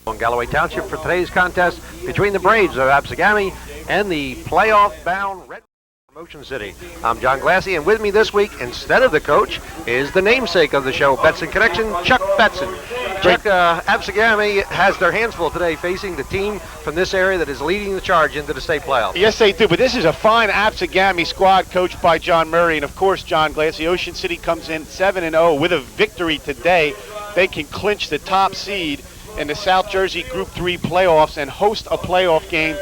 On Galloway Township for today's contest between the Braves of Absegami and the playoff-bound Red Motion City. I'm John Glassy, and with me this week, instead of the coach, is the namesake of the show, Betson Connection, Chuck Betson. Chuck, Absegami has their hands full today facing the team from this area that is leading the charge into the state playoffs. Yes, they do, but this is a fine Absegami squad coached by John Murray, and of course, John Glassy. Ocean City comes in 7-0 with a victory today. They can clinch the top seed in the South Jersey Group 3 playoffs and host a playoff game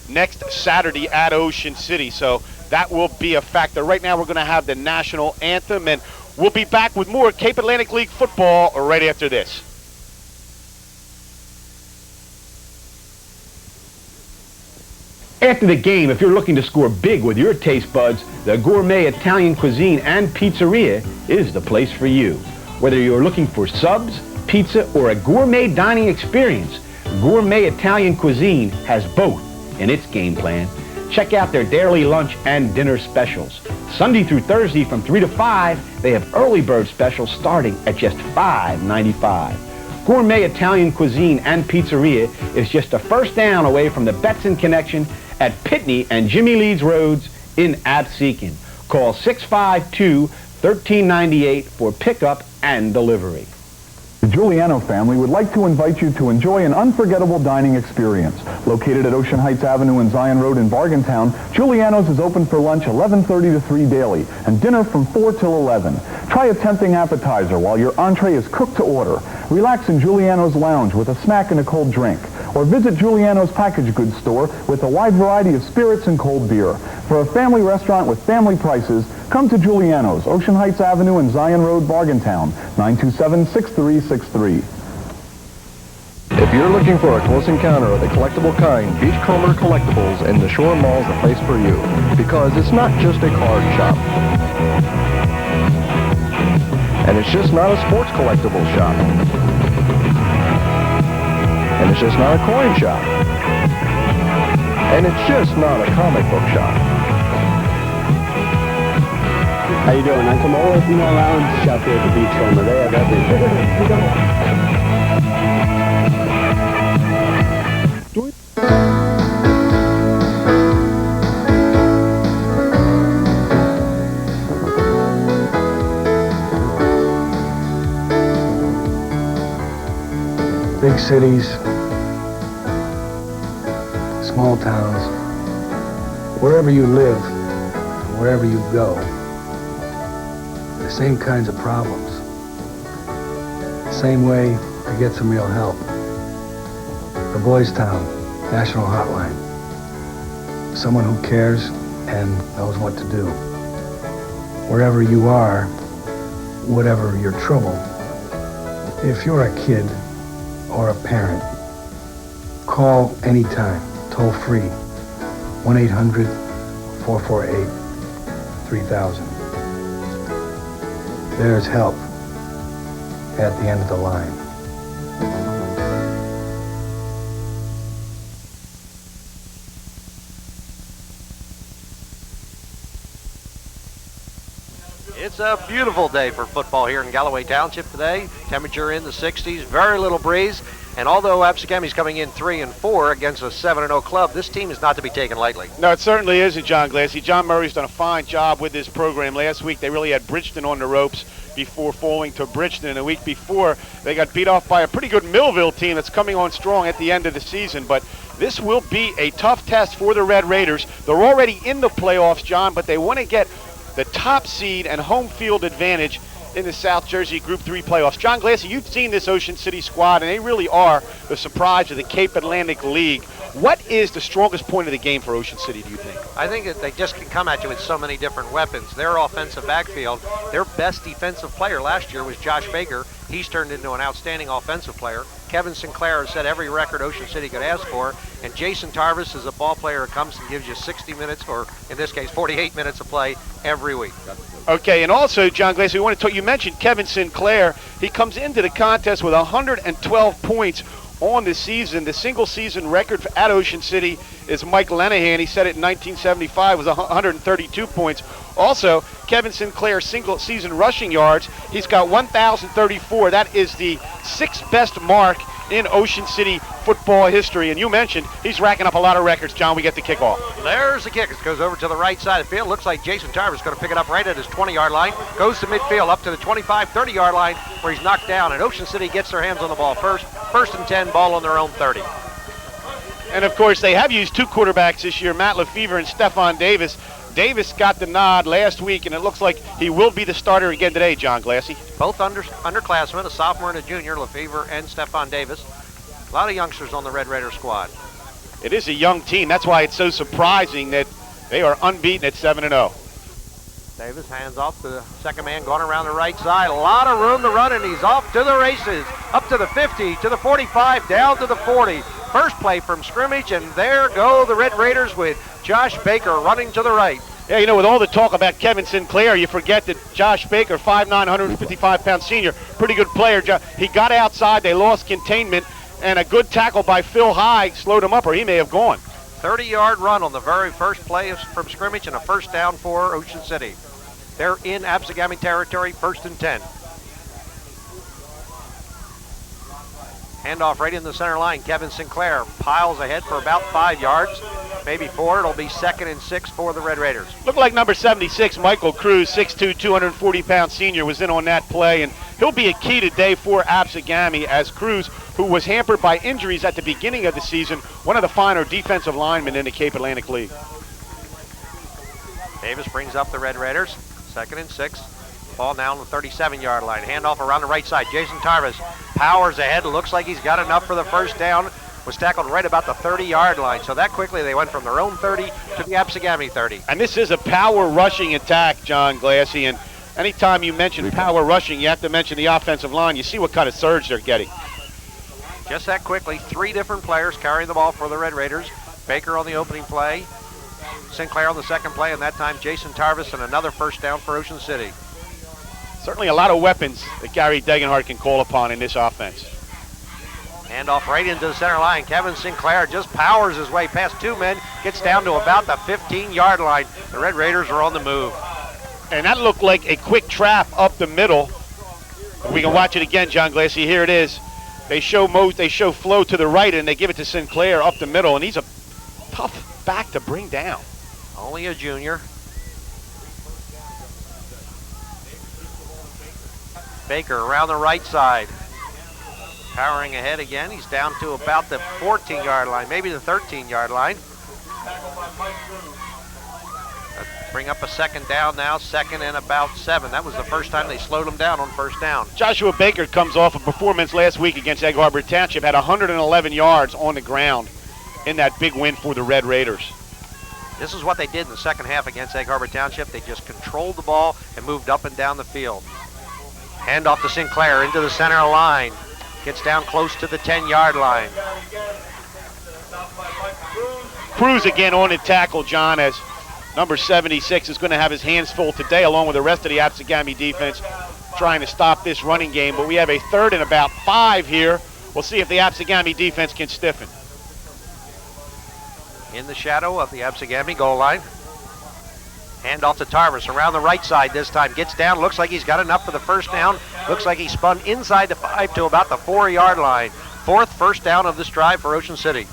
next Saturday at Ocean City. So that will be a factor. Right now we're going to have the national anthem, and we'll be back with more Cape Atlantic League football right after this. After the game, if you're looking to score big with your taste buds, the Gourmet Italian Cuisine and Pizzeria is the place for you. Whether you're looking for subs, pizza, or a gourmet dining experience, Gourmet Italian Cuisine has both in its game plan. Check out their daily lunch and dinner specials. Sunday through Thursday from 3 to 5, they have early bird specials starting at just $5.95. Gourmet Italian Cuisine and Pizzeria is just a first down away from the Betson Connection at Pitney and Jimmy Leeds Roads in Absecon. Call 652-1398 for pickup and delivery. The Giuliano family would like to invite you to enjoy an unforgettable dining experience. Located at Ocean Heights Avenue and Zion Road in Bargaintown, Giuliano's is open for lunch 11:30 to 3 daily and dinner from 4 till 11. Try a tempting appetizer while your entree is cooked to order. Relax in Giuliano's lounge with a snack and a cold drink. Or visit Giuliano's packaged goods store with a wide variety of spirits and cold beer. For a family restaurant with family prices, come to Giuliano's, Ocean Heights Avenue and Zion Road, Bargaintown, 927-6363. If you're looking for a close encounter of the collectible kind, Beachcomber Collectibles in the Shore Mall is the place for you. Because it's not just a card shop. And it's just not a sports collectibles shop. And it's just not a coin shop. And it's just not a comic book shop. How you doing? I'm Tomola Female Lounge shop here at the Beachcomber. They have everything. Big cities, small towns, wherever you live, wherever you go, the same kinds of problems, the same way to get some real help. The Boys Town National Hotline, someone who cares and knows what to do. Wherever you are, whatever your trouble, if you're a kid or a parent, call anytime, toll free, 1-800-448-3000. There's help at the end of the line. It's a beautiful day for football here in Galloway Township today. Temperature in the 60s, very little breeze. And although Absegami's coming in 3-4 against a 7-0 club, this team is not to be taken lightly. No, it certainly isn't, John Glassy. John Murray's done a fine job with this program. Last week they really had Bridgeton on the ropes before falling to Bridgeton. And the week before they got beat off by a pretty good Millville team that's coming on strong at the end of the season. But this will be a tough test for the Red Raiders. They're already in the playoffs, John, but they want to get the top seed and home field advantage in the South Jersey Group 3 playoffs. John Glassy, you've seen this Ocean City squad, and they really are the surprise of the Cape Atlantic League. What is the strongest point of the game for Ocean City, do you think? I think that they just can come at you with so many different weapons. Their offensive backfield, their best defensive player last year was Josh Baker. He's turned into an outstanding offensive player. Kevin Sinclair has set every record Ocean City could ask for. And Jason Tarvis is a ball player who comes and gives you 60 minutes, or in this case, 48 minutes of play every week. Okay, and also, John Glassy, we want to talk, you mentioned Kevin Sinclair. He comes into the contest with 112 points on the season. The single season record at Ocean City is Mike Lenahan. He set it in 1975 with 132 points. Also, Kevin Sinclair single season rushing yards. He's got 1,034. That is the sixth best mark in Ocean City football history. And you mentioned he's racking up a lot of records. John, we get the kickoff. There's the kick. It goes over to the right side of the field. Looks like Jason Tarver is going to pick it up right at his 20-yard line. Goes to midfield up to the 25, 30-yard line where he's knocked down. And Ocean City gets their hands on the ball first. First and 10, ball on their own 30. And, of course, they have used two quarterbacks this year, Matt Lefevre and Stephon Davis. Davis got the nod last week, and it looks like he will be the starter again today, John Glassy. Both underclassmen, a sophomore and a junior, Lefevre and Stephon Davis. A lot of youngsters on the Red Raider squad. It is a young team. That's why it's so surprising that they are unbeaten at 7-0. Davis hands off to the second man going around the right side. A lot of room to run, and he's off to the races. Up to the 50, to the 45, down to the 40. First play from scrimmage, and there go the Red Raiders with Josh Baker running to the right. Yeah, you know, with all the talk about Kevin Sinclair, you forget that Josh Baker, 5'9", 155-pound senior, pretty good player. He got outside, they lost containment, and a good tackle by Phil High slowed him up, or he may have gone. 30-yard run on the very first play from scrimmage, and a first down for Ocean City. They're in Absegami territory, first and 10. Handoff right in the center line. Kevin Sinclair piles ahead for about 5 yards, maybe 4. It'll be 2nd and 6 for the Red Raiders. Looked like number 76, Michael Cruz, 6'2", 240-pound senior, was in on that play, and he'll be a key today for Absegami, as Cruz, who was hampered by injuries at the beginning of the season, one of the finer defensive linemen in the Cape Atlantic League. Davis brings up the Red Raiders, 2nd and 6. Ball now on the 37-yard line. Handoff around the right side. Jason Tarvis powers ahead. Looks like he's got enough for the first down. Was tackled right about the 30-yard line. So that quickly they went from their own 30 to the Absegami 30. And this is a power rushing attack, John Glassy. And anytime you mention power rushing, you have to mention the offensive line. You see what kind of surge they're getting. Just that quickly, 3 different players carrying the ball for the Red Raiders. Baker on the opening play. Sinclair on the second play. And that time Jason Tarvis and another first down for Ocean City. Certainly a lot of weapons that Gary Degenhardt can call upon in this offense. Handoff right into the center line. Kevin Sinclair just powers his way past 2 men, gets down to about the 15-yard line. The Red Raiders are on the move. And that looked like a quick trap up the middle. We can watch it again, John Glassy. Here it is. They show flow to the right, and they give it to Sinclair up the middle, and he's a tough back to bring down. Only a junior. Baker around the right side. Powering ahead again. He's down to about the 14-yard line, maybe the 13-yard line. Let's bring up a second down now, 2nd and about 7. That was the first time they slowed him down on first down. Joshua Baker comes off a performance last week against Egg Harbor Township, had 111 yards on the ground in that big win for the Red Raiders. This is what they did in the second half against Egg Harbor Township. They just controlled the ball and moved up and down the field. Handoff to Sinclair into the center line. Gets down close to the 10-yard line. Cruz again on the tackle, John, as number 76 is going to have his hands full today, along with the rest of the Absegami defense, trying to stop this running game. But we have a 3rd and about 5 here. We'll see if the Absegami defense can stiffen. In the shadow of the Absegami goal line. Handoff to Tarvis around the right side this time. Gets down. Looks like he's got enough for the first down. Looks like he spun inside the 5 to about the 4-yard line. 4th first down of this drive for Ocean City.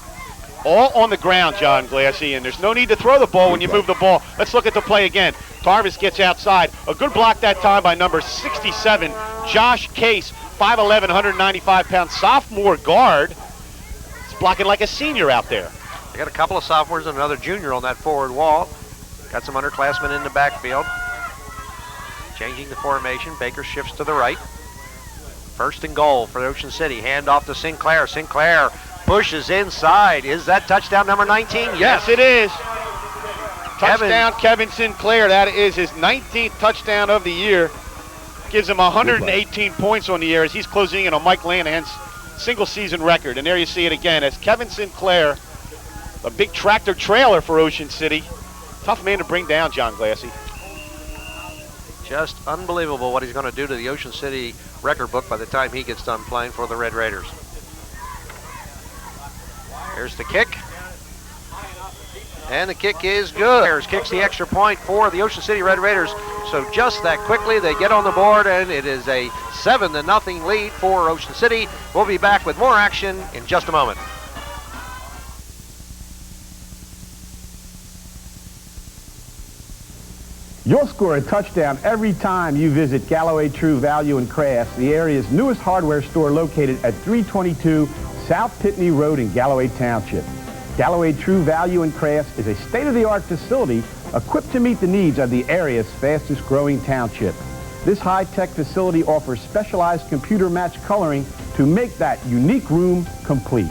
All on the ground, John Glassy, and there's no need to throw the ball when you move the ball. Let's look at the play again. Tarvis gets outside. A good block that time by number 67, Josh Case, 5'11", 195-pound sophomore guard. He's blocking like a senior out there. They got a couple of sophomores and another junior on that forward wall. Got some underclassmen in the backfield. Changing the formation. Baker shifts to the right. 1st and goal for Ocean City. Handoff to Sinclair. Sinclair pushes inside. Is that touchdown number 19? Yes, it is. Touchdown, Kevin Sinclair. That is his 19th touchdown of the year. Gives him 118 points on the year as he's closing in on Mike Lanahan's single-season record. And there you see it again as Kevin Sinclair, a big tractor trailer for Ocean City. Tough man to bring down, John Glassy. Just unbelievable what he's going to do to the Ocean City record book by the time he gets done playing for the Red Raiders. Here's the kick. And the kick is good. Ayers kicks the extra point for the Ocean City Red Raiders. So just that quickly they get on the board, and it is a 7-0 lead for Ocean City. We'll be back with more action in just a moment. You'll score a touchdown every time you visit Galloway True Value and Crafts, the area's newest hardware store located at 322 South Pitney Road in Galloway Township. Galloway True Value and Crafts is a state-of-the-art facility equipped to meet the needs of the area's fastest growing township. This high-tech facility offers specialized computer match coloring to make that unique room complete.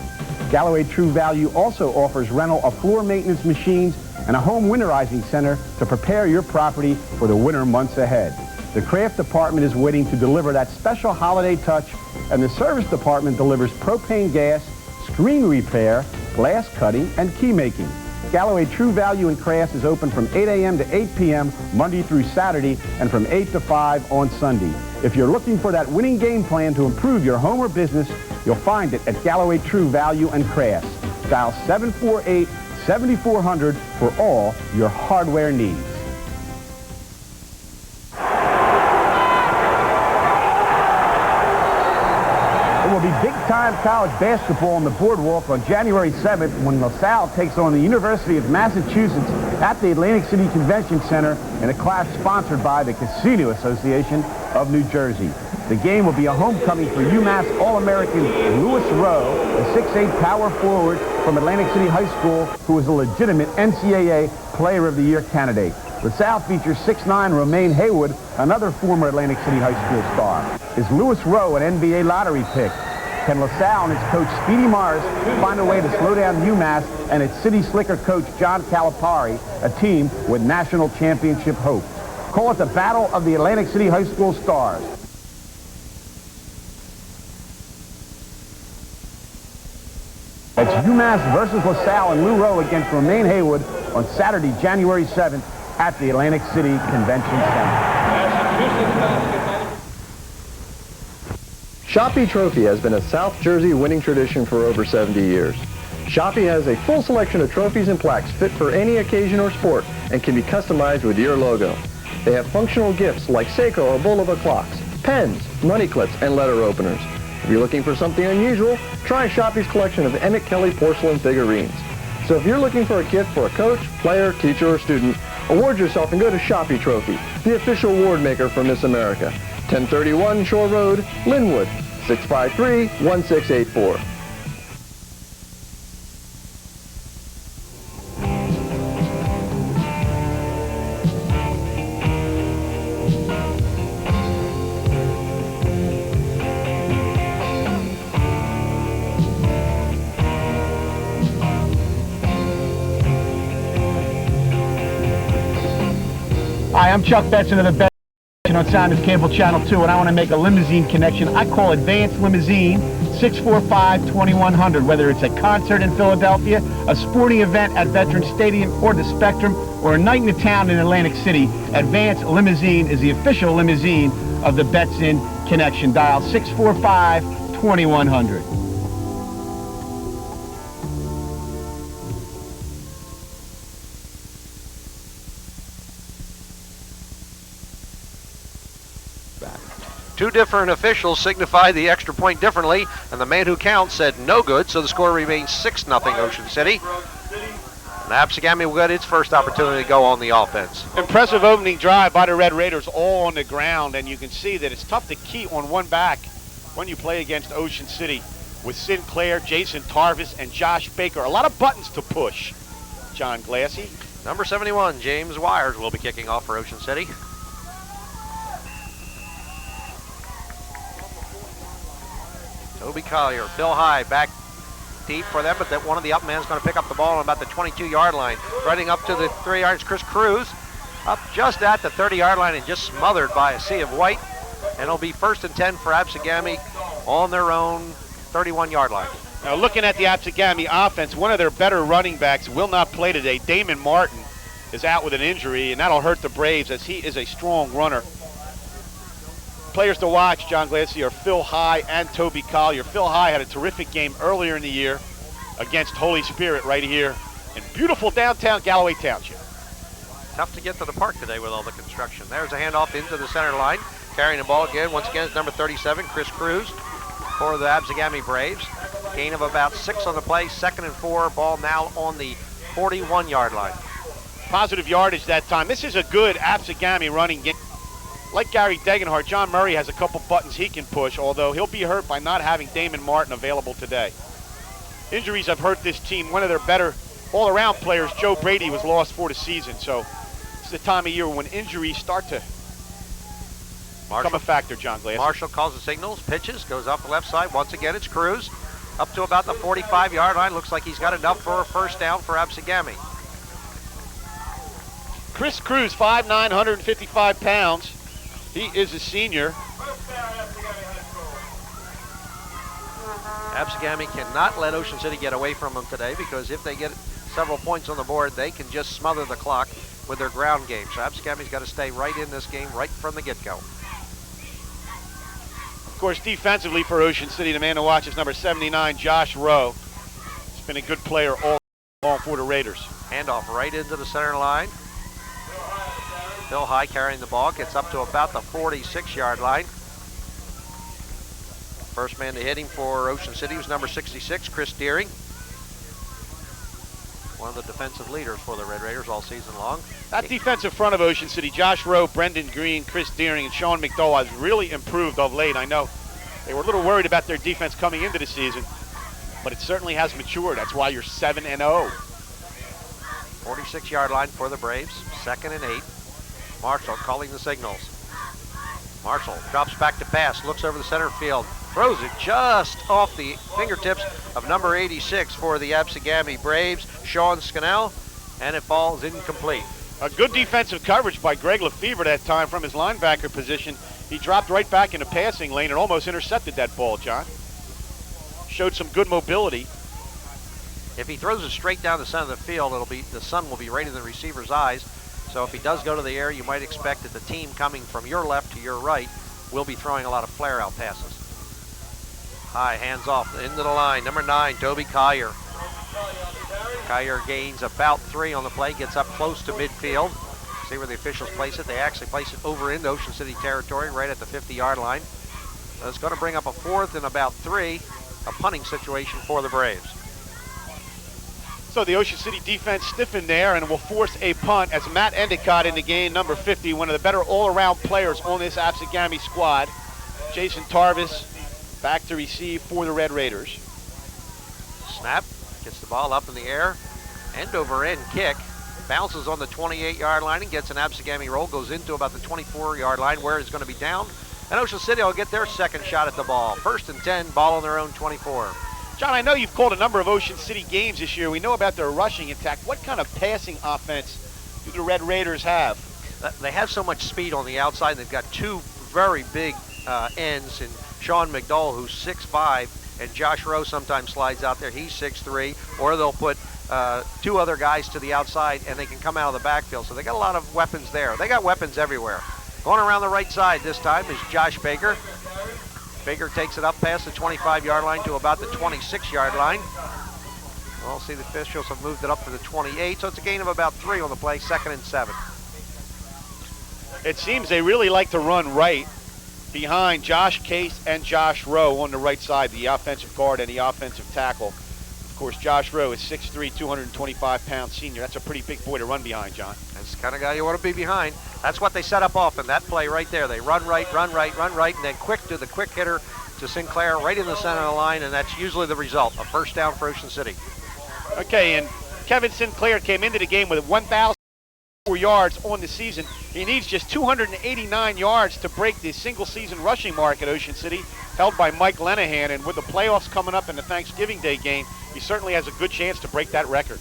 Galloway True Value also offers rental of floor maintenance machines and a home winterizing center to prepare your property for the winter months ahead. The craft department is waiting to deliver that special holiday touch, and the service department delivers propane gas, screen repair, glass cutting, and key making. Galloway True Value and Crafts is open from 8 a.m. to 8 p.m. Monday through Saturday and from 8 to 5 on Sunday. If you're looking for that winning game plan to improve your home or business, you'll find it at Galloway True Value and Crafts. Dial 748-7400 for all your hardware needs. It will be big-time college basketball on the boardwalk on January 7th when LaSalle takes on the University of Massachusetts at the Atlantic City Convention Center in a clash sponsored by the Casino Association of New Jersey. The game will be a homecoming for UMass All-American Lewis Rowe, a 6'8" power forward from Atlantic City High School who is a legitimate NCAA Player of the Year candidate. LaSalle features 6'9" Romaine Haywood, another former Atlantic City High School star. Is Lewis Rowe an NBA lottery pick? Can LaSalle and its coach Speedy Morris find a way to slow down UMass and its City Slicker coach John Calipari, a team with national championship hope? Call it the Battle of the Atlantic City High School Stars. It's UMass versus LaSalle and Lou Rowe against Romaine Haywood on Saturday, January 7th at the Atlantic City Convention Center. Shoppy Trophy has been a South Jersey winning tradition for over 70 years. Shoppy has a full selection of trophies and plaques fit for any occasion or sport and can be customized with your logo. They have functional gifts like Seiko or Bulova clocks, pens, money clips, and letter openers. If you're looking for something unusual, try Shoppy's collection of Emmett Kelly porcelain figurines. So if you're looking for a gift for a coach, player, teacher, or student, award yourself and go to Shoppy Trophy, the official award maker for Miss America. 1031 Shore Road, Linwood, 653-1684. Hi, I'm Chuck Betson of the Betson on Sounders Cable Channel 2, and I want to make a limousine connection. I call Advanced Limousine 645-2100. Whether it's a concert in Philadelphia, a sporting event at Veterans Stadium or the Spectrum, or a night in the town in Atlantic City, Advanced Limousine is the official limousine of the Betson Connection. Dial 645-2100. Two different officials signified the extra point differently, and the man who counts said no good, so the score remains 6-0 Ocean City. And Absegami will get its first opportunity to go on the offense. Impressive opening drive by the Red Raiders, all on the ground, and you can see that it's tough to key on one back when you play against Ocean City with Sinclair, Jason Tarvis, and Josh Baker. A lot of buttons to push. John Glassy. Number 71, James Wires, will be kicking off for Ocean City. Toby Collier, Phil High, back deep for them, but that one of the up men is going to pick up the ball on about the 22-yard line. Running up to the 3 yards, Chris Cruz, up just at the 30-yard line and just smothered by a sea of white. And it'll be 1st and 10 for Absegami on their own 31-yard line. Now looking at the Absegami offense, one of their better running backs will not play today. Damon Martin is out with an injury, and that'll hurt the Braves as he is a strong runner. Players to watch, John Glassy, are Phil High and Toby Collier. Phil High had a terrific game earlier in the year against Holy Spirit right here in beautiful downtown Galloway Township. Tough to get to the park today with all the construction. There's a handoff into the center line. carrying the ball again. Once again, it's number 37, Chris Cruz, for the Absegami Braves. Gain of about 6 on the play, 2nd and 4. Ball now on the 41-yard line. Positive yardage that time. This is a good Absegami running game. Like Gary Degenhart, John Murray has a couple buttons he can push, although he'll be hurt by not having Damon Martin available today. Injuries have hurt this team. One of their better all-around players, Joe Brady, was lost for the season. So it's the time of year when injuries start to become a factor, John Glass. Marshall calls the signals, pitches, goes off the left side. Once again, it's Cruz. Up to about the 45-yard line. Looks like he's got enough for a first down for Absegami. Chris Cruz, 5'9", 155 pounds. He is a senior. Absegami cannot let Ocean City get away from them today, because if they get several points on the board, they can just smother the clock with their ground game. So Absegami's got to stay right in this game right from the get-go. Of course, defensively for Ocean City, the man to watch is number 79, Josh Rowe. He's been a good player all for the Raiders. Handoff right into the center line. Bill High carrying the ball, gets up to about the 46-yard line. First man to hit him for Ocean City was number 66, Chris Deering. One of the defensive leaders for the Red Raiders all season long. That defensive front of Ocean City, Josh Rowe, Brendan Green, Chris Deering, and Sean McDowell has really improved of late. I know they were a little worried about their defense coming into the season, but it certainly has matured. That's why you're 7-0. 46-yard line for the Braves, 2nd and 8. Marshall calling the signals. Marshall drops back to pass, looks over the center field, throws it just off the fingertips of number 86 for the Absegami Braves, Sean Scannell, and it falls incomplete. A good defensive coverage by Greg Lefevre that time from his linebacker position. He dropped right back in the passing lane and almost intercepted that ball, John. Showed some good mobility. If he throws it straight down the center of the field, the sun will be right in the receiver's eyes. So if he does go to the air, you might expect that the team coming from your left to your right will be throwing a lot of flare-out passes. High, hands off, into the line, number 9, Toby Collier. Collier gains about 3 on the play, gets up close to midfield. See where the officials place it. They actually place it over into Ocean City territory, right at the 50-yard line. So it's going to bring up a 4th and about 3, a punting situation for the Braves. So the Ocean City defense stiffened there and will force a punt as Matt Endicott in the game, number 50, one of the better all-around players on this Absegami squad. Jason Tarvis back to receive for the Red Raiders. Snap, gets the ball up in the air, end-over-end kick, bounces on the 28-yard line and gets an Absegami roll, goes into about the 24-yard line where it's going to be down, and Ocean City will get their second shot at the ball. 1st and 10, ball on their own 24. John, I know you've called a number of Ocean City games this year. We know about their rushing attack. What kind of passing offense do the Red Raiders have? They have so much speed on the outside. They've got 2 very big ends, and Sean McDowell, who's 6'5", and Josh Rowe sometimes slides out there. He's 6'3", or they'll put 2 other guys to the outside, and they can come out of the backfield. So they got a lot of weapons there. They got weapons everywhere. Going around the right side this time is Josh Baker. Baker takes it up past the 25-yard line to about the 26-yard line. Well, see, the officials have moved it up to the 28, so it's a gain of about 3 on the play, 2nd and 7. It seems they really like to run right behind Josh Case and Josh Rowe on the right side, the offensive guard and the offensive tackle. Of course, Josh Rowe is 6'3", 225-pound senior. That's a pretty big boy to run behind, John. That's the kind of guy you want to be behind. That's what they set up often, that play right there. They run right, and then quick to the quick hitter to Sinclair right in the center of the line, and that's usually the result, a first down for Ocean City. Okay, and Kevin Sinclair came into the game with 1,004 yards on the season. He needs just 289 yards to break the single-season rushing mark at Ocean City, held by Mike Lenahan, and with the playoffs coming up in the Thanksgiving Day game, he certainly has a good chance to break that record.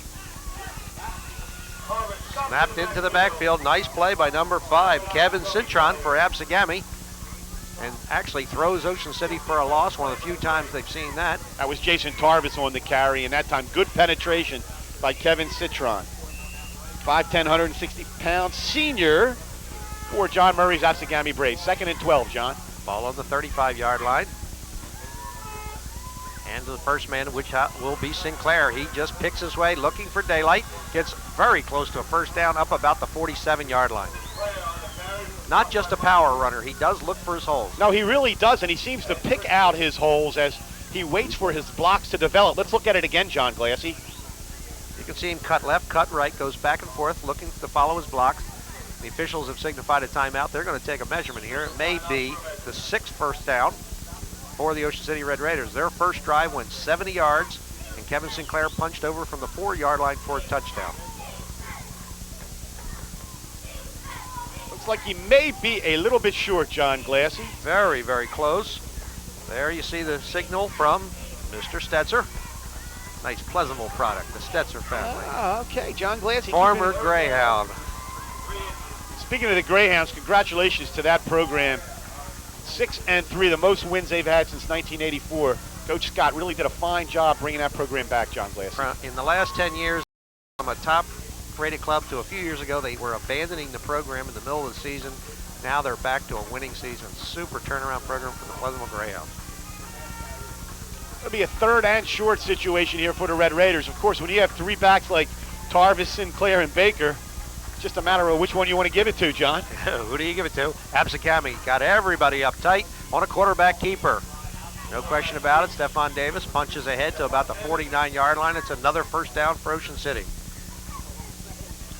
Snapped into the backfield. Nice play by number 5, Kevin Citron for Absegami. And actually throws Ocean City for a loss, one of the few times they've seen that. That was Jason Tarvis on the carry, and that time good penetration by Kevin Citron. 5'10", 160-pound senior for John Murray's Absegami Braves. 2nd and 12, John. Ball on the 35-yard line. And the first man, which will be Sinclair. He just picks his way, looking for daylight. Gets very close to a first down, up about the 47-yard line. not just a power runner. He does look for his holes. No, he really does, and he seems to pick out his holes as he waits for his blocks to develop. Let's look at it again, John Glassy. You can see him cut left, cut right, goes back and forth, looking to follow his blocks. The officials have signified a timeout. They're going to take a measurement here. It may be the 6th first down for the Ocean City Red Raiders. Their first drive went 70 yards, and Kevin Sinclair punched over from the 4-yard line for a touchdown. Looks like he may be a little bit short, John Glassy. Very, very close. There you see the signal from Mr. Stetzer. Nice Pleasantville product, the Stetzer family. Okay, John Glassy. Former Greyhound. Speaking of the Greyhounds, congratulations to that program. 6-3, the most wins they've had since 1984. Coach Scott really did a fine job bringing that program back, John Glassy. In the last 10 years, from a top-rated club to a few years ago, they were abandoning the program in the middle of the season. Now they're back to a winning season. Super turnaround program for the Pleasantville Greyhounds. It'll be a 3rd and short situation here for the Red Raiders. Of course, when you have 3 backs like Tarvis, Sinclair, and Baker, it's just a matter of which one you want to give it to, John. Who do you give it to? Absegami got everybody up tight on a quarterback keeper. No question about it. Stephon Davis punches ahead to about the 49-yard line. It's another first down for Ocean City.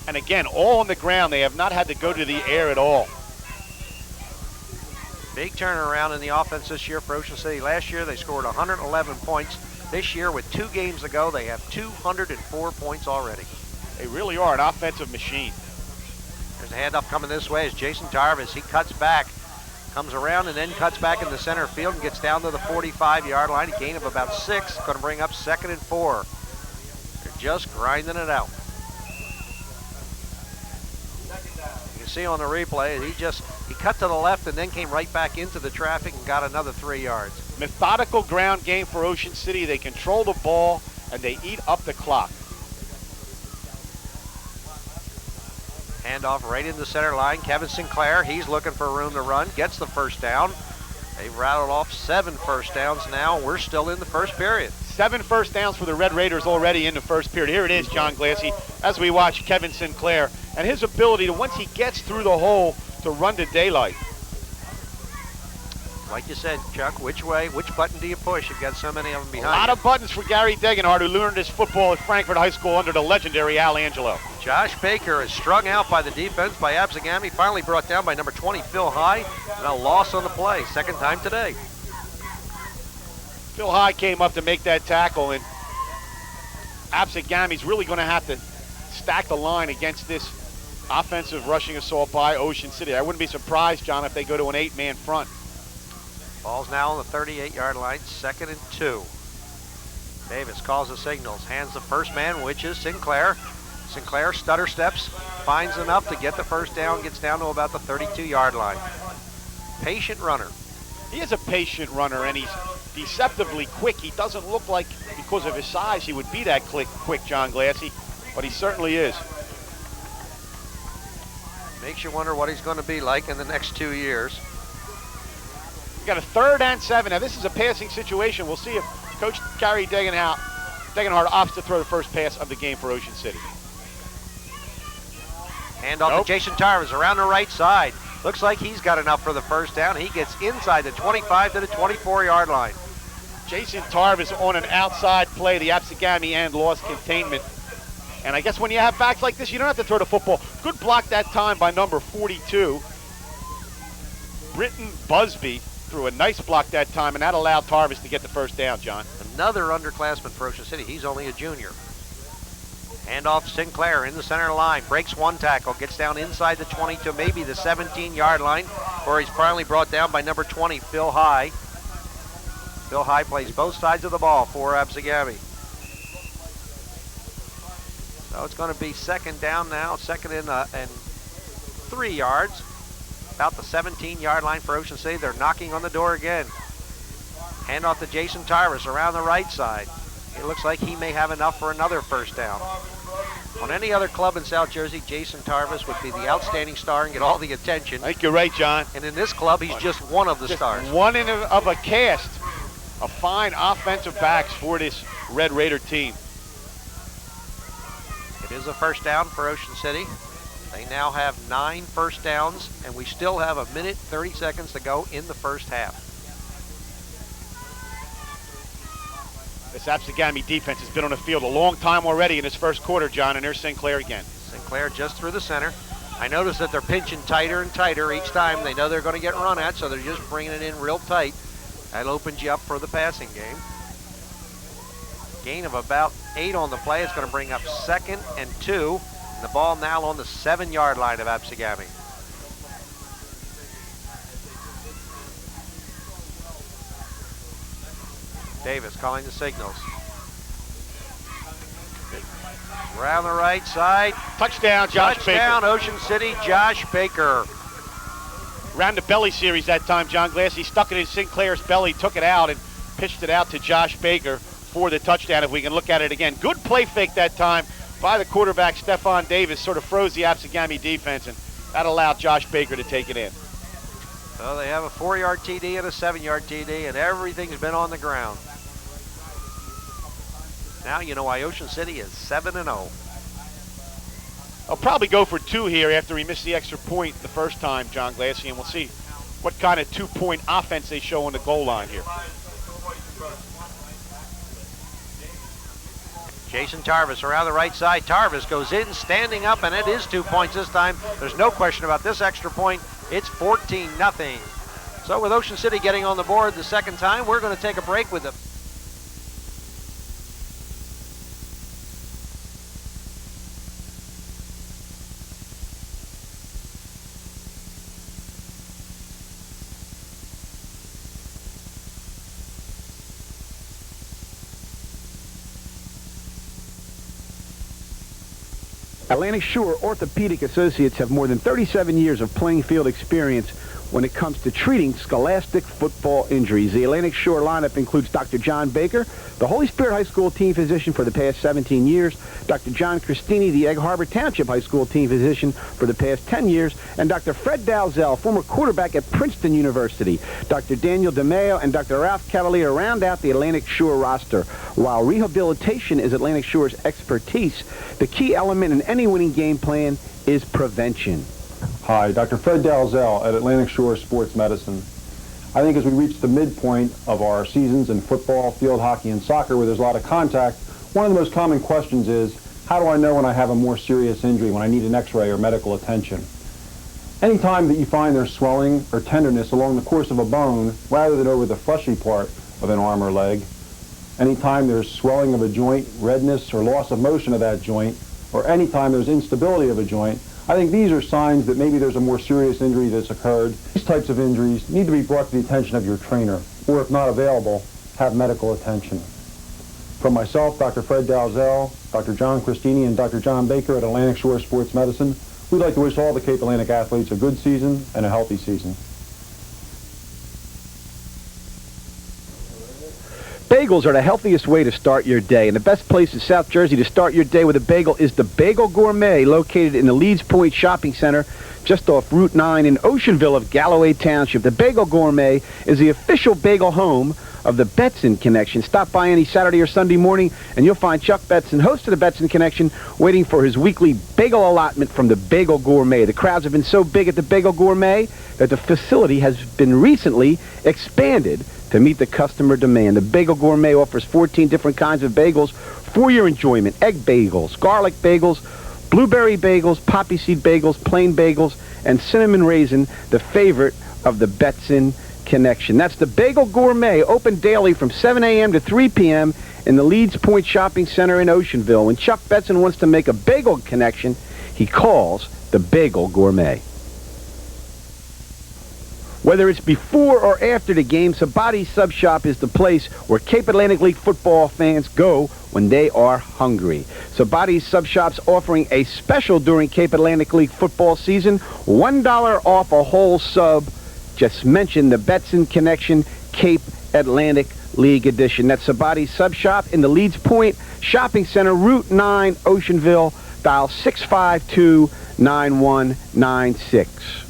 And again, all on the ground. They have not had to go to the air at all. Big turnaround in the offense this year for Ocean City. Last year they scored 111 points. This year, with 2 games to go, they have 204 points already. They really are an offensive machine. There's a handoff coming this way as Jason Tarvis. He cuts back, comes around, and then cuts back in the center field and gets down to the 45-yard line. A gain of about 6. Going to bring up 2nd and 4. They're just grinding it out. You can see on the replay, he cut to the left and then came right back into the traffic and got another 3 yards. Methodical ground game for Ocean City. They control the ball and they eat up the clock. Handoff right in the center line. Kevin Sinclair, he's looking for room to run, gets the first down. They've rattled off 7 first downs now. We're still in the first period. 7 first downs for the Red Raiders already in the first period. Here it is, John Glassy, as we watch Kevin Sinclair and his ability to, once he gets through the hole, to run to daylight. Like you said, Chuck, which button do you push? You've got so many of them behind A lot you. of buttons for Gary Degenhardt, who learned his football at Frankfort High School under the legendary Al Angelo. Josh Baker is strung out by the defense by Absegami, finally brought down by number 20, Phil High, and a loss on the play, 2nd time today. Phil High came up to make that tackle, and Absegami's really going to have to stack the line against this offensive rushing assault by Ocean City. I wouldn't be surprised, John, if they go to an 8-man front. Ball's now on the 38-yard line, 2nd and 2. Davis calls the signals, hands the first man, which is Sinclair. Sinclair stutter steps, finds enough to get the first down, gets down to about the 32-yard line. Patient runner. He is a patient runner, and he's deceptively quick. He doesn't look like, because of his size, he would be that quick, John Glassy, but he certainly is. Makes you wonder what he's going to be like in the next 2 years. We got a 3rd and 7. Now, this is a passing situation. We'll see if Coach Gary Degenhardt opts to throw the first pass of the game for Ocean City. Handoff to Jason Tarvis around the right side. Looks like he's got enough for the first down. He gets inside the 25 to the 24-yard line. Jason Tarvis on an outside play. The Absegami end lost containment. And I guess when you have backs like this, you don't have to throw the football. Good block that time by number 42. Britton Busby threw a nice block that time, and that allowed Tarvis to get the first down, John. Another underclassman for Ocean City. He's only a junior. Handoff Sinclair in the center line. Breaks 1 tackle. Gets down inside the 20 to maybe the 17-yard line, where he's finally brought down by number 20, Phil High. Phil High plays both sides of the ball for Absegami. So it's going to be 2nd down now. 2nd and 3 yards. About the 17-yard line for Ocean City. They're knocking on the door again. Handoff to Jason Tarvis around the right side. It looks like he may have enough for another first down. On any other club in South Jersey, Jason Tarvis would be the outstanding star and get all the attention. I think you're right, John. And in this club, he's just one of the stars. One of a cast of fine offensive backs for this Red Raider team. It is a first down for Ocean City. They now have 9 first downs, and we still have 1 minute 30 seconds to go in the first half. This Absegami defense has been on the field a long time already in this first quarter, John, and there's Sinclair again. Sinclair just through the center. I notice that they're pinching tighter and tighter each time. They know they're going to get run at, so they're just bringing it in real tight. That opens you up for the passing game. Gain of about 8 on the play. It's going to bring up 2nd and 2. And the ball now on the 7-yard line of Absegami. Davis calling the signals. Around the right side. Touchdown, Josh Touchdown, Baker. Ocean City, Josh Baker. Ran the belly series that time, John Glass. He stuck it in Sinclair's belly, took it out, and pitched it out to Josh Baker for the touchdown, if we can look at it again. Good play fake that time by the quarterback, Stephon Davis. Sort of froze the Absegami defense, and that allowed Josh Baker to take it in. So they have a 4-yard TD and a 7-yard TD, and everything's been on the ground. Now you know why Ocean City is 7-0. I'll probably go for 2 here after we missed the extra point the first time, John Glassy, and we'll see what kind of 2-point offense they show on the goal line here. Jason Tarvis around the right side. Tarvis goes in, standing up, and it is 2 points this time. There's no question about this extra point. It's 14-0. So with Ocean City getting on the board the second time, we're going to take a break with the Atlantic Shore Orthopedic Associates have more than 37 years of playing field experience when it comes to treating scholastic football injuries. The Atlantic Shore lineup includes Dr. John Baker, the Holy Spirit High School team physician for the past 17 years, Dr. John Christini, the Egg Harbor Township High School team physician for the past 10 years, and Dr. Fred Dalzell, former quarterback at Princeton University. Dr. Daniel DeMeo and Dr. Ralph Cavalier round out the Atlantic Shore roster. While rehabilitation is Atlantic Shore's expertise, the key element in any winning game plan is prevention. Hi, Dr. Fred Dalzell at Atlantic Shore Sports Medicine. I think as we reach the midpoint of our seasons in football, field hockey, and soccer where there's a lot of contact, one of the most common questions is, how do I know when I have a more serious injury, when I need an x-ray or medical attention? Anytime that you find there's swelling or tenderness along the course of a bone rather than over the fleshy part of an arm or leg, anytime there's swelling of a joint, redness or loss of motion of that joint, or anytime there's instability of a joint, I think these are signs that maybe there's a more serious injury that's occurred. These types of injuries need to be brought to the attention of your trainer, or if not available, have medical attention. From myself, Dr. Fred Dalzell, Dr. John Christini, and Dr. John Baker at Atlantic Shore Sports Medicine, we'd like to wish all the Cape Atlantic athletes a good season and a healthy season. Bagels are the healthiest way to start your day, and the best place in South Jersey to start your day with a bagel is the Bagel Gourmet, located in the Leeds Point Shopping Center, just off Route 9 in Oceanville of Galloway Township. The Bagel Gourmet is the official bagel home of the Betson Connection. Stop by any Saturday or Sunday morning, and you'll find Chuck Betson, host of the Betson Connection, waiting for his weekly bagel allotment from the Bagel Gourmet. The crowds have been so big at the Bagel Gourmet that the facility has been recently expanded to meet the customer demand. The Bagel Gourmet offers 14 different kinds of bagels for your enjoyment. Egg bagels, garlic bagels, blueberry bagels, poppy seed bagels, plain bagels, and cinnamon raisin, the favorite of the Betson Connection. That's the Bagel Gourmet, open daily from 7 a.m. to 3 p.m. in the Leeds Point Shopping Center in Oceanville. When Chuck Betson wants to make a bagel connection, he calls the Bagel Gourmet. Whether it's before or after the game, Sabati's Sub Shop is the place where Cape Atlantic League football fans go when they are hungry. Sabati's Sub Shop's offering a special during Cape Atlantic League football season, $1 off a whole sub. Just mention the Betson Connection Cape Atlantic League edition. That's Sabati's Sub Shop in the Leeds Point Shopping Center, Route 9, Oceanville. Dial 652-9196.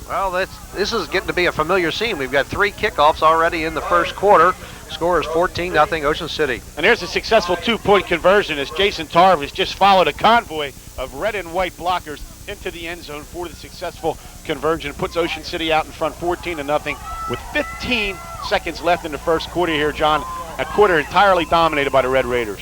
Well, this is getting to be a familiar scene. We've got 3 kickoffs already in the first quarter. Score is 14-0 Ocean City. And there's a successful 2-point conversion as Jason Tarvis just followed a convoy of red and white blockers into the end zone for the successful conversion. Puts Ocean City out in front 14-0 with 15 seconds left in the first quarter here, John. A quarter entirely dominated by the Red Raiders.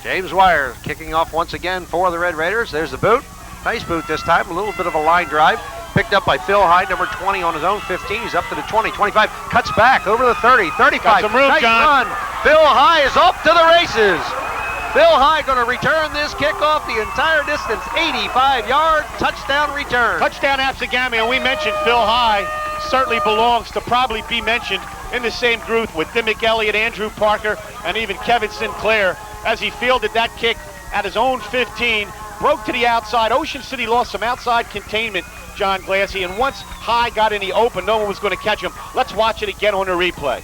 James Wire kicking off once again for the Red Raiders. There's the boot. Nice boot this time. A little bit of a line drive. Picked up by Phil High, number 20 on his own 15. He's up to the 20, 25. Cuts back over the 30, 35. Got some room, nice John. run. Phil High is off to the races. Phil High going to return this kickoff the entire distance. 85-yard touchdown return. Touchdown Absegami, and we mentioned Phil High certainly belongs to probably be mentioned in the same group with Dimmick Elliott, Andrew Parker, and even Kevin Sinclair as he fielded that kick at his own 15. Broke to the outside. Ocean City lost some outside containment, John Glassy, and once High got in the open, no one was going to catch him. Let's watch it again on the replay.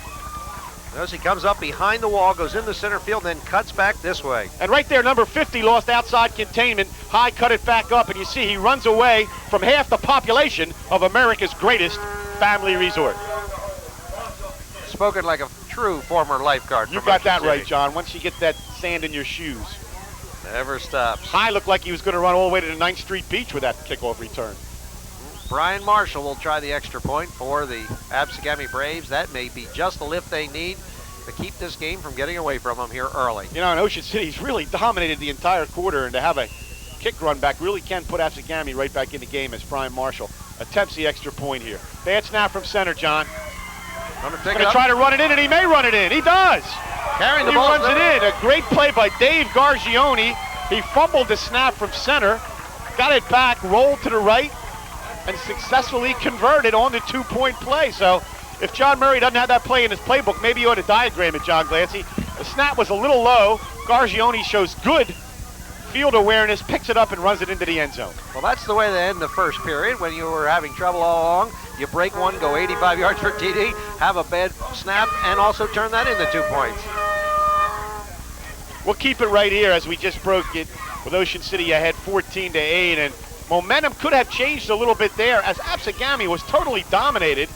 Notice he comes up behind the wall, goes into center field, then cuts back this way. And right there, number 50 lost outside containment. High cut it back up, and you see he runs away from half the population of America's greatest family resort. Spoken like a true former lifeguard. You got that right, John. Once you get that sand in your shoes. Never stops. High looked like he was going to run all the way to the 9th Street Beach with that kickoff return. Brian Marshall will try the extra point for the Absegami Braves. That may be just the lift they need to keep this game from getting away from them here early. You know, in Ocean City's really dominated the entire quarter, and to have a kick run back really can put Absegami right back in the game as Brian Marshall attempts the extra point here. Bad snap from center, John. Going to try to run it in, and he may run it in. He does. Carrying the He ball. runs it in. A great play by Dave Gargione. He fumbled the snap from center, got it back, rolled to the right, and successfully converted on the 2-point play. So if John Murray doesn't have that play in his playbook, maybe you ought to diagram it, John Glassy. The snap was a little low. Gargione shows good field awareness, picks it up and runs it into the end zone. Well, that's the way they end the first period. When you were having trouble all along, you break one, go 85 yards for TD, have a bad snap, and also turn that into 2 points. We'll keep it right here as we just broke it with Ocean City ahead 14-8, and momentum could have changed a little bit there as Absegami was totally dominated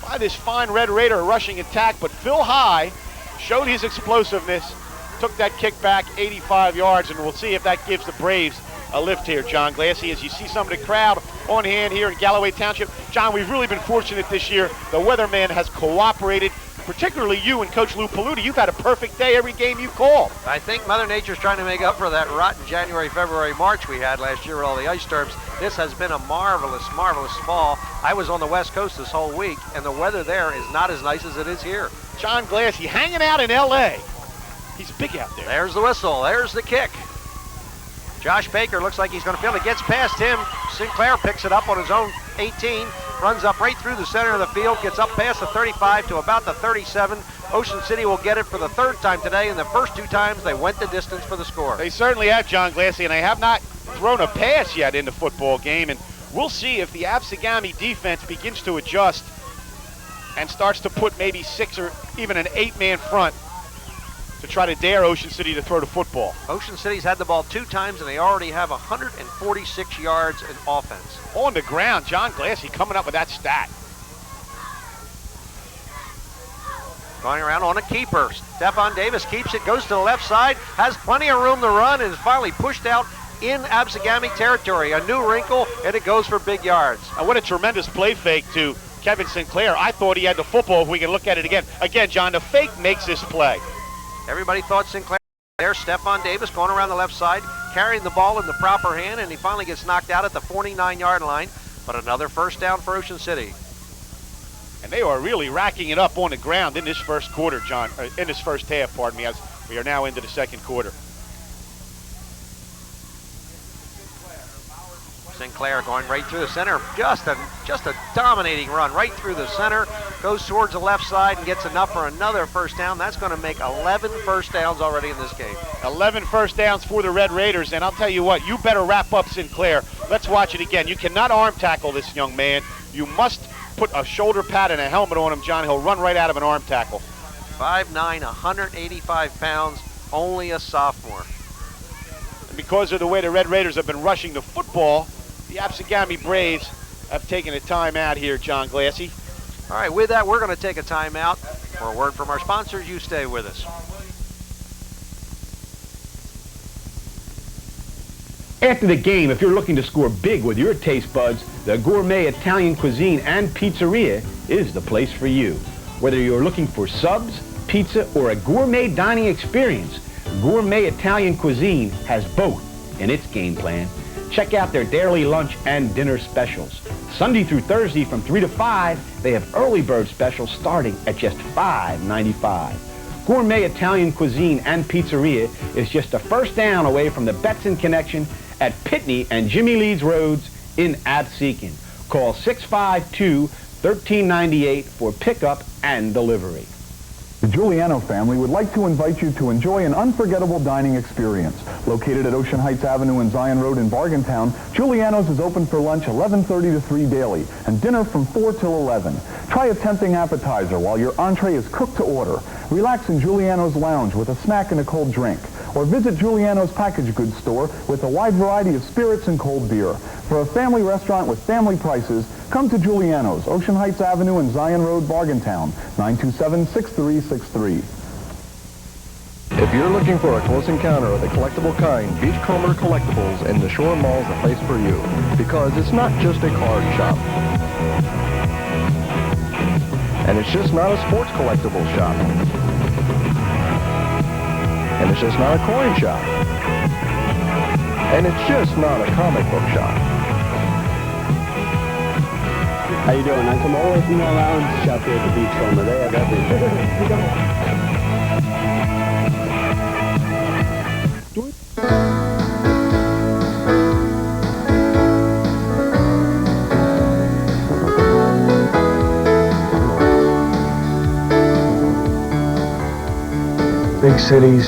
by this fine Red Raider rushing attack, but Phil High showed his explosiveness, took that kick back 85 yards, and we'll see if that gives the Braves a lift here, John Glassy, as you see some of the crowd on hand here in Galloway Township. John, we've really been fortunate this year. The weatherman has cooperated, particularly you and Coach Lou Paluti. You've had a perfect day every game you called. I think Mother Nature's trying to make up for that rotten January, February, March we had last year with all the ice storms. This has been a marvelous, marvelous fall. I was on the West Coast this whole week, and the weather there is not as nice as it is here. John Glassy hanging out in L.A. He's big out there. There's the whistle. There's the kick. Josh Baker looks like he's going to field it. Gets past him. Sinclair picks it up on his own 18. Runs up right through the center of the field. Gets up past the 35 to about the 37. Ocean City will get it for the third time today. And the first 2 times they went the distance for the score. They certainly have, John Glassy, and they have not thrown a pass yet in the football game. And we'll see if the Absegami defense begins to adjust and starts to put maybe 6 or even an 8-man front to try to dare Ocean City to throw the football. Ocean City's had the ball 2 times, and they already have 146 yards in offense. On the ground, John Glassy coming up with that stat. Going around on a keeper. Stephon Davis keeps it, goes to the left side, has plenty of room to run, and is finally pushed out in Absegami territory. A new wrinkle, and it goes for big yards. And what a tremendous play fake to Kevin Sinclair. I thought he had the football if we can look at it again. Again, John, the fake makes this play. Everybody thought Sinclair there. Stephon Davis going around the left side, carrying the ball in the proper hand, and he finally gets knocked out at the 49-yard line. But another first down for Ocean City. And they are really racking it up on the ground in this first quarter, John, in this first half, pardon me, as we are now into the second quarter. Sinclair going right through the center. Just a dominating run right through the center. Goes towards the left side and gets enough for another first down. That's going to make 11 first downs already in this game. 11 first downs for the Red Raiders, and I'll tell you what, you better wrap up Sinclair. Let's watch it again. You cannot arm tackle this young man. You must put a shoulder pad and a helmet on him, John. He'll run right out of an arm tackle. 5'9", 185 pounds, only a sophomore. And because of the way the Red Raiders have been rushing the football, the Absegami Braves have taken a timeout here, John Glassy. All right, with that, we're going to take a timeout. For a word from our sponsors, you stay with us. After the game, if you're looking to score big with your taste buds, the Gourmet Italian Cuisine and Pizzeria is the place for you. Whether you're looking for subs, pizza, or a gourmet dining experience, Gourmet Italian Cuisine has both in its game plan. Check out their daily lunch and dinner specials. Sunday through Thursday from 3 to 5, they have early bird specials starting at just $5.95. Gourmet Italian Cuisine and Pizzeria is just a first down away from the Betson Connection at Pitney and Jimmy Leeds Roads in Absegami. Call 652-1398 for pickup and delivery. The Giuliano family would like to invite you to enjoy an unforgettable dining experience. Located at Ocean Heights Avenue and Zion Road in Bargaintown, Giuliano's is open for lunch 11:30 to 3 daily and dinner from 4 till 11. Try a tempting appetizer while your entree is cooked to order. Relax in Giuliano's lounge with a snack and a cold drink. Or visit Giuliano's packaged goods store with a wide variety of spirits and cold beer. For a family restaurant with family prices, come to Giuliano's, Ocean Heights Avenue and Zion Road, Bargaintown, 927-6363. If you're looking for a close encounter of the collectible kind, Beachcomber Collectibles in the Shore Mall is the place for you. Because it's not just a card shop. And it's just not a sports collectibles shop. And it's just not a coin shop. And it's just not a comic book shop. How you doing? I come all the way from the lounge shop here at the Beachcomber. They have everything. Big cities,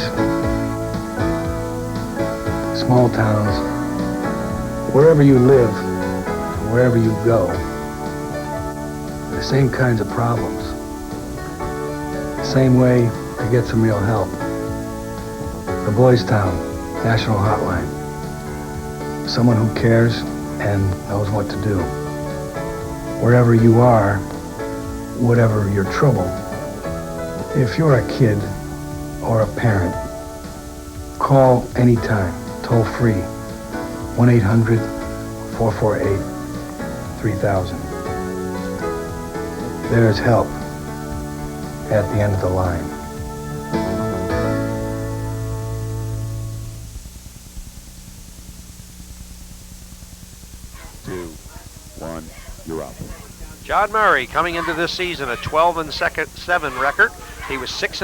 small towns, wherever you live, wherever you go, the same kinds of problems, the same way to get some real help. The Boys Town National Hotline. Someone who cares and knows what to do. Wherever you are, whatever your trouble, if you're a kid or a parent, call anytime, toll free, 1-800-448-3000. There's help at the end of the line. You're up. John Murray coming into this season a 12-7 record. He was 6-.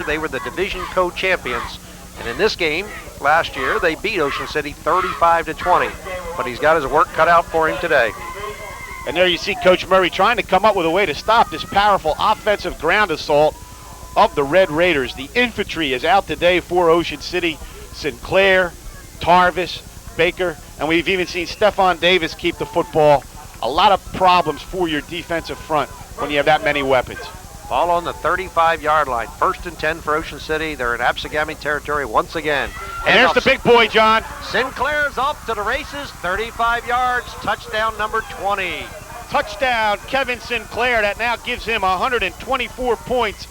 They were the division co-champions, and in this game last year they beat Ocean City 35-20. But he's got his work cut out for him today. And there you see Coach Murray trying to come up with a way to stop this powerful offensive ground assault of the Red Raiders. The infantry is out today for Ocean City. Sinclair, Tarvis, Baker, and we've even seen Stefan Davis keep the football. A lot of problems for your defensive front when you have that many weapons. Ball on the 35-yard line. 1st and 10 for Ocean City. They're in Absegami territory once again. And there's the big boy, John. Sinclair's off to the races. 35 yards. Touchdown number 20. Touchdown, Kevin Sinclair. That now gives him 124 points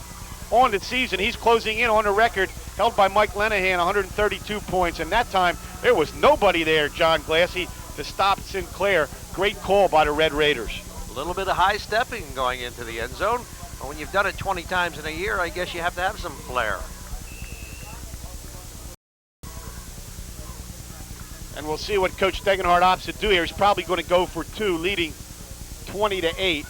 on the season. He's closing in on the record held by Mike Lenahan, 132 points. And that time, there was nobody there, John Glassy, to stop Sinclair. Great call by the Red Raiders. A little bit of high stepping going into the end zone. But when you've done it 20 times in a year, I guess you have to have some flair. And we'll see what Coach Degenhardt opts to do here. He's probably going to go for 2, leading 20-8.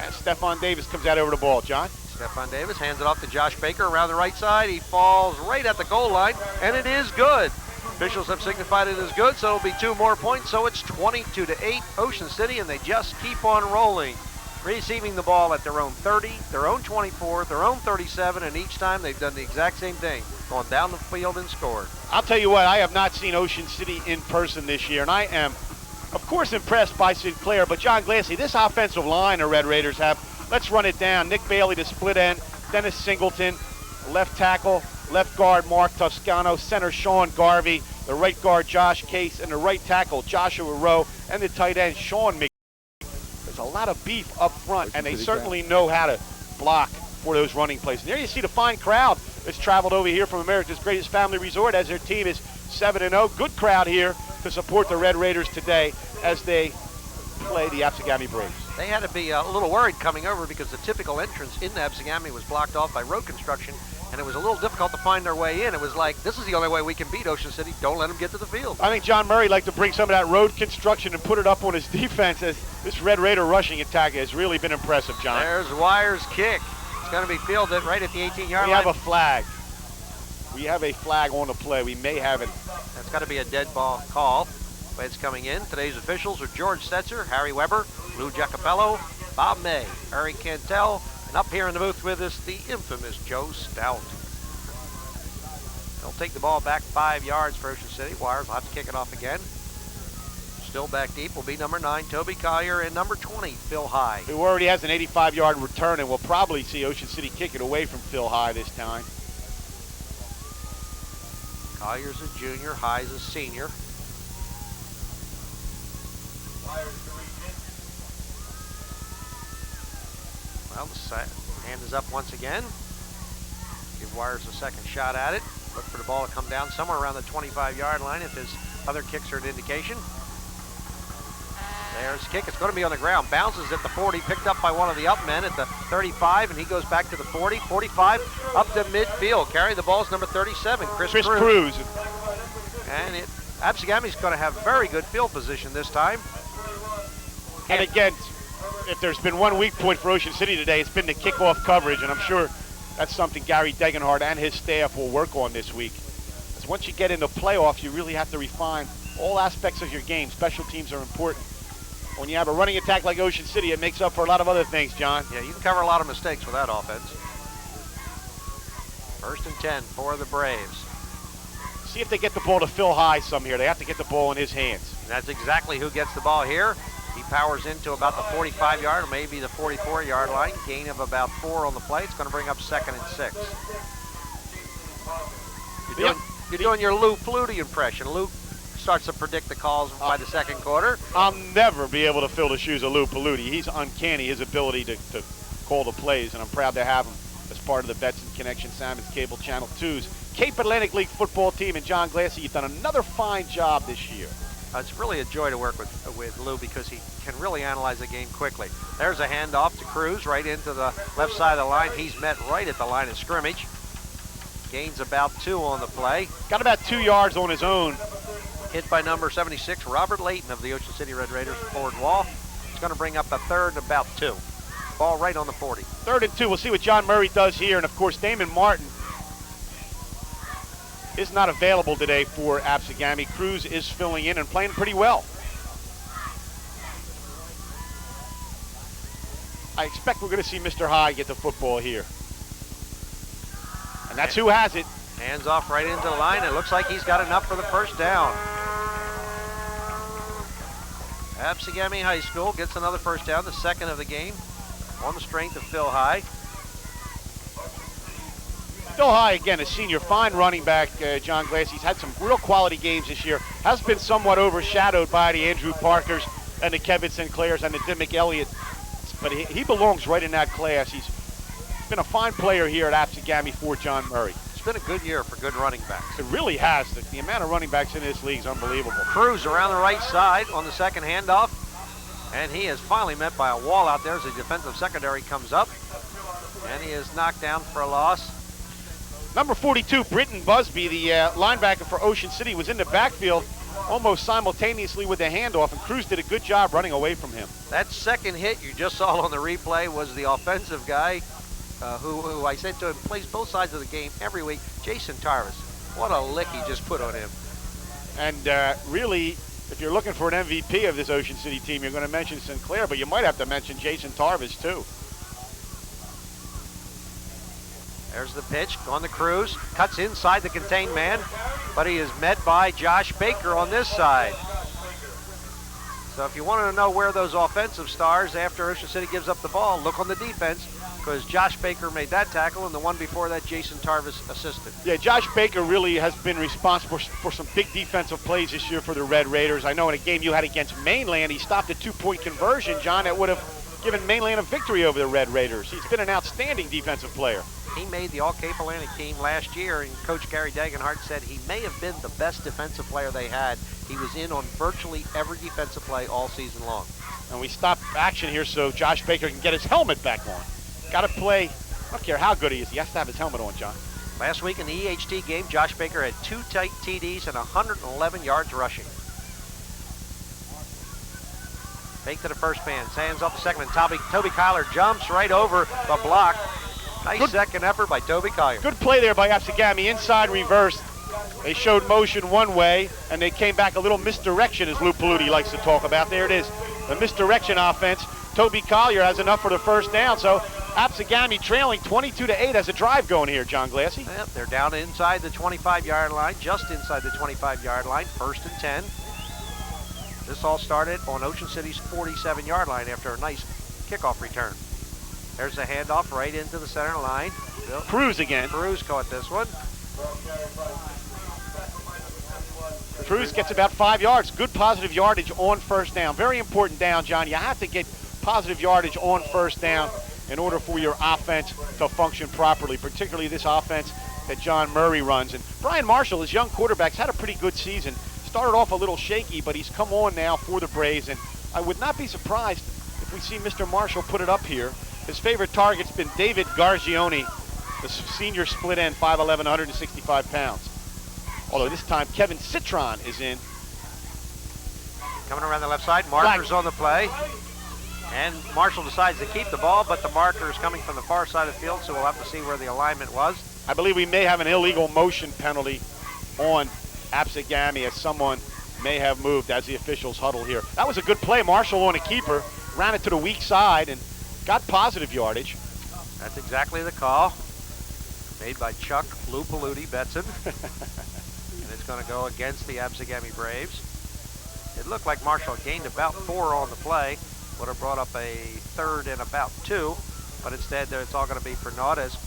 As Stefan Davis comes out over the ball. John? Stefan Davis hands it off to Josh Baker around the right side. He falls right at the goal line, and it is good. Officials have signified it as good, so it'll be 2 more points. So it's 22-8 Ocean City, and they just keep on rolling. Receiving the ball at their own 30, their own 24, their own 37, and each time they've done the exact same thing, gone down the field and scored. I'll tell you what, I have not seen Ocean City in person this year, and I am, of course, impressed by Sinclair. But John Glassy, this offensive line the Red Raiders have, let's run it down. Nick Bailey, the split end, Dennis Singleton, left tackle, left guard Mark Toscano, center Sean Garvey, the right guard Josh Case, and the right tackle Joshua Rowe, and the tight end Sean McGee. There's a lot of beef up front, and they certainly know how to block for those running plays. And there you see the fine crowd that's traveled over here from America's Greatest Family Resort as their team is 7-0. Good crowd here to support the Red Raiders today as they play the Absegami Braves. They had to be a little worried coming over because the typical entrance into Absegami was blocked off by road construction, and it was a little difficult to find their way in. It was like, this is the only way we can beat Ocean City. Don't let them get to the field. I think John Murray liked to bring some of that road construction and put it up on his defense, as this Red Raider rushing attack has really been impressive, John. There's Wire's kick. It's going to be fielded right at the 18-yard line. We have a flag. We have a flag on the play. We may have it. That's got to be a dead ball call. But it's coming in. Today's officials are George Setzer, Harry Weber, Lou Giacopello, Bob May, Harry Cantel, and up here in the booth with us, the infamous Joe Stout. They'll take the ball back 5 yards for Ocean City. Wires will have to kick it off again. Still back deep will be number 9, Toby Collier, and number 20, Phil High. Who already has an 85-yard return, and we'll probably see Ocean City kick it away from Phil High this time. Collier's a junior, High's a senior. Well, the hand is up once again. Give Wires a second shot at it. Look for the ball to come down somewhere around the 25-yard line if his other kicks are an indication. There's the kick. It's going to be on the ground. Bounces at the 40, picked up by one of the up men at the 35, and he goes back to the 40, 45, up to midfield. Carrying the ball is number 37, Chris Cruz. And Absegami's going to have very good field position this time. And again, if there's been one weak point for Ocean City today, it's been the kickoff coverage, and I'm sure that's something Gary Degenhardt and his staff will work on this week. Because once you get into playoffs, you really have to refine all aspects of your game. Special teams are important. When you have a running attack like Ocean City, it makes up for a lot of other things, John. Yeah, you can cover a lot of mistakes with that offense. 1st and 10 for the Braves. See if they get the ball to Phil High some here. They have to get the ball in his hands. And that's exactly who gets the ball here. He powers into about the 45-yard or maybe the 44-yard line. Gain of about 4 on the play. It's going to bring up 2nd and 6. You're doing your Lou Flutie impression. Lou starts to predict the calls by the second quarter. I'll never be able to fill the shoes of Lou Paluti. He's uncanny, his ability to call the plays, and I'm proud to have him as part of the Bets and Connection Salmons Cable Channel 2's Cape Atlantic League football team. And John Glassy, you've done another fine job this year. It's really a joy to work with Lou because he can really analyze the game quickly. There's a handoff to Cruz right into the left side of the line. He's met right at the line of scrimmage. Gains about 2 on the play. Got about 2 yards on his own. Hit by number 76, Robert Layton of the Ocean City Red Raiders forward wall. It's going to bring up a 3rd and about 2. Ball right on the 40. 3rd and 2. We'll see what John Murray does here. And, of course, Damon Martin is not available today for Absegami. Cruz is filling in and playing pretty well. I expect we're going to see Mr. High get the football here. And that's who has it. Hands off right into the line. It looks like he's got enough for the first down. Absegami High School gets another first down, the 2nd of the game, on the strength of Phil High. Phil High, again, a senior, fine running back. John Glass, he's had some real quality games this year. Has been somewhat overshadowed by the Andrew Parkers and the Kevin Sinclairs and the Dimmick Elliott. But he belongs right in that class. He's been a fine player here at Absegami for John Murray. It's been a good year for good running backs. It really has. The amount of running backs in this league is unbelievable. Cruz around the right side on the second handoff. And he is finally met by a wall out there as the defensive secondary comes up. And he is knocked down for a loss. Number 42, Britton Busby, the linebacker for Ocean City, was in the backfield almost simultaneously with the handoff, and Cruz did a good job running away from him. That second hit you just saw on the replay was the offensive guy who I said to him plays both sides of the game every week, Jason Tarvis. What a lick he just put on him. And really, if you're looking for an MVP of this Ocean City team, you're going to mention Sinclair, but you might have to mention Jason Tarvis too. There's the pitch on the Cruz, cuts inside the contained man, but he is met by Josh Baker on this side. So if you want to know where those offensive stars after Ocean City gives up the ball, look on the defense, because Josh Baker made that tackle, and the one before that, Jason Tarvis assisted. Yeah, Josh Baker really has been responsible for some big defensive plays this year for the Red Raiders. I know in a game you had against Mainland, he stopped a 2-point conversion, John, that would have given Mainland a victory over the Red Raiders. He's been an outstanding defensive player. He made the All-Cape Atlantic team last year, and Coach Gary Dagenhart said he may have been the best defensive player they had. He was in on virtually every defensive play all season long. And we stop action here so Josh Baker can get his helmet back on. Got to play, I don't care how good he is, he has to have his helmet on, John. Last week in the EHT game, Josh Baker had 2 tight TDs and 111 yards rushing. Fake to the first man, hands off the second man. Toby Kyler jumps right over the block. Nice second effort by Toby Collier. Good play there by Absegami, inside reverse. They showed motion one way, and they came back a little misdirection, as Lou Paludi likes to talk about. There it is, the misdirection offense. Toby Collier has enough for the first down, so Absegami trailing 22-8 has a drive going here, John Glassy. Yep, they're down inside the 25-yard line, just inside the 25-yard line, 1st and 10. This all started on Ocean City's 47-yard line after a nice kickoff return. There's a handoff right into the center line. Cruz again. Cruz caught this one. Cruz gets about 5 yards. Good positive yardage on first down. Very important down, John. You have to get positive yardage on first down in order for your offense to function properly, particularly this offense that John Murray runs. And Brian Marshall, his young quarterback's had a pretty good season. Started off a little shaky, but he's come on now for the Braves, and I would not be surprised if we see Mr. Marshall put it up here. His favorite target's been David Gargione, the senior split end, 5'11", 165 pounds. Although this time Kevin Citron is in. Coming around the left side, markers on the play. And Marshall decides to keep the ball, but the marker is coming from the far side of the field, so we'll have to see where the alignment was. I believe we may have an illegal motion penalty on Absegami, as someone may have moved as the officials huddle here. That was a good play. Marshall on a keeper, ran it to the weak side and got positive yardage. That's exactly the call made by Chuck Lou Paludi Betson. And it's going to go against the Absegami Braves. It looked like Marshall gained about 4 on the play. Would have brought up a 3rd and about 2, but instead it's all going to be for naught as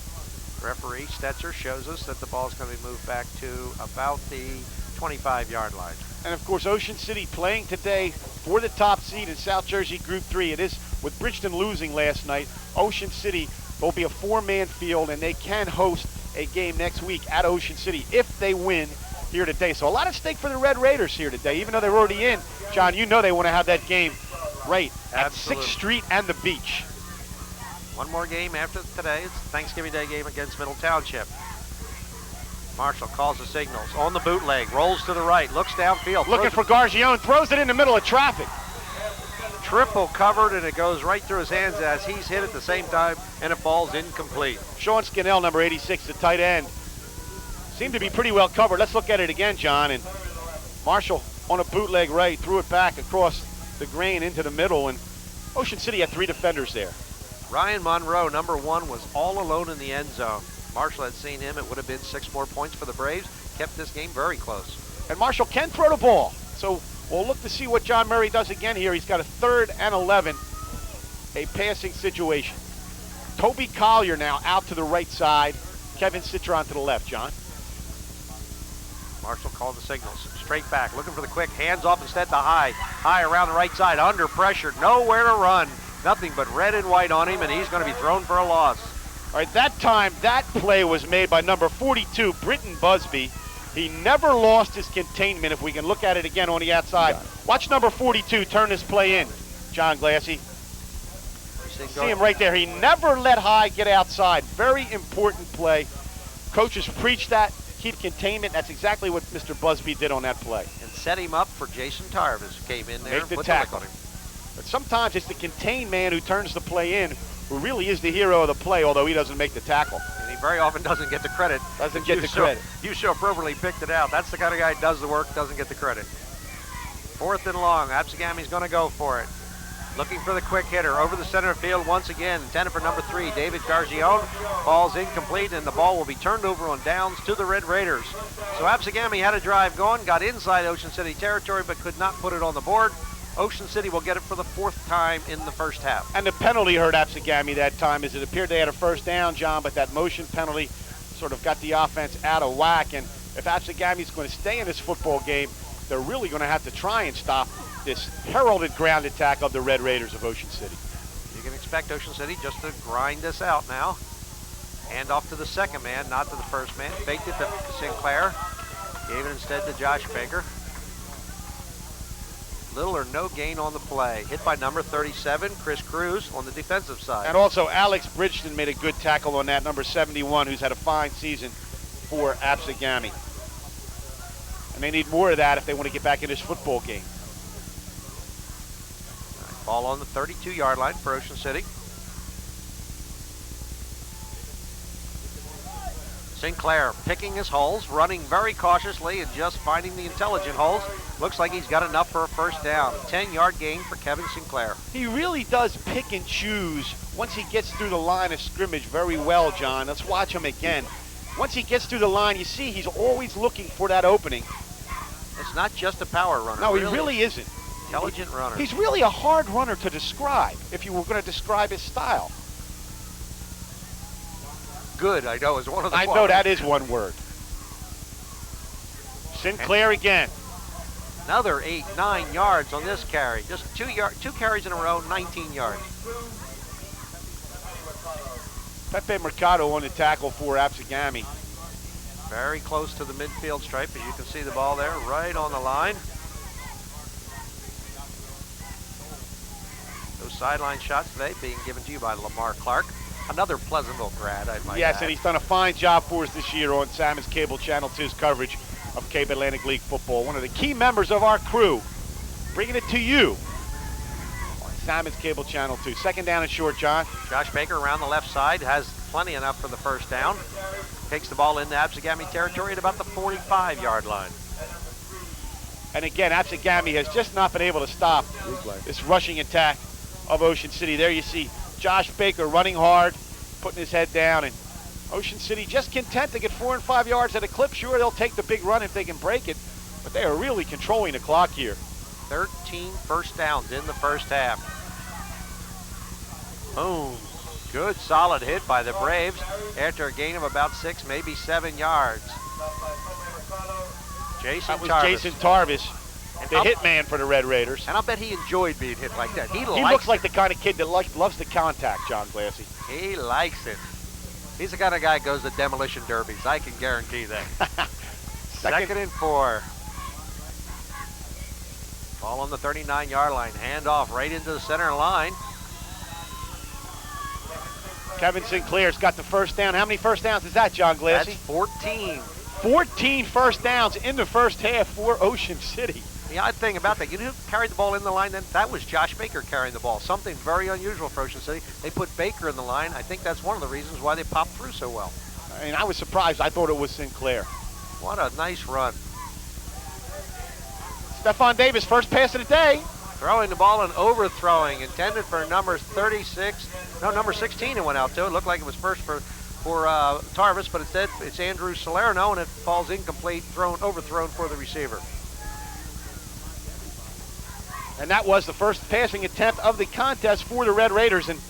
referee Stetzer shows us that the ball is going to be moved back to about the 25-yard line. And of course, Ocean City playing today for the top seed in South Jersey Group 3. It is with Bridgeton losing last night. Ocean City will be a 4-man field, and they can host a game next week at Ocean City if they win here today. So a lot at stake for the Red Raiders here today, even though they're already in. John, you know they want to have that game right at 6th Street and the beach. One more game after today. It's Thanksgiving Day game against Middle Township. Marshall calls the signals on the bootleg, rolls to the right, looks downfield. Looking for Gargione, throws it in the middle of traffic. Triple covered, and it goes right through his hands as he's hit at the same time, and it falls incomplete. Sean Skinnell, number 86, the tight end, seemed to be pretty well covered. Let's look at it again, John. And Marshall on a bootleg right, threw it back across the grain into the middle, and Ocean City had 3 defenders there. Ryan Monroe, number 1, was all alone in the end zone. Marshall had seen him. It would have been 6 more points for the Braves. Kept this game very close. And Marshall can throw the ball. So we'll look to see what John Murray does again here. He's got a 3rd and 11, a passing situation. Toby Collier now out to the right side. Kevin Citron to the left, John. Marshall called the signals. Straight back, looking for the quick. Hands off instead to High. High around the right side, under pressure. Nowhere to run. Nothing but red and white on him, and he's going to be thrown for a loss. All right, that time, that play was made by number 42, Britton Busby. He never lost his containment, if we can look at it again on the outside. Watch number 42 turn this play in, John Glassy. See him right there. He never let High get outside. Very important play. Coaches preach that, keep containment. That's exactly what Mr. Busby did on that play. And set him up for Jason Tarvis, who came in there and put the tackle on him. But sometimes it's the contained man who turns the play in, who really is the hero of the play, although he doesn't make the tackle. And he very often doesn't get the credit. Doesn't get the credit. You so appropriately picked it out. That's the kind of guy who does the work, doesn't get the credit. 4th and long. Absegami's going to go for it. Looking for the quick hitter over the center field once again. Intended for number 3, David Gargione. Ball's incomplete, and the ball will be turned over on downs to the Red Raiders. So Absegami had a drive going, got inside Ocean City territory, but could not put it on the board. Ocean City will get it for the 4th time in the first half. And the penalty hurt Absegami that time, as it appeared they had a first down, John, but that motion penalty sort of got the offense out of whack. And if Absegami's going to stay in this football game, they're really going to have to try and stop this heralded ground attack of the Red Raiders of Ocean City. You can expect Ocean City just to grind this out now. Hand off to the second man, not to the first man. Faked it to Sinclair. Gave it instead to Josh Baker. Little or no gain on the play. Hit by number 37, Chris Cruz, on the defensive side. And also Alex Bridgeton made a good tackle on that, number 71, who's had a fine season for Absegami. And they need more of that if they want to get back in this football game. Ball on the 32-yard line for Ocean City. Sinclair picking his holes, running very cautiously and just finding the intelligent holes. Looks like he's got enough for a first down. 10-yard gain for Kevin Sinclair. He really does pick and choose once he gets through the line of scrimmage very well, John. Let's watch him again. Once he gets through the line, you see he's always looking for that opening. It's not just a power runner. No, he really isn't. Intelligent runner. He's really a hard runner to describe if you were going to describe his style. Good, I know, is one of the I know that is one word. Sinclair again. Another 8-9 yards on this carry. Just two carries in a row, 19 yards. Pepe Mercado on the tackle for Absegami. Very close to the midfield stripe, as you can see the ball there, right on the line. Those sideline shots today being given to you by Lamar Clark. Another Pleasantville grad, I might Yes, add. and he's done a fine job for us this year on Salmon's Cable Channel 2's coverage of Cape Atlantic League football. One of the key members of our crew, bringing it to you on Salmon's Cable Channel 2. Second down and short, John. Josh Baker around the left side has plenty enough for the first down. Takes the ball into Absegami territory at about the 45-yard line. And again, Absegami has just not been able to stop this rushing attack of Ocean City. There you see Josh Baker running hard, putting his head down, and Ocean City just content to get 4 and 5 yards at a clip. Sure, they'll take the big run if they can break it, but they are really controlling the clock here. 13 first downs in the first half. Boom. Good solid hit by the Braves after a gain of about 6, maybe 7 yards. That was Jason Tarvis, the hitman for the Red Raiders. And I'll bet he enjoyed being hit like that. He looks like the kind of kid that loves the contact, John Glassy. He likes it. He's the kind of guy who goes to demolition derbies. I can guarantee that. Second and 4. Ball on the 39-yard line. Hand off right into the center line. Kevin Sinclair's got the first down. How many first downs is that, John Glassy? That's 14. 14 first downs in the first half for Ocean City. The odd thing about that, you know who carried the ball in the line then? That was Josh Baker carrying the ball. Something very unusual for Ocean City. They put Baker in the line. I think that's one of the reasons why they popped through so well. I mean, I was surprised. I thought it was Sinclair. What a nice run. Stephon Davis, first pass of the day. Throwing the ball and overthrowing, intended for number 16 it went out to. It looked like it was first for Tarvis, but instead it's Andrew Salerno, and it falls incomplete, overthrown for the receiver. And that was the first passing attempt of the contest for the Red Raiders. And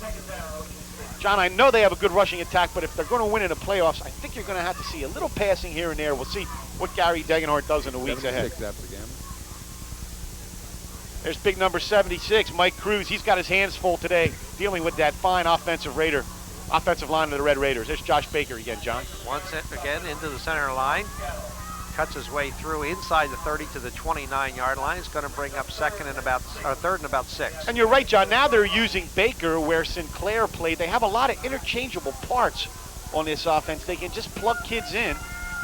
John, I know they have a good rushing attack, but if they're going to win in the playoffs, I think you're going to have to see a little passing here and there. We'll see what Gary Degenhart does in the weeks ahead. There's big number 76, Mike Cruz. He's got his hands full today dealing with that fine offensive line of the Red Raiders. There's Josh Baker again, John. Once again into the center line. Cuts his way through inside the 30 to the 29-yard line. It's going to bring up third and about 6. And you're right, John. Now they're using Baker where Sinclair played. They have a lot of interchangeable parts on this offense. They can just plug kids in,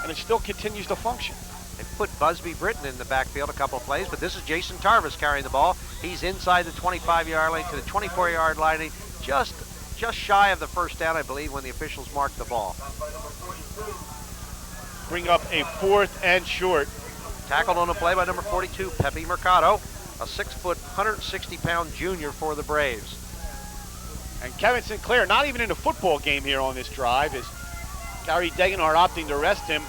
and it still continues to function. They put Busby Britton in the backfield a couple of plays, but this is Jason Tarvis carrying the ball. He's inside the 25-yard line to the 24-yard line, just shy of the first down, I believe, when the officials marked the ball. Bring up a 4th and short. Tackled on the play by number 42, Pepe Mercado, a 6-foot, 160-pound junior for the Braves. And Kevin Sinclair, not even in a football game here on this drive, is Gary Degenhart opting to rest him.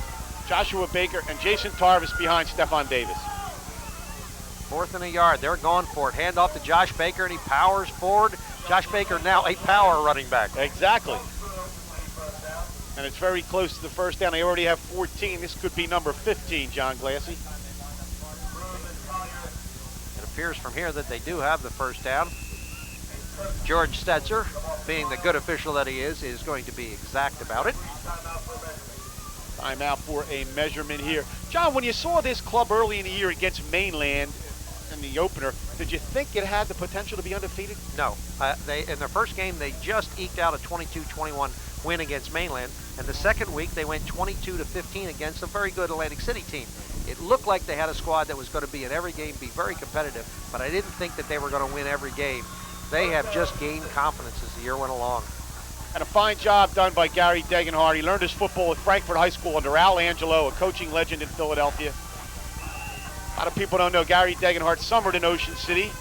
Joshua Baker and Jason Tarvis behind Stephon Davis. 4th and a yard. They're going for it. Hand off to Josh Baker, and he powers forward. Josh Baker now a power running back. Exactly. And it's very close to the first down. They already have 14. This could be number 15, John Glassy. It appears from here that they do have the first down. George Stetzer, being the good official that he is going to be exact about it. Timeout for a measurement here. John, when you saw this club early in the year against Mainland in the opener, did you think it had the potential to be undefeated? No. In their first game, they just eked out a 22-21 win against Mainland. And the second week, they went 22-15 against a very good Atlantic City team. It looked like they had a squad that was going to be in every game, be very competitive, but I didn't think that they were going to win every game. They have just gained confidence as the year went along. And a fine job done by Gary Degenhardt. He learned his football at Frankfort High School under Al Angelo, a coaching legend in Philadelphia. A lot of people don't know Gary Degenhardt summered in Ocean City.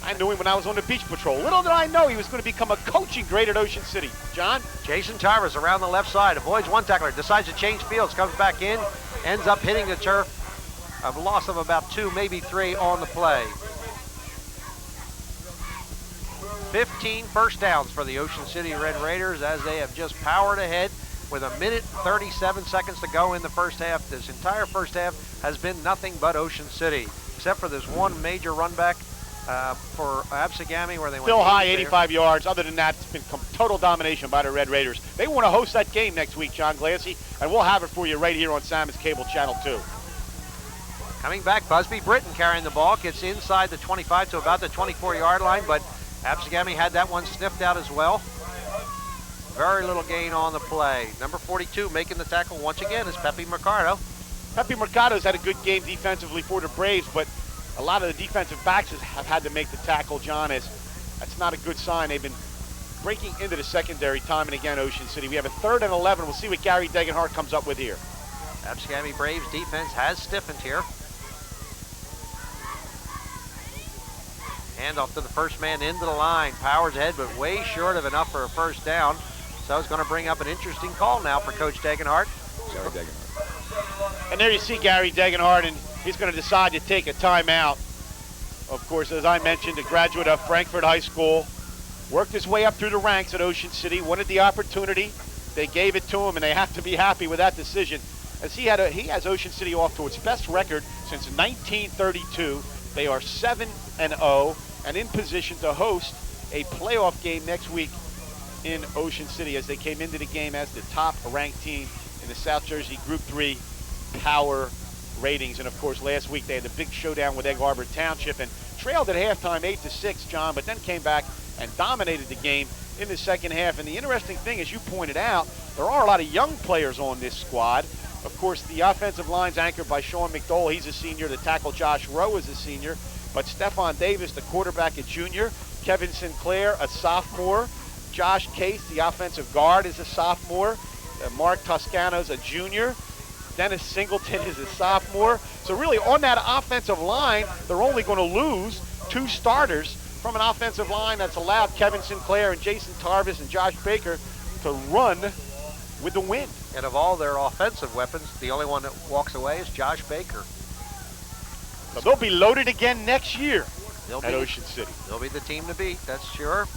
I knew him when I was on the beach patrol. Little did I know he was going to become a coaching grade at Ocean City. John? Jason Tyrus around the left side, avoids one tackler, decides to change fields, comes back in, ends up hitting the turf. A loss of about 2, maybe 3 on the play. 15 first downs for the Ocean City Red Raiders as they have just powered ahead with 1:37 to go in the first half. This entire first half has been nothing but Ocean City, except for this one major run back for Absegami where they went still high, 85 yards. Other than that, it's been total domination by the Red Raiders. They want to host that game next week, John Glassy, and we'll have it for you right here on Salmon's Cable Channel 2. Coming back, Busby Britton carrying the ball, gets inside the 25 to about the 24-yard line, but Absegami had that one sniffed out as well. Very little gain on the play. Number 42 making the tackle once again is Pepe Mercado. Pepe Mercado's had a good game defensively for the Braves, but a lot of the defensive backs have had to make the tackle, John. That's not a good sign. They've been breaking into the secondary time and again, Ocean City. We have a 3rd and 11. We'll see what Gary Degenhardt comes up with here. Absegami Braves defense has stiffened here. Handoff to the first man into the line. Powers ahead, but way short of enough for a first down. So it's going to bring up an interesting call now for Coach Degenhardt. Gary Degenhardt. And there you see Gary Degenhardt, and he's going to decide to take a timeout. Of course, as I mentioned, a graduate of Frankfort High School, worked his way up through the ranks at Ocean City, wanted the opportunity. They gave it to him, and they have to be happy with that decision, as he has Ocean City off to its best record since 1932. They are 7-0 and in position to host a playoff game next week in Ocean City, as they came into the game as the top-ranked team in the South Jersey Group 3 power ratings. And of course, last week they had the big showdown with Egg Harbor Township and trailed at halftime 8-6, John, but then came back and dominated the game in the second half. And the interesting thing, as you pointed out, there are a lot of young players on this squad. Of course, the offensive line's anchored by Sean McDowell. He's a senior. The tackle, Josh Rowe, is a senior. But Stephon Davis, the quarterback, a junior. Kevin Sinclair, a sophomore. Josh Case, the offensive guard, is a sophomore. Mark Toscano's a junior. Dennis Singleton is a sophomore. So really, on that offensive line, they're only going to lose 2 starters from an offensive line that's allowed Kevin Sinclair and Jason Tarvis and Josh Baker to run with the wind. And of all their offensive weapons, the only one that walks away is Josh Baker. So they'll be loaded again next year at Ocean City. They'll be the team to beat, that's sure.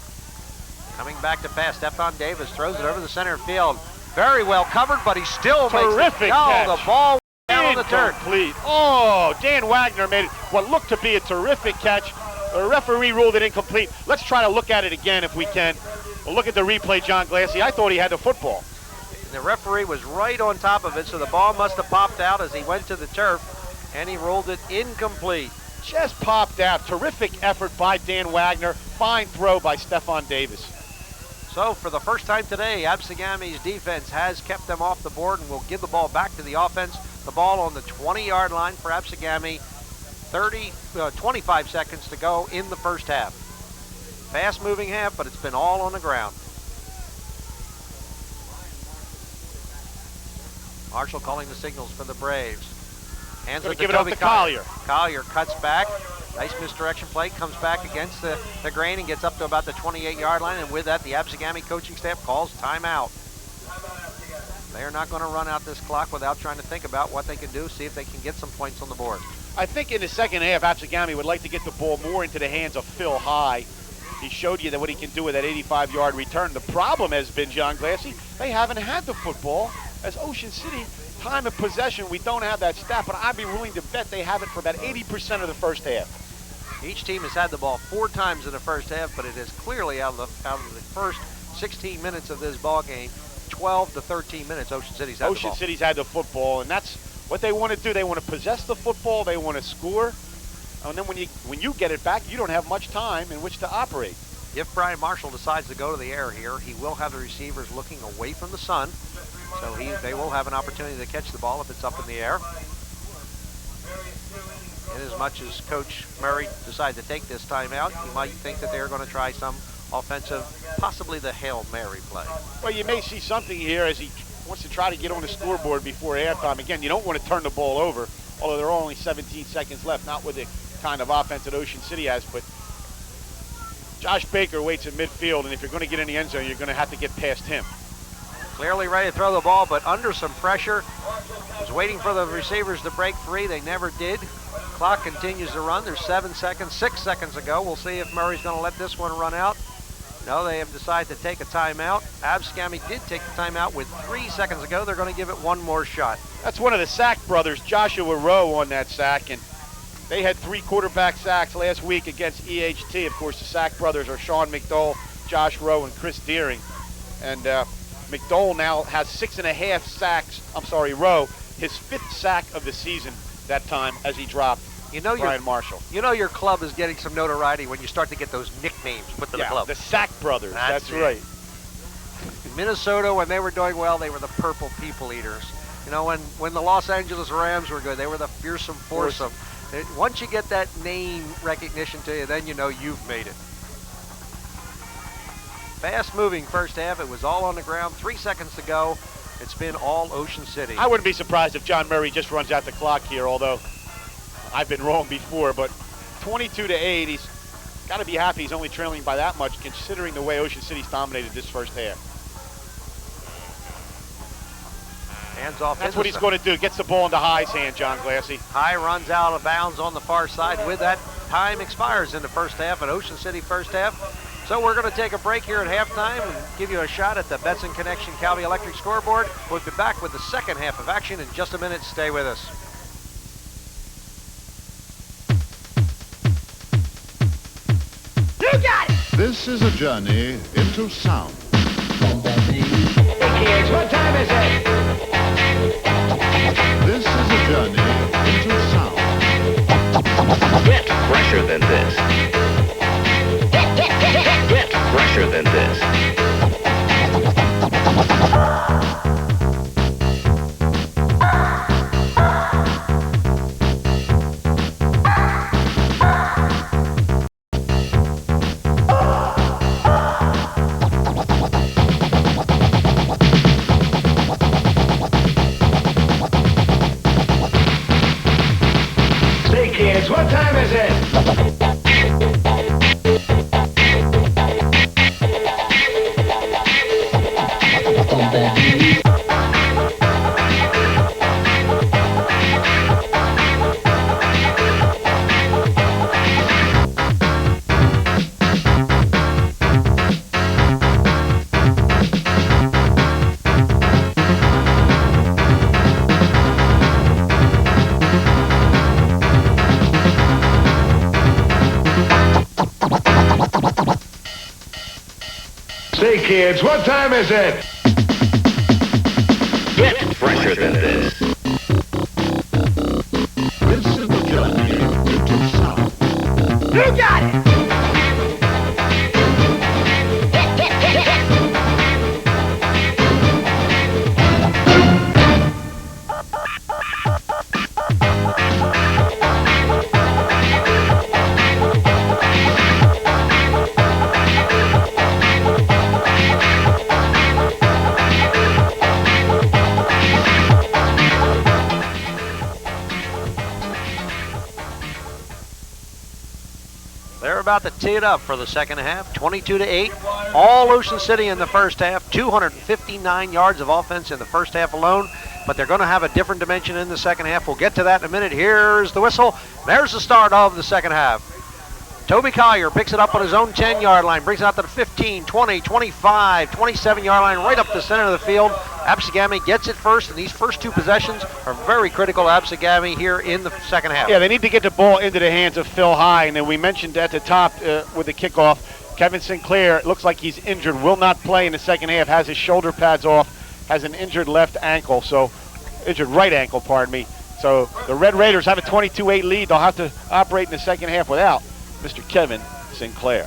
Coming back to pass, Stephon Davis throws it over the center field. Very well covered, but he still terrific makes catch. the ball down on the turf. Incomplete. Oh, Dan Wagner made what looked to be a terrific catch. The referee ruled it incomplete. Let's try to look at it again if we can. We'll look at the replay, John Glassy. I thought he had the football. And the referee was right on top of it, so the ball must have popped out as he went to the turf, and he ruled it incomplete. Just popped out. Terrific effort by Dan Wagner. Fine throw by Stephon Davis. So for the first time today, Absegami's defense has kept them off the board and will give the ball back to the offense. The ball on the 20-yard line for Absegami. 25 seconds to go in the first half. Fast-moving half, but it's been all on the ground. Marshall calling the signals for the Braves. Hands it to give it up Toby to Collier. Collier cuts back. Nice misdirection play. Comes back against the grain and gets up to about the 28-yard line. And with that, the Absegami coaching staff calls timeout. They are not going to run out this clock without trying to think about what they can do, see if they can get some points on the board. I think in the second half, Absegami would like to get the ball more into the hands of Phil High. He showed you that what he can do with that 85-yard return. The problem has been, John Glassy, they haven't had the football. As Ocean City, time of possession, we don't have that stat, but I'd be willing to bet they have it for about 80% of the first half. Each team has had the ball 4 times in the first half, but it is clearly out of the first 16 minutes of this ball game, 12 to 13 minutes, Ocean City's had the ball. Ocean City's had the football, and that's what they want to do. They want to possess the football. They want to score. And then when you get it back, you don't have much time in which to operate. If Brian Marshall decides to go to the air here, he will have the receivers looking away from the sun, so they will have an opportunity to catch the ball if it's up in the air. In as much as Coach Murray decided to take this timeout, you might think that they're going to try some offensive, possibly the Hail Mary play. Well, you may see something here as he wants to try to get on the scoreboard before halftime. Again, you don't want to turn the ball over, although there are only 17 seconds left, not with the kind of offense that Ocean City has, but Josh Baker waits in midfield, and if you're going to get in the end zone, you're going to have to get past him. Clearly ready to throw the ball, but under some pressure. Was waiting for the receivers to break free. They never did. Clock continues to run. There's 7 seconds, 6 seconds ago. We'll see if Murray's going to let this one run out. No, they have decided to take a timeout. Absegami did take the timeout with 3 seconds ago. They're going to give it one more shot. That's one of the Sack brothers, Joshua Rowe, on that sack, and they had 3 quarterback sacks last week against EHT. Of course, the Sack brothers are Sean McDowell, Josh Rowe, and Chris Deering. And McDowell now has 6.5 sacks. Rowe, his 5th sack of the season that time as he dropped Brian Marshall. You know your club is getting some notoriety when you start to get those nicknames put to the club. The Sack brothers. That's right. In Minnesota, when they were doing well, they were the Purple People Eaters. You know, when the Los Angeles Rams were good, they were the Fearsome Foursome. Once you get that name recognition to you, then you know you've made it. Fast-moving first half. It was all on the ground. 3 seconds to go. It's been all Ocean City. I wouldn't be surprised if John Murray just runs out the clock here, although I've been wrong before. But 22-8, he's got to be happy he's only trailing by that much, considering the way Ocean City's dominated this first half. Hands off. That's what he's going to do. Gets the ball into High's hand, John Glassy. High runs out of bounds on the far side. With that, time expires in the first half, an Ocean City first half. So we're going to take a break here at halftime and give you a shot at the Betson Connection Calvi Electric scoreboard. We'll be back with the second half of action in just a minute. Stay with us. You got it! This is a journey into sound. Hey kids, what time is it? This is a journey into sound. Get fresher than this. Get fresher than this. Say kids, what time is it? Say kids, what time is it? Get fresher than this. This is the journey into sound. You got it! They're about to tee it up for the second half, 22-8. All Ocean City in the first half, 259 yards of offense in the first half alone, but they're going to have a different dimension in the second half. We'll get to that in a minute. Here's the whistle. There's the start of the second half. Toby Collier picks it up on his own 10-yard line, brings it out to the 15, 20, 25, 27-yard line, right up the center of the field. Absegami gets it first, and these first two possessions are very critical to Absegami here in the second half. Yeah, they need to get the ball into the hands of Phil High, and then we mentioned at the top with the kickoff, Kevin Sinclair looks like he's injured, will not play in the second half, has his shoulder pads off, has an injured left ankle, injured right ankle, pardon me. So the Red Raiders have a 22-8 lead. They'll have to operate in the second half without Mr. Kevin Sinclair.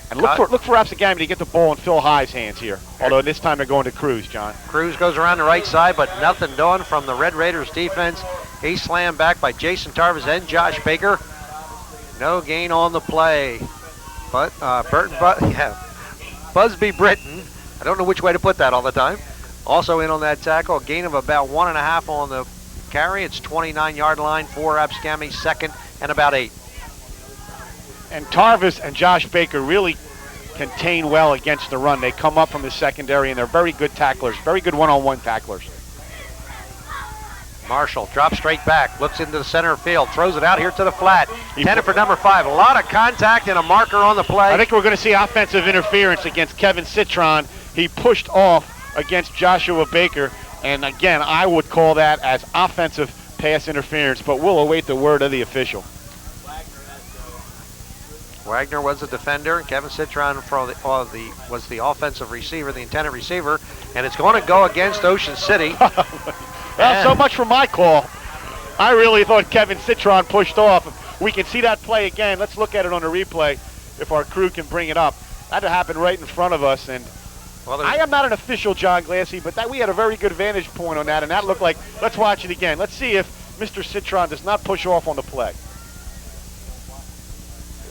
And look for Absegami to get the ball in Phil High's hands here. Although this time they're going to Cruz, John. Cruz goes around the right side, but nothing doing from the Red Raiders defense. He's slammed back by Jason Tarvis and Josh Baker. No gain on the play. But Busby Britton, I don't know which way to put that all the time, also in on that tackle. A gain of about 1.5 on the carry. It's 29-yard line for Absegami, second and about 8. And Tarvis and Josh Baker really contain well against the run. They come up from the secondary, and they're very good tacklers, very good one-on-one tacklers. Marshall drops straight back, looks into the center field, throws it out here to the flat. Intended for number 5. A lot of contact and a marker on the play. I think we're going to see offensive interference against Kevin Citron. He pushed off against Joshua Baker, and again, I would call that as offensive pass interference, but we'll await the word of the official. Wagner was the defender, and Kevin Citron was the offensive receiver, the intended receiver, and it's going to go against Ocean City. Well, so much for my call. I really thought Kevin Citron pushed off. We can see that play again. Let's look at it on the replay if our crew can bring it up. That happened right in front of us, and I am not an official, John Glassy, but we had a very good vantage point on that, and that looked like, let's watch it again. Let's see if Mr. Citron does not push off on the play.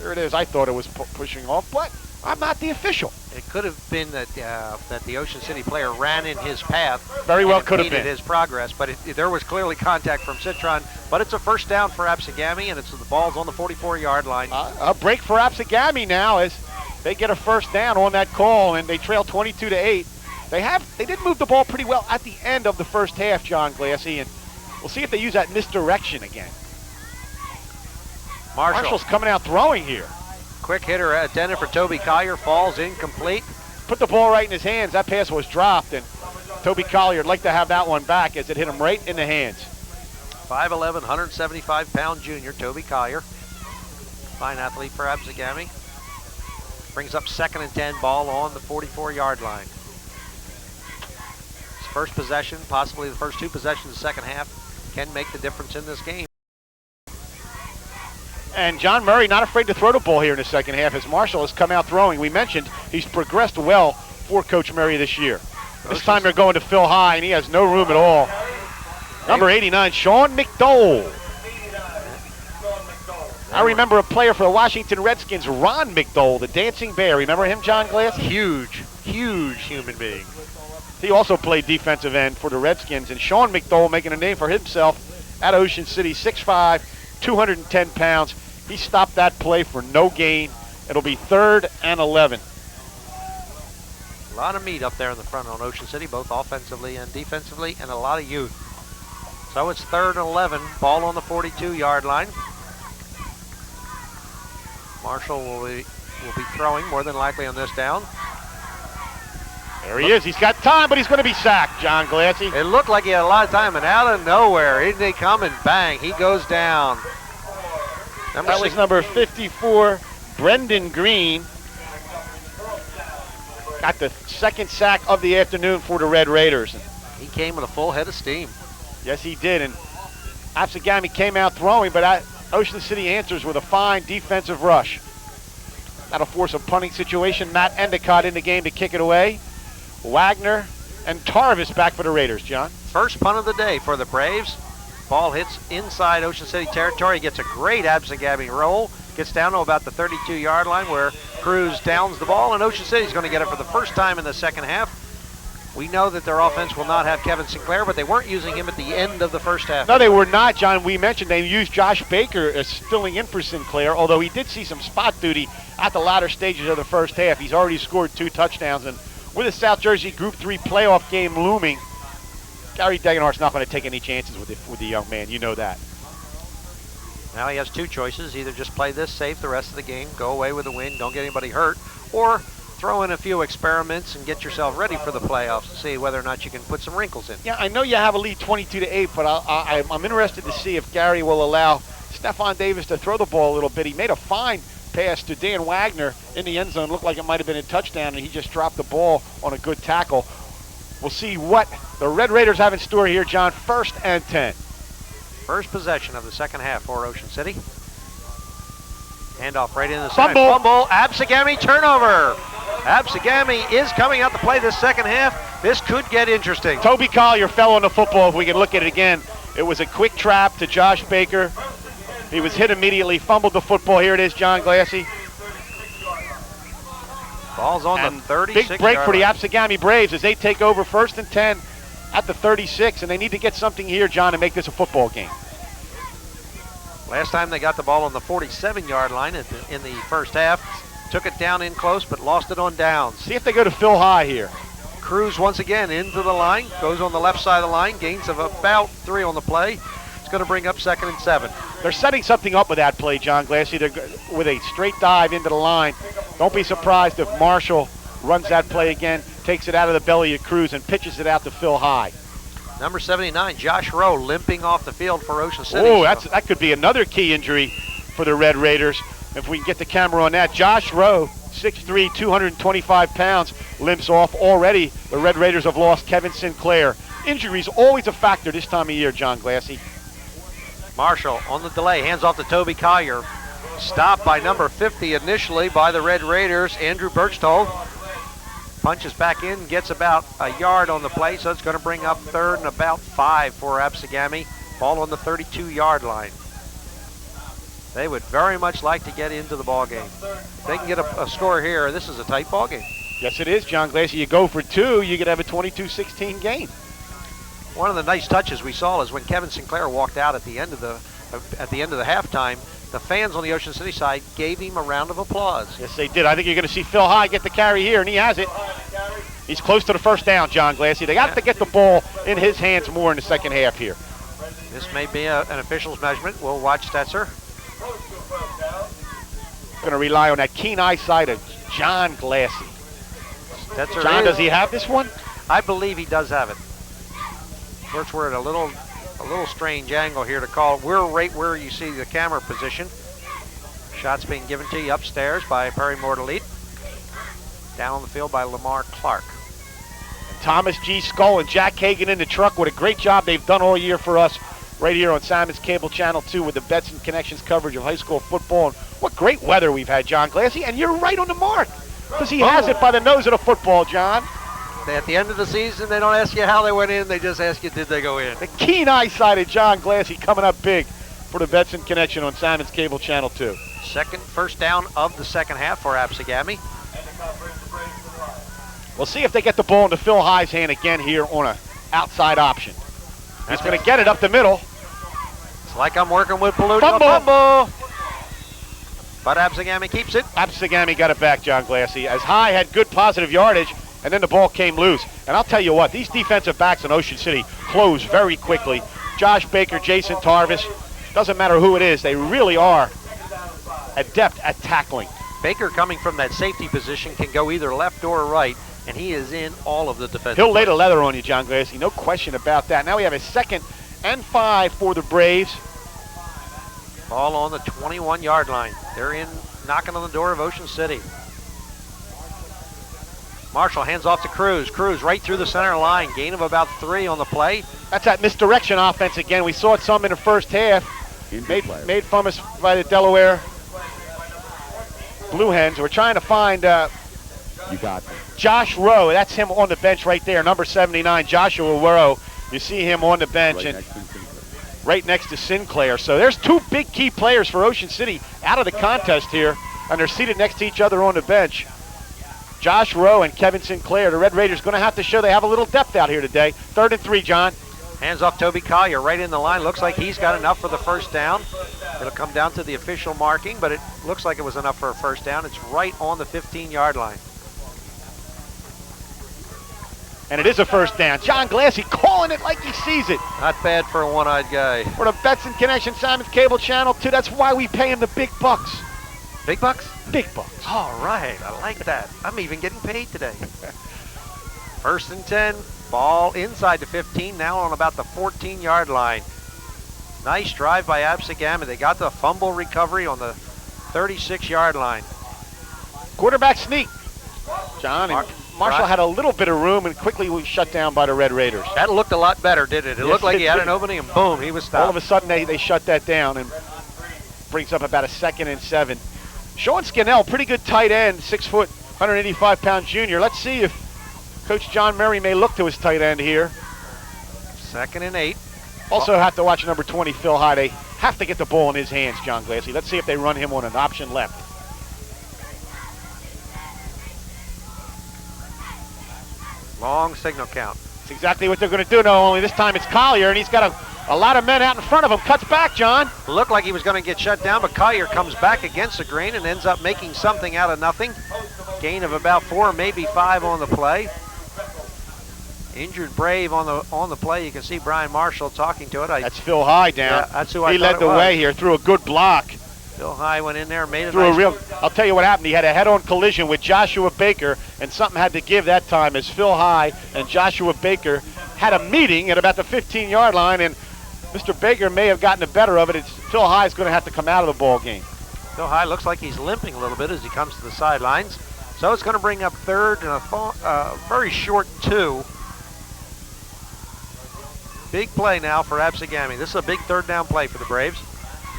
There it is. I thought it was pushing off, but I'm not the official. It could have been that the Ocean City player ran in his path. Very well could have been his progress, but there was clearly contact from Citron. But it's a first down for Absegami, and the ball's on the 44-yard line. A break for Absegami now as they get a first down on that call, and they trail 22-8. They did move the ball pretty well at the end of the first half, John Glassy, and we'll see if they use that misdirection again. Marshall's coming out throwing here. Quick hitter intended for Toby Collier, falls incomplete. Put the ball right in his hands. That pass was dropped, and Toby Collier would like to have that one back as it hit him right in the hands. 5'11", 175-pound junior, Toby Collier. Fine athlete for Absegami. Brings up 2nd and 10, ball on the 44-yard line. His first possession, possibly the first 2 possessions of the second half, can make the difference in this game. And John Murray not afraid to throw the ball here in the second half as Marshall has come out throwing. We mentioned he's progressed well for Coach Murray this year. This time they're going to Phil High, and he has no room at all. Number 89, Sean McDowell. I remember a player for the Washington Redskins, Ron McDowell, the Dancing Bear. Remember him, John Glass? Huge human being. He also played defensive end for the Redskins, and Sean McDowell making a name for himself at Ocean City, 6'5", 210 pounds. He stopped that play for no gain. It'll be 3rd and 11. A lot of meat up there in the front on Ocean City, both offensively and defensively, and a lot of youth. So it's 3rd and 11, ball on the 42-yard line. Marshall will be throwing more than likely on this down. There he is. He's got time, but he's going to be sacked, John Glassy. It looked like he had a lot of time, and out of nowhere, in they come and bang, he goes down. That was number 54, Brendan Green. Got the 2nd sack of the afternoon for the Red Raiders. He came with a full head of steam. Yes, he did, and Absegami came out throwing, but Ocean City answers with a fine defensive rush. That'll force a punting situation. Matt Endicott in the game to kick it away. Wagner and Tarvis back for the Raiders, John. First punt of the day for the Braves. Ball hits inside Ocean City territory. Gets a great Absegami roll. Gets down to about the 32-yard line where Cruz downs the ball, and Ocean City's going to get it for the first time in the second half. We know that their offense will not have Kevin Sinclair, but they weren't using him at the end of the first half. No, they were not, John. We mentioned they used Josh Baker as filling in for Sinclair, although he did see some spot duty at the latter stages of the first half. He's already scored 2 touchdowns, and with the South Jersey Group 3 playoff game looming, Gary Degenhart's not going to take any chances with the young man. You know that. Now he has two choices. Either just play this safe the rest of the game, go away with a win, don't get anybody hurt, or throw in a few experiments and get yourself ready for the playoffs to see whether or not you can put some wrinkles in. Yeah, I know you have a lead 22-8, but I'm interested to see if Gary will allow Stephon Davis to throw the ball a little bit. He made a fine pass to Dan Wagner in the end zone. Looked like it might have been a touchdown, and he just dropped the ball on a good tackle. We'll see what the Red Raiders have in store here, John. 1st and 10. First possession of the second half for Ocean City. Handoff right in the side. Fumble. Absegami turnover. Absegami is coming out to play this second half. This could get interesting. Toby Collier fell on the football. If we can look at it again, it was a quick trap to Josh Baker. He was hit immediately, fumbled the football. Here it is, John Glassy. Ball's on and the 36. Big break for the Absegami Braves as they take over 1st and 10 at the 36, and they need to get something here, John, to make this a football game. Last time they got the ball on the 47-yard line in the first half. Took it down in close, but lost it on downs. See if they go to Phil High here. Cruz once again into the line, goes on the left side of the line, gains of about 3 on the play. It's going to bring up 2nd and 7. They're setting something up with that play, John Glassy. They're with a straight dive into the line. Don't be surprised if Marshall runs that play again, takes it out of the belly of Cruz, and pitches it out to Phil High. Number 79, Josh Rowe, limping off the field for Ocean City. Oh, that could be another key injury for the Red Raiders. If we can get the camera on that. Josh Rowe, 6'3", 225 pounds, limps off. Already, the Red Raiders have lost Kevin Sinclair. Injuries always a factor this time of year, John Glassy. Marshall on the delay, hands off to Toby Collier. Stopped by number 50 initially by the Red Raiders, Andrew Birchtold. Punches back in, gets about a yard on the play, so it's going to bring up 3rd and about 5 for Absegami. Ball on the 32-yard line. They would very much like to get into the ball game. If they can get a score here, this is a tight ball game. Yes, it is, John Glassy. You go for 2, you could have a 22-16 game. One of the nice touches we saw is when Kevin Sinclair walked out at the end of the halftime. The fans on the Ocean City side gave him a round of applause. Yes, they did. I think you're going to see Phil High get the carry here, and he has it. He's close to the 1st down, John Glassy. They got to get the ball in his hands more in the second half here. This may be an official's measurement. We'll watch Stetzer. Going to rely on that keen eyesight of John Glassy. Stetzer John, does he have this one? I believe he does have it. Of course, we're at a little strange angle here to call. We're right where you see the camera position. Shots being given to you upstairs by Perry Mortalit. Down on the field by Lamar Clark. And Thomas G. Skull and Jack Hagan in the truck. What a great job they've done all year for us right here on Simon's Cable Channel 2 with the Bets and Connections coverage of high school football. And what great weather we've had, John Glassy. And you're right on the mark because he has it by the nose of the football, John. At the end of the season, they don't ask you how they went in. They just ask you, did they go in? The keen eyesight of John Glassy coming up big for the Bets and Connection on Simon's Cable Channel 2. First down of the second half for Absegami. We'll see if they get the ball into Phil High's hand again here on an outside option. He's going to get it up the middle. It's like I'm working with Paludio. Fumble. But Absegami keeps it. Absegami got it back, John Glassy. As High had good positive yardage, and then the ball came loose. And I'll tell you what, these defensive backs in Ocean City close very quickly. Josh Baker, Jason Tarvis, doesn't matter who it is, they really are adept at tackling. Baker, coming from that safety position, can go either left or right, and he is in all of the defensive He'll lay the plays. leather on you, John Glassy, no question about that. Now we have a 2nd and 5 for the Braves. Ball on the 21-yard line. They're in, knocking on the door of Ocean City. Marshall hands off to Cruz. Cruz right through the center line. Gain of about 3 on the play. That's that misdirection offense again. We saw it some in the first half. Made from us by the Delaware Blue Hens. We're trying to find You got me. Josh Rowe. That's him on the bench right there, number 79, Joshua Rowe. You see him on the bench right next to Sinclair. So there's 2 big key players for Ocean City out of the contest here, and they're seated next to each other on the bench. Josh Rowe and Kevin Sinclair. The Red Raiders going to have to show they have a little depth out here today. 3rd and 3, John. Hands off Toby Collier right in the line. Looks like he's got enough for the first down. It'll come down to the official marking, but it looks like it was enough for a first down. It's right on the 15-yard line. And it is a first down. John Glassy calling it like he sees it. Not bad for a one-eyed guy. For the Betson Connection Simon's Cable Channel 2, that's why we pay him the big bucks. Big bucks? Big bucks. All right, I like that. I'm even getting paid today. First and 10, ball inside the 15, now on about the 14-yard line. Nice drive by Absegami. They got the fumble recovery on the 36-yard line. Quarterback sneak. John, and Marshall had a little bit of room and quickly was shut down by the Red Raiders. That looked a lot better, didn't it? It looked like he had an opening and boom, he was stopped. All of a sudden they shut that down and brings up about a 2nd and 7. Sean Scannell, pretty good tight end, 6 foot, 185-pound junior. Let's see if Coach John Murray may look to his tight end here. 2nd and 8. Also have to watch number 20, Phil High. They have to get the ball in his hands, John Glassy. Let's see if they run him on an option left. Long signal count. It's exactly what they're going to do. No, only this time it's Collier, and he's got a lot of men out in front of him. Cuts back, John. Looked like he was going to get shut down, but Collier comes back against the grain and ends up making something out of nothing. Gain of about 4, maybe 5 on the play. Injured Brave on the play. You can see Brian Marshall talking to it. That's Phil High down. Yeah, that's who I He thought led the way here, threw a good block. Phil High went in there, made a nice. I'll tell you what happened. He had a head-on collision with Joshua Baker, and something had to give that time as Phil High and Joshua Baker had a meeting at about the 15-yard line, and Mr. Baker may have gotten the better of it. Phil High is going to have to come out of the ball game. Phil High looks like he's limping a little bit as he comes to the sidelines. So it's going to bring up 3rd and a very short 2. Big play now for Absegami. This is a big 3rd down play for the Braves.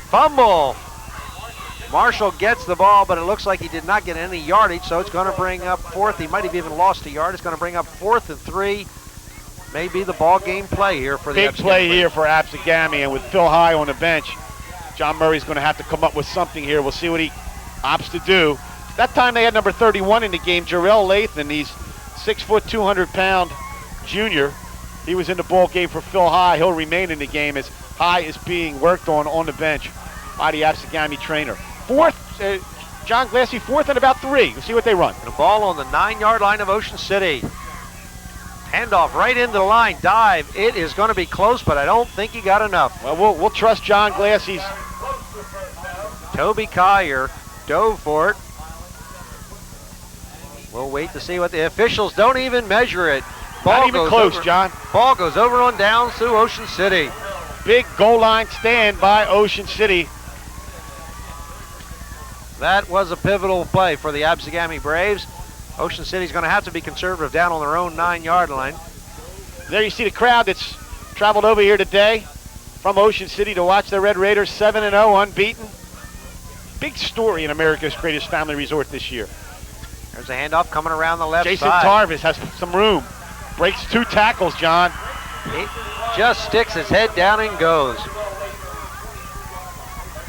Fumble. Marshall gets the ball, but it looks like he did not get any yardage, so it's going to bring up 4th. He might have even lost a yard. It's going to bring up 4th and 3. Maybe the ball game play here for the Big play here for Absegami, and with Phil High on the bench, John Murray's going to have to come up with something here. We'll see what he opts to do. That time they had number 31 in the game, Jarrell Lathan. He's 6 foot, 200-pound junior. He was in the ball game for Phil High. He'll remain in the game as High is being worked on the bench by the Absegami trainer. 4th, John Glassy, 4th and about 3. We'll see what they run. The ball on the 9-yard line of Ocean City. Handoff right into the line, dive. It is going to be close, but I don't think he got enough. Well, we'll trust John Glassy's. Toby Collier dove for it. We'll wait to see what the officials don't even measure it. Ball Not even close, John. Ball goes over on down through Ocean City. Big goal line stand by Ocean City. That was a pivotal play for the Absegami Braves. Ocean City's going to have to be conservative down on their own 9-yard line. There you see the crowd that's traveled over here today from Ocean City to watch the Red Raiders 7-0, unbeaten. Big story in America's Greatest Family Resort this year. There's a handoff coming around the left Jason side. Tarvis has some room. Breaks 2 tackles, John. He just sticks his head down and goes.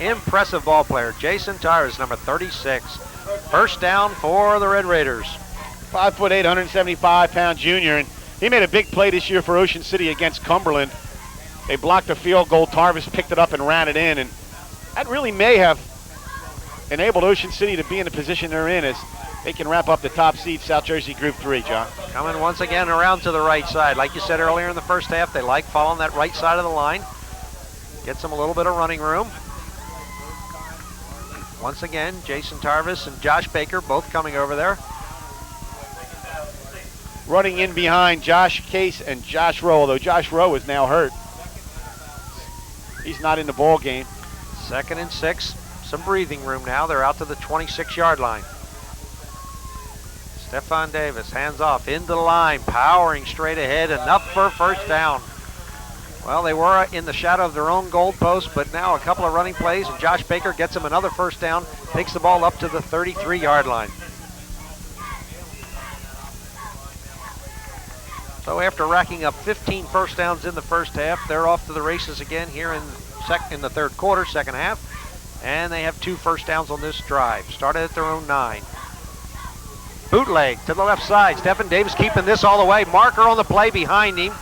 Impressive ball player. Jason Tarvis, number 36. First down for the Red Raiders. 5 foot 8, 175-pound junior, and he made a big play this year for Ocean City against Cumberland. They blocked a field goal. Tarvis picked it up and ran it in, and that really may have enabled Ocean City to be in the position they're in as they can wrap up the top seed, South Jersey Group 3, John. Coming once again around to the right side. Like you said earlier in the first half, they like following that right side of the line. Gets them a little bit of running room. Once again, Jason Tarvis and Josh Baker both coming over there. Running in behind Josh Case and Josh Rowe, although Josh Rowe is now hurt. He's not in the ball game. 2nd and 6. Some breathing room now. They're out to the 26-yard line. Stefan Davis, hands off, into the line, powering straight ahead, enough for a first down. Well, they were in the shadow of their own goal post, but now a couple of running plays, and Josh Baker gets him another first down, takes the ball up to the 33-yard line. So after racking up 15 first downs in the first half, they're off to the races again here in the third quarter, second half, and they have 2 first downs on this drive. Started at their own 9. Bootleg to the left side. Stephen Davis keeping this all the way. Marker on the play behind him.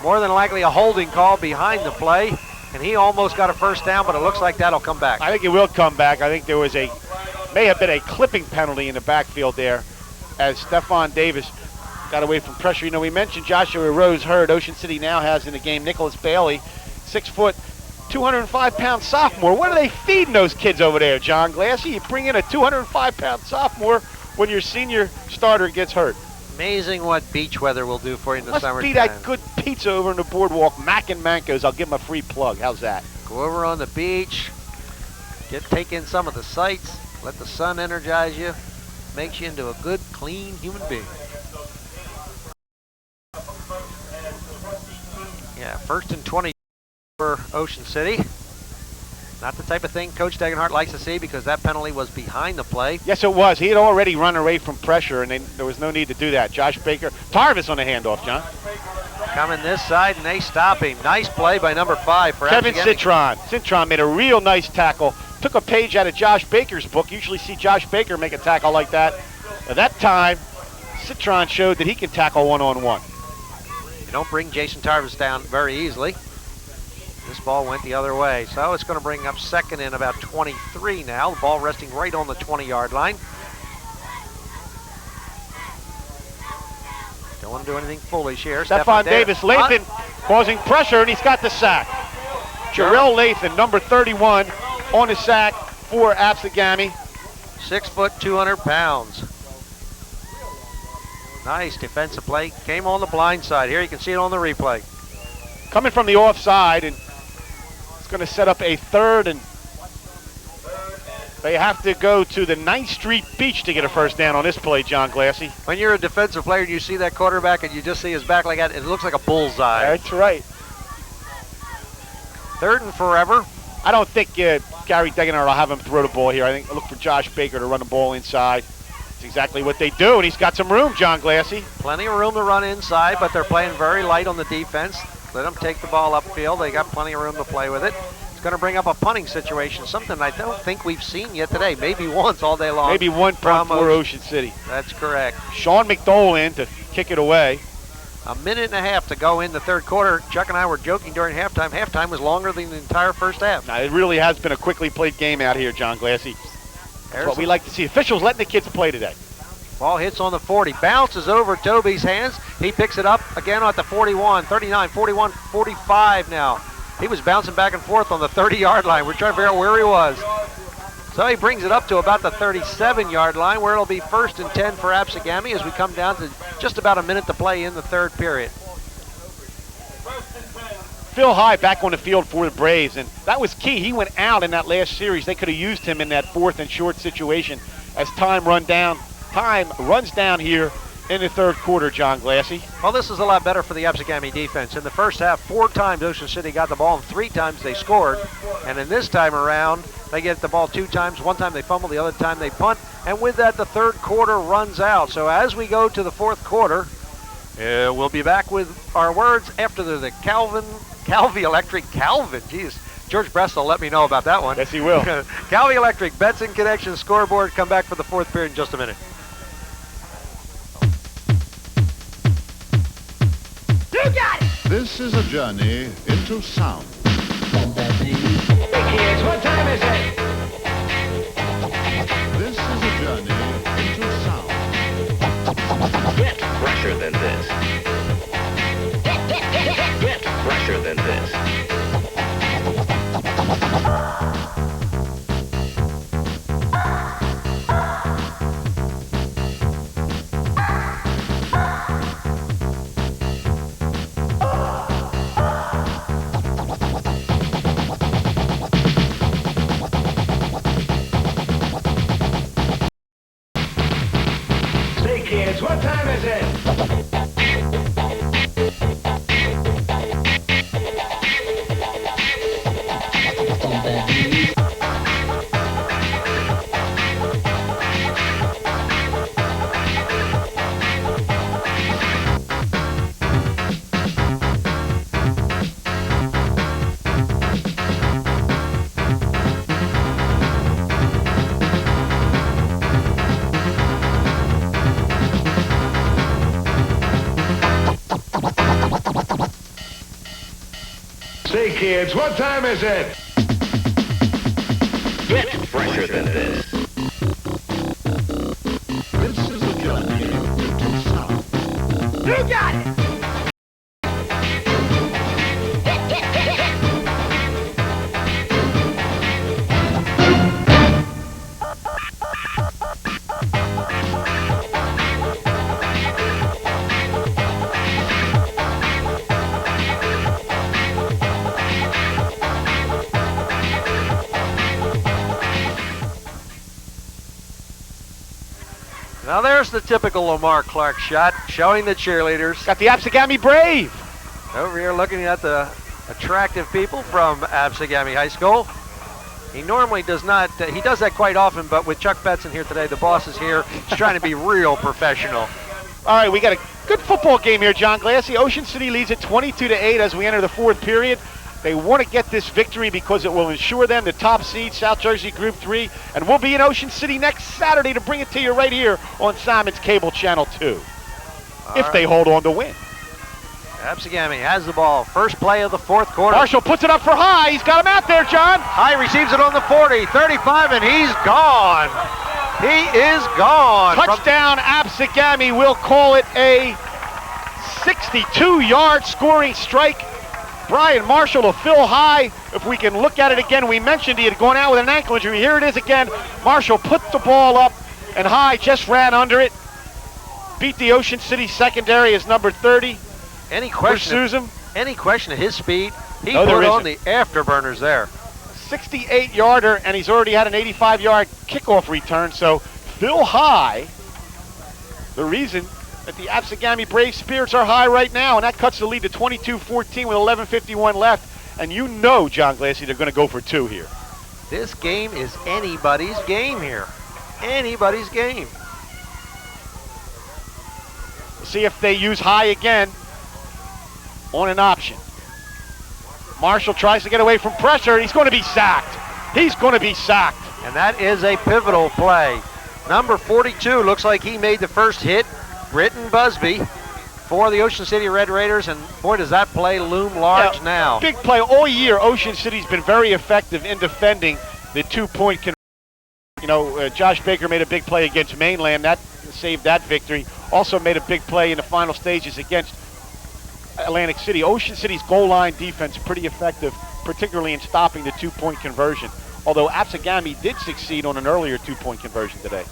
More than likely a holding call behind the play. And he almost got a first down, but it looks like that'll come back. I think it will come back. I think there was may have been a clipping penalty in the backfield there as Stefan Davis got away from pressure. You know, we mentioned Joshua Rose hurt. Ocean City now has in the game Nicholas Bailey, 6 foot, 205-pound sophomore. What are they feeding those kids over there, John Glassy? You bring in a 205-pound sophomore when your senior starter gets hurt. Amazing what beach weather will do for you in the summertime. Must be that good pizza over on the boardwalk, Mac and Manco's. I'll give them a free plug. How's that? Go over on the beach, take in some of the sights, let the sun energize you, makes you into a good, clean human being. Yeah, 1st and 20 for Ocean City. Not the type of thing Coach Degenhart likes to see because that penalty was behind the play. Yes, it was. He had already run away from pressure, and there was no need to do that. Josh Baker, Tarvis on the handoff, John. Coming this side, and they stop him. Nice play by number 5 for Kevin Absegami. Citron. Citron made a real nice tackle. Took a page out of Josh Baker's book. Usually see Josh Baker make a tackle like that. At that time, Citron showed that he can tackle one-on-one. You don't bring Jason Tarvis down very easily. This ball went the other way, so it's going to bring up 2nd and about 23 now. The ball resting right on the 20-yard line. Don't want to do anything foolish here. Stephon Davis, Lathan causing pressure, and he's got the sack. Jarrell Lathan, number 31, on the sack for Absegami. 6 foot, 200 pounds. Nice defensive play. Came on the blind side. Here you can see it on the replay. Coming from the offside, and it's going to set up a 3rd, and they have to go to the 9th Street Beach to get a first down on this play, John Glassy. When you're a defensive player and you see that quarterback and you just see his back like that, it looks like a bullseye. That's right. 3rd and forever. I don't think Gary Degenhart will have him throw the ball here. I think I'll look for Josh Baker to run the ball inside. It's exactly what they do, and he's got some room, John Glassy. Plenty of room to run inside, but they're playing very light on the defense. Let them take the ball upfield. They got plenty of room to play with it. It's going to bring up a punting situation, something I don't think we've seen yet today. Maybe once all day long. Maybe one punt for Ocean City. That's correct. Sean McDowell in to kick it away. A minute and a half to go in the 3rd quarter. Chuck and I were joking during halftime. Halftime was longer than the entire first half. Now, it really has been a quickly played game out here, John Glassy. That's what we like to see. Officials letting the kids play today. Ball hits on the 40, bounces over Toby's hands. He picks it up again at the 41, 39, 41, 45 now. He was bouncing back and forth on the 30-yard line. We're trying to figure out where he was. So he brings it up to about the 37-yard line, where it'll be 1st and 10 for Absegami as we come down to just about a minute to play in the 3rd period. Phil High back on the field for the Braves, and that was key. He went out in that last series. They could have used him in that 4th and short situation as time runs down here in the 3rd quarter, John Glassy. Well, this is a lot better for the Absegami defense. In the first half, 4 times Ocean City got the ball, and 3 times they scored. And in this time around, they get the ball 2 times. 1 time they fumble, the other time they punt. And with that, the 3rd quarter runs out. So as we go to the 4th quarter, we'll be back with our words after the Calvi Electric. Geez, George Bress will let me know about that one. Yes, he will. Calvi Electric, Bets and Connection scoreboard. Come back for the 4th period in just a minute. You got it! This is a journey into sound. Hey kids, what time is it? This is a journey into sound. Get fresher than this. Get fresher than this. Say kids, what time is it? Say kids, what time is it? Get fresher than this. This is a journey into sound. Now there's the typical Lamar Clark shot, showing the cheerleaders. Got the Absegami Brave. Over here looking at the attractive people from Absegami High School. He normally does not, he does that quite often, but with Chuck Betson here today, the boss is here. He's trying to be real professional. All right, we got a good football game here, John Glassy. Ocean City leads it 22-8 as we enter the fourth period. They want to get this victory because it will ensure them the top seed, South Jersey Group 3, and we'll be in Ocean City next Saturday to bring it to you right here on Simon's Cable Channel 2, if they hold on to win. Absegami has the ball. First play of the fourth quarter. Marshall puts it up for High. He's got him out there, John. High receives it on the 40, 35, and he's gone. He is gone. Touchdown, Absegami. We'll call it a 62-yard scoring strike. Brian Marshall to Phil High. If we can look at it again, we mentioned he had gone out with an ankle injury. Here it is again. Marshall put the ball up, and High just ran under it. Beat the Ocean City secondary as number 30. Any question of his speed? He put on the afterburners there. 68-yarder, and he's already had an 85-yard kickoff return. So Phil High, the reason that the Absegami Brave spirits are high right now, and that cuts the lead to 22-14 with 11:51 left. And you know, John Glassy, they're going to go for two here. This game is anybody's game here. Anybody's game. We'll see if they use High again on an option. Marshall tries to get away from pressure. He's going to be sacked. He's going to be sacked. And that is a pivotal play. Number 42 looks like he made the first hit. Britton Busby for the Ocean City Red Raiders, and boy, does that play loom large now. Big play all year. Ocean City's been very effective in defending the two-point conversion. You know, Josh Baker made a big play against Mainland. That saved that victory. Also made a big play in the final stages against Atlantic City. Ocean City's goal line defense pretty effective, particularly in stopping the two-point conversion. Although Absegami did succeed on an earlier two-point conversion today.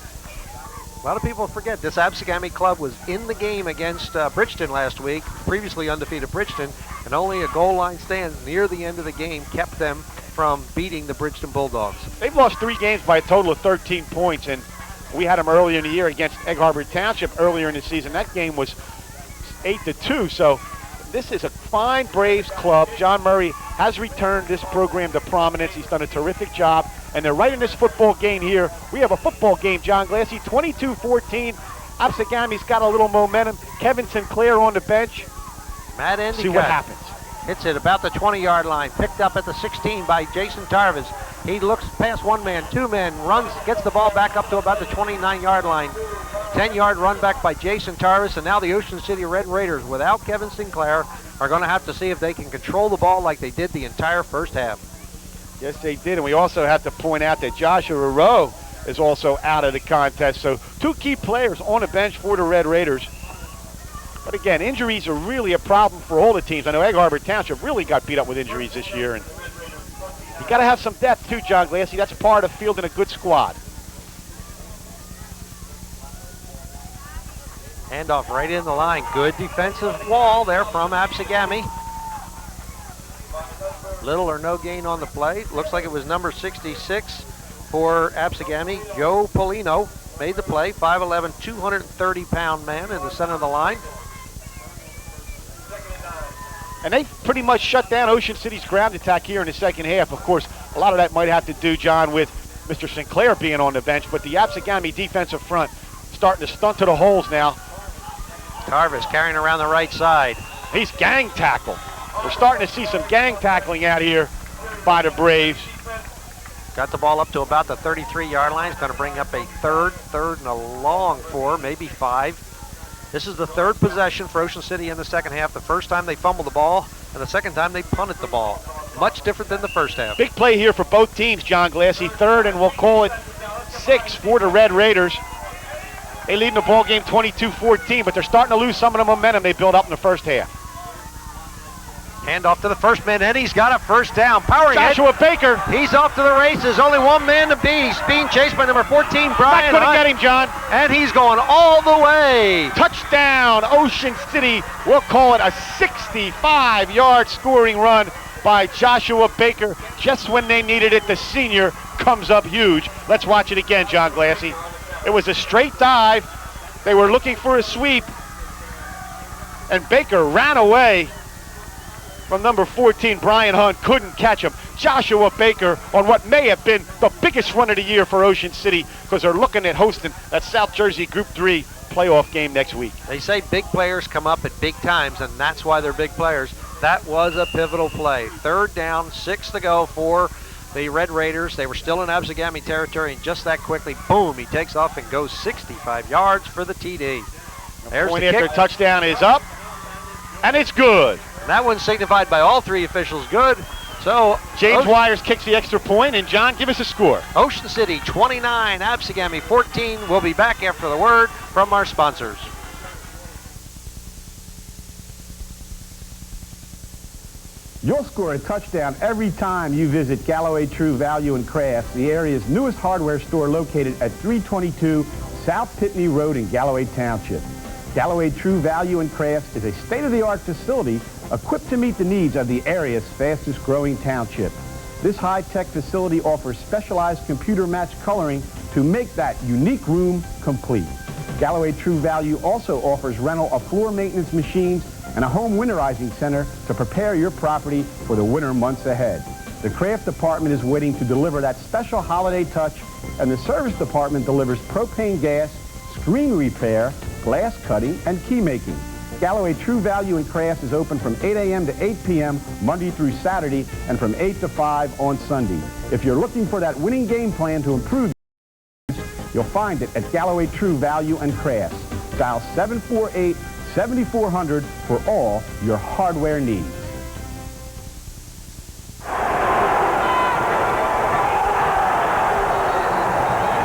A lot of people forget this Absegami club was in the game against Bridgeton last week, previously undefeated Bridgeton, and only a goal line stand near the end of the game kept them from beating the Bridgeton Bulldogs. They've lost 3 games by a total of 13 points, and we had them earlier in the year against Egg Harbor Township earlier in the season. That game was 8-2, so this is a fine Braves club. John Murray has returned this program to prominence. He's done a terrific job, and they're right in this football game here. We have a football game, John Glassy, 22-14. Absegami's got a little momentum. Kevin Sinclair on the bench. Matt Endicott. See what happens. Hits it about the 20-yard line, picked up at the 16 by Jason Tarvis. He looks past one man, two men, runs, gets the ball back up to about the 29-yard line. 10-yard run back by Jason Tarvis, and now the Ocean City Red Raiders, without Kevin Sinclair, are going to have to see if they can control the ball like they did the entire first half. Yes, they did, and we also have to point out that Joshua Rowe is also out of the contest. So 2 key players on the bench for the Red Raiders. But again, injuries are really a problem for all the teams. I know Egg Harbor Township really got beat up with injuries this year, and you got to have some depth too, John Glassy. That's part of fielding a good squad. Handoff right in the line. Good defensive wall there from Absegami. Little or no gain on the play. Looks like it was number 66 for Absegami. Joe Polino made the play. 5'11", 230-pound man in the center of the line. And they pretty much shut down Ocean City's ground attack here in the second half. Of course, a lot of that might have to do, John, with Mr. Sinclair being on the bench, but the Absegami defensive front starting to stunt to the holes now. Tarvis carrying around the right side. He's gang tackled. We're starting to see some gang tackling out here by the Braves. Got the ball up to about the 33-yard line. It's going to bring up a third and a long 4, maybe 5. This is the third possession for Ocean City in the second half. The first time they fumbled the ball, and the second time they punted the ball. Much different than the first half. Big play here for both teams, John Glassy. 3rd, and we'll call it 6 for the Red Raiders. They lead in the ball game 22-14, but they're starting to lose some of the momentum they built up in the first half. Handoff to the first man, and he's got a first down. Powering Joshua Baker. He's off to the races. Only one man to beat. He's being chased by number 14, Brian. Not going to get him, John. And he's going all the way. Touchdown, Ocean City. We'll call it a 65-yard scoring run by Joshua Baker. Just when they needed it, the senior comes up huge. Let's watch it again, John Glassy. It was a straight dive, They were looking for a sweep, and Baker ran away from number 14, Brian Hunt. Couldn't catch him. Joshua Baker on what may have been the biggest run of the year for Ocean City, because they're looking at hosting that South Jersey Group 3 playoff game next week. They say big players come up at big times, and that's why they're big players. That was a pivotal play. 3rd down, 6 to go for the Red Raiders. They were still in Absegami territory, and just that quickly, boom, he takes off and goes 65 yards for the TD. There's Point the after kick. touchdown is up, and it's good. And that one's signified by all 3 officials good. So James Wires kicks the extra point, and John, give us a score. Ocean City 29, Absegami 14. We'll be back after the word from our sponsors. You'll score a touchdown every time you visit Galloway True Value and Crafts, the area's newest hardware store located at 322 South Pitney Road in Galloway Township. Galloway True Value and Crafts is a state-of-the-art facility equipped to meet the needs of the area's fastest growing township. This high-tech facility offers specialized computer-matched coloring to make that unique room complete. Galloway True Value also offers rental of floor maintenance machines and a home winterizing center to prepare your property for the winter months ahead. The craft department is waiting to deliver that special holiday touch, and the service department delivers propane gas, screen repair, glass cutting, and key making. Galloway True Value and Crafts is open from 8 a.m. to 8 p.m. Monday through Saturday, and from 8 to 5 on Sunday. If you're looking for that winning game plan to improve, you'll find it at Galloway True Value and Crafts. Dial 748-7400 for all your hardware needs.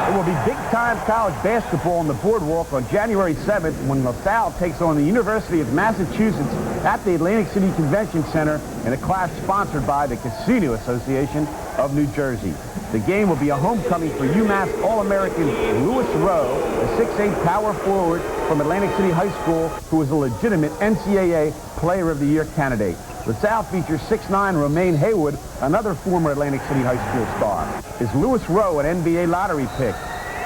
It will be big-time college basketball on the boardwalk on January 7th when LaSalle takes on the University of Massachusetts at the Atlantic City Convention Center in a clash sponsored by the Casino Association of New Jersey. The game will be a homecoming for UMass All-American Lewis Rowe, a 6'8" power forward from Atlantic City High School who is a legitimate NCAA Player of the Year candidate. LaSalle features 6'9" Romaine Haywood, another former Atlantic City High School star. Is Lewis Rowe an NBA lottery pick?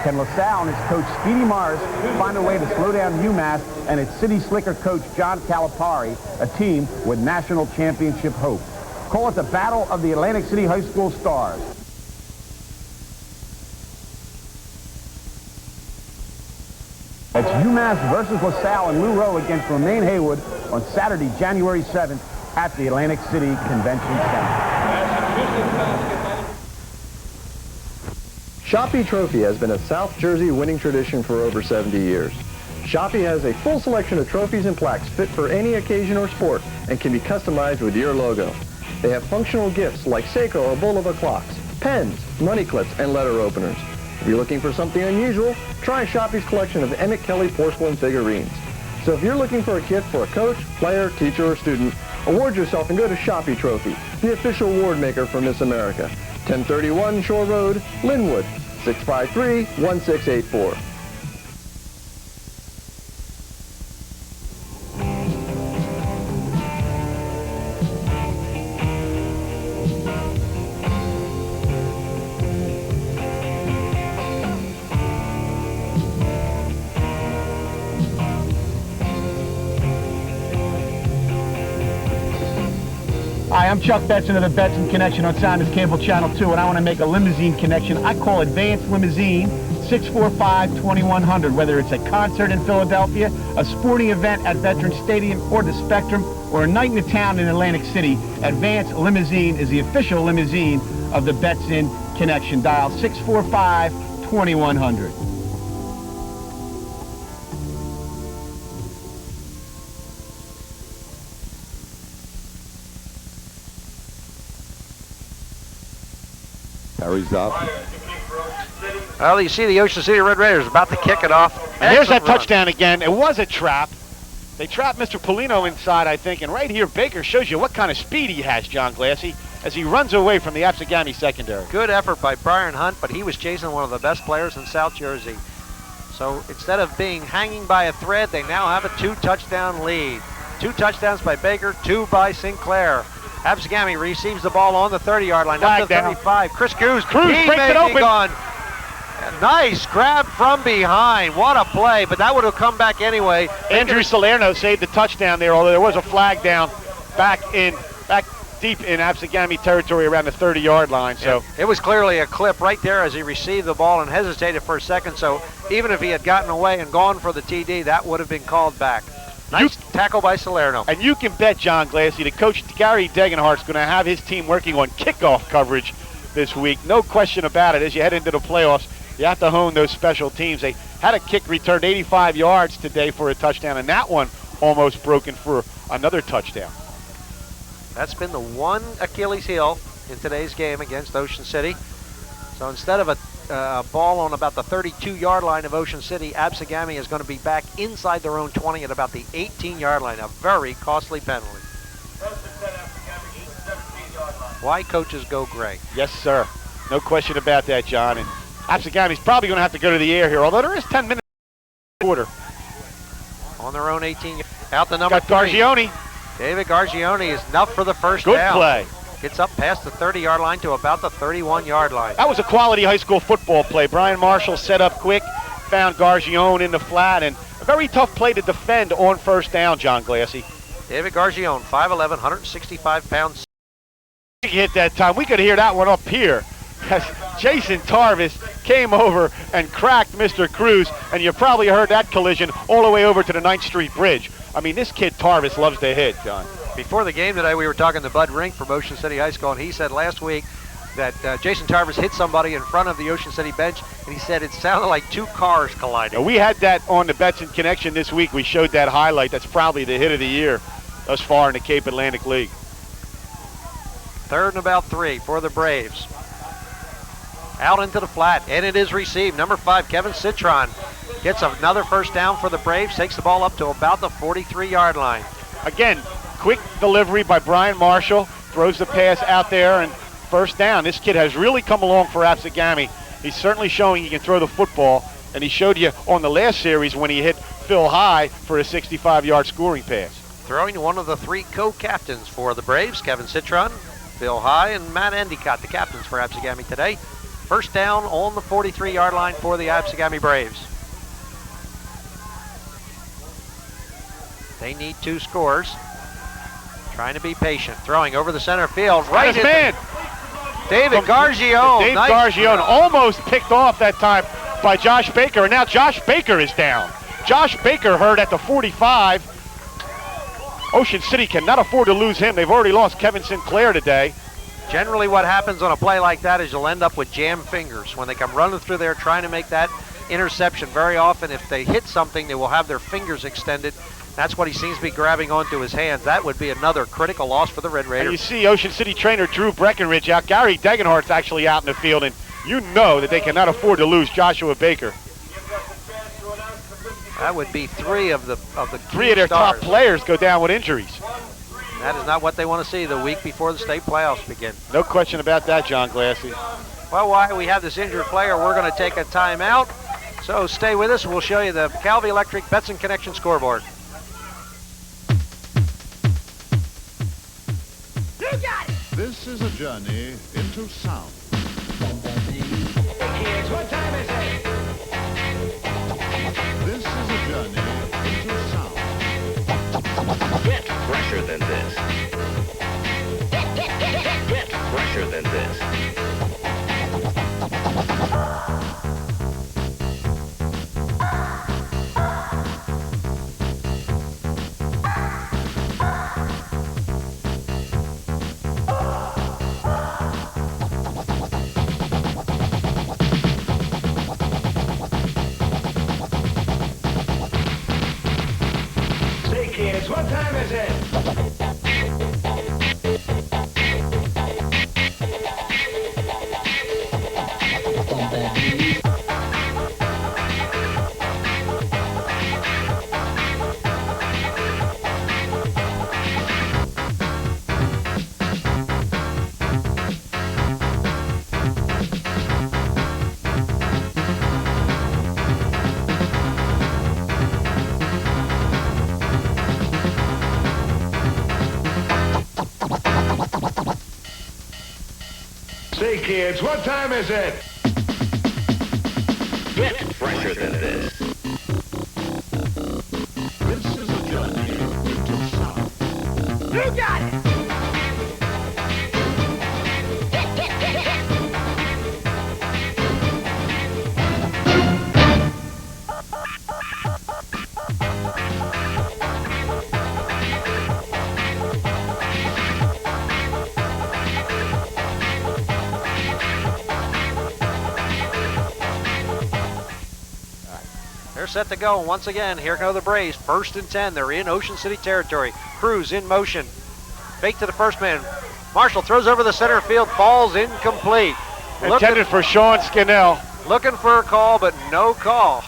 Can LaSalle and its coach Speedy Morris find a way to slow down UMass and its City Slicker coach John Calipari, a team with national championship hope? Call it the Battle of the Atlantic City High School Stars. It's UMass versus LaSalle and Lou Rowe against Romaine Haywood on Saturday, January 7th at the Atlantic City Convention Center. Shoppy Trophy has been a South Jersey winning tradition for over 70 years. Shoppy has a full selection of trophies and plaques fit for any occasion or sport and can be customized with your logo. They have functional gifts like Seiko or Bulova clocks, pens, money clips, and letter openers. If you're looking for something unusual, try Shoppy's collection of Emmett Kelly porcelain figurines. So if you're looking for a gift for a coach, player, teacher, or student, award yourself and go to Shoppy Trophy, the official award maker for Miss America. 1031 Shore Road, Linwood, 653-1684. Hi, I'm Chuck Betson of the Betson Connection on Simon's Cable Channel 2, and I want to make a limousine connection. I call Advanced Limousine 645-2100. Whether it's a concert in Philadelphia, a sporting event at Veterans Stadium or the Spectrum, or a night in the town in Atlantic City, Advanced Limousine is the official limousine of the Betson Connection. Dial 645-2100. Carries up. Well, you see the Ocean City Red Raiders about to kick it off. And here's that Excellent run. touchdown again. It was a trap. They trapped Mr. Polino inside, I think, and right here Baker shows you what kind of speed he has, John Glassy, as he runs away from the Absegami secondary. Good effort by Brian Hunt, but he was chasing one of the best players in South Jersey. So instead of being hanging by a thread, they now have a 2-touchdown lead. 2 touchdowns by Baker, 2 by Sinclair. Absegami receives the ball on the 30-yard line, up to 35. Cruz breaks it open. Gone. And Nice grab from behind. What a play, but that would have come back anyway. Andrew Salerno saved the touchdown there, although there was a flag down back deep in Absegami territory around the 30-yard line. So it was clearly a clip right there as he received the ball and hesitated for a second. So even if he had gotten away and gone for the TD, that would have been called back. Nice tackle by Salerno. And you can bet, John Glassy, the coach Gary Degenhart's going to have his team working on kickoff coverage this week. No question about it. As you head into the playoffs, you have to hone those special teams. They had a kick returned 85 yards today for a touchdown, and that one almost broken for another touchdown. That's been the one Achilles heel in today's game against Ocean City. So instead of a ball on about the 32-yard line of Ocean City, Absegami is going to be back inside their own 20 at about the 18-yard line. A very costly penalty. Why coaches go gray? Yes, sir. No question about that, John. And Absegami's probably going to have to go to the air here, although there is 10 minutes quarter. On their own 18. Out the number Got Gargione. David Gargione is enough for the first Good down. Good play. Gets up past the 30-yard line to about the 31-yard line. That was a quality high school football play. Brian Marshall set up quick, found Gargione in the flat, and a very tough play to defend on first down, John Glassy. David Gargione, 5'11", 165 pounds. He hit that time. We could hear that one up here as Jason Tarvis came over and cracked Mr. Cruz, and you probably heard that collision all the way over to the 9th Street Bridge. I mean, this kid Tarvis loves to hit, John. Before the game today, we were talking to Bud Rink from Ocean City High School, and he said last week that Jason Tarvis hit somebody in front of the Ocean City bench, and he said it sounded like two cars colliding. Now, we had that on the Bets in Connection this week. We showed that highlight. That's probably the hit of the year thus far in the Cape Atlantic League. 3rd and about 3 for the Braves. Out into the flat, and it is received. Number 5, Kevin Citron, gets another first down for the Braves, takes the ball up to about the 43-yard line. Again, quick delivery by Brian Marshall, throws the pass out there, and first down. This kid has really come along for Absegami. He's certainly showing he can throw the football, and he showed you on the last series when he hit Phil High for a 65-yard scoring pass. Throwing one of the 3 co-captains for the Braves, Kevin Citron, Phil High, and Matt Endicott, the captains for Absegami today. First down on the 43-yard line for the Absegami Braves. They need 2 scores. Trying to be patient. Throwing over the center field. Right man. David Gargione. Dave Gargione almost picked off that time by Josh Baker, and now Josh Baker is down. Josh Baker hurt at the 45. Ocean City cannot afford to lose him. They've already lost Kevin Sinclair today. Generally what happens on a play like that is you'll end up with jammed fingers. When they come running through there trying to make that interception, very often if they hit something, they will have their fingers extended. That's what he seems to be grabbing onto his hands. That would be another critical loss for the Red Raiders. And you see Ocean City trainer Drew Breckenridge out. Gary Degenhart's actually out in the field, and you know that they cannot afford to lose Joshua Baker. That would be 3 of the 3 of their top players go down with injuries. That is not what they want to see the week before the state playoffs begin. No question about that, John Glassy. Well, while we have this injured player, we're going to take a timeout. So stay with us. We'll show you the Calvi Electric Bets and Connection scoreboard. This is a journey into sound. Kids, what time is it? This is a journey into sound. Get fresher than this. Get fresher than this. Kids, what time is it? Say, kids, what time is it? Get fresher than this. This is a journey into South. You got it! They're set to go once again. Here go the Braves. 1st and 10. They're in Ocean City territory. Cruz in motion. Fake to the first man. Marshall throws over the center field. Ball's incomplete. Intended for Sean Scannell. Looking for a call, but no call.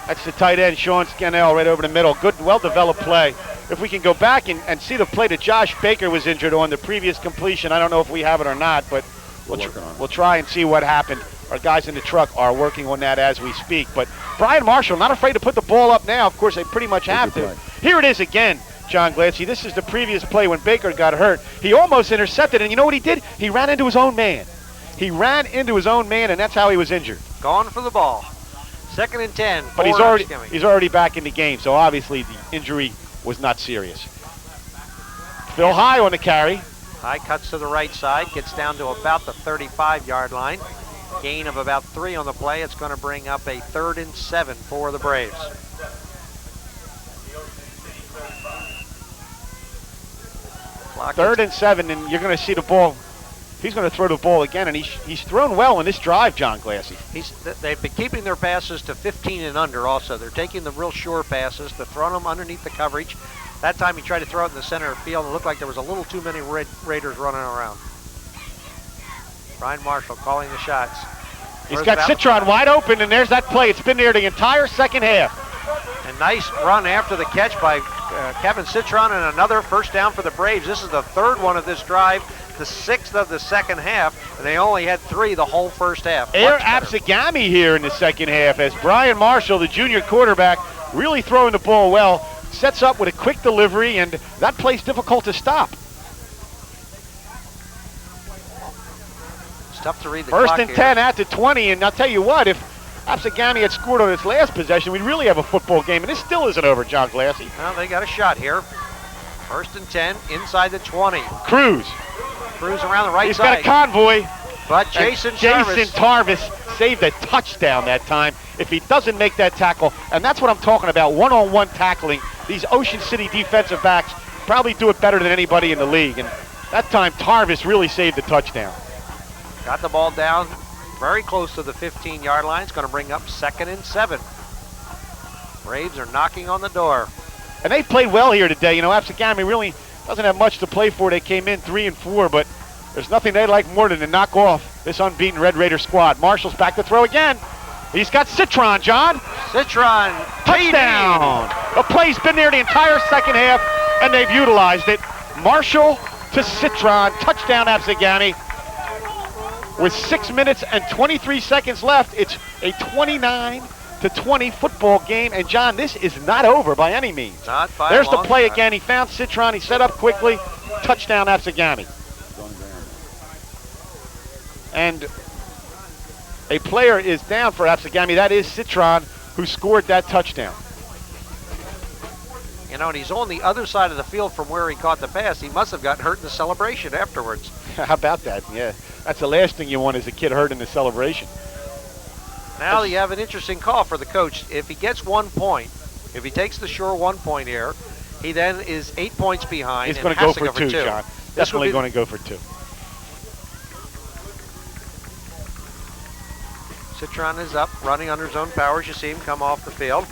That's the tight end, Sean Scannell, right over the middle. Good, well-developed play. If we can go back and see the play that Josh Baker was injured on, the previous completion, I don't know if we have it or not, but we'll try and see what happened. Our guys in the truck are working on that as we speak. But Brian Marshall, not afraid to put the ball up now. Of course, they pretty much have to. Here it is again, John Glancy. This is the previous play when Baker got hurt. He almost intercepted, and you know what he did? He ran into his own man. He ran into his own man, and that's how he was injured. Gone for the ball. 2nd and 10. But he's already back in the game, so obviously the injury was not serious. Phil High on the carry. High cuts to the right side, gets down to about the 35-yard line. Gain of about 3 on the play. It's going to bring up a 3rd and 7 for the Braves. Third and 7, and you're going to see the ball. He's going to throw the ball again, and he's thrown well in this drive, John Glassy. They've been keeping their passes to 15 and under also. They're taking the real sure passes. They're throwing them underneath the coverage. That time he tried to throw it in the center of the field, and it looked like there was a little too many Raiders running around. Brian Marshall calling the shots. He's got Citron wide open, and there's that play. It's been there the entire second half. A nice run after the catch by Kevin Citron, and another first down for the Braves. This is the 3rd one of this drive, the 6th of the second half, and they only had 3 the whole first half. Air Absegami here in the second half as Brian Marshall, the junior quarterback, really throwing the ball well, sets up with a quick delivery, and that play's difficult to stop. It's tough to read the First clock and here. 10 at the 20, and I'll tell you what, if Absegami had scored on its last possession, we'd really have a football game, and this still isn't over, John Glassy. Well, they got a shot here. 1st and 10, inside the 20. Cruz around the right He's got side. a convoy. But Jason Tarvis saved a touchdown that time. If he doesn't make that tackle, and that's what I'm talking about, one-on-one tackling. These Ocean City defensive backs probably do it better than anybody in the league, and that time Tarvis really saved the touchdown. Got the ball down very close to the 15-yard line. It's going to bring up 2nd and 7. Braves are knocking on the door. And they played well here today. You know, Absegami really doesn't have much to play for. They came in 3-4, but there's nothing they like more than to knock off this unbeaten Red Raider squad. Marshall's back to throw again. He's got Citron, John. Citron. Touchdown. The play's been there the entire second half, and they've utilized it. Marshall to Citron. Touchdown, Absegami. With 6 minutes and 23 seconds left, it's a 29-20 football game. And, John, this is not over by any means. Not by There's the long play shot. again. He found Citron. He set up quickly. Touchdown, Absegami. And a player is down for Absegami. That is Citron, who scored that touchdown. You know, and he's on the other side of the field from where he caught the pass. He must have gotten hurt in the celebration afterwards. How about that? Yeah, that's the last thing you want is a kid hurt in the celebration. Now you have an interesting call for the coach. If he gets 1 point, if he takes the sure 1 point here, he then is 8 points behind. He's and going to has go for two, John. Definitely going to go for 2. Citron is up, running under his own powers. You see him come off the field.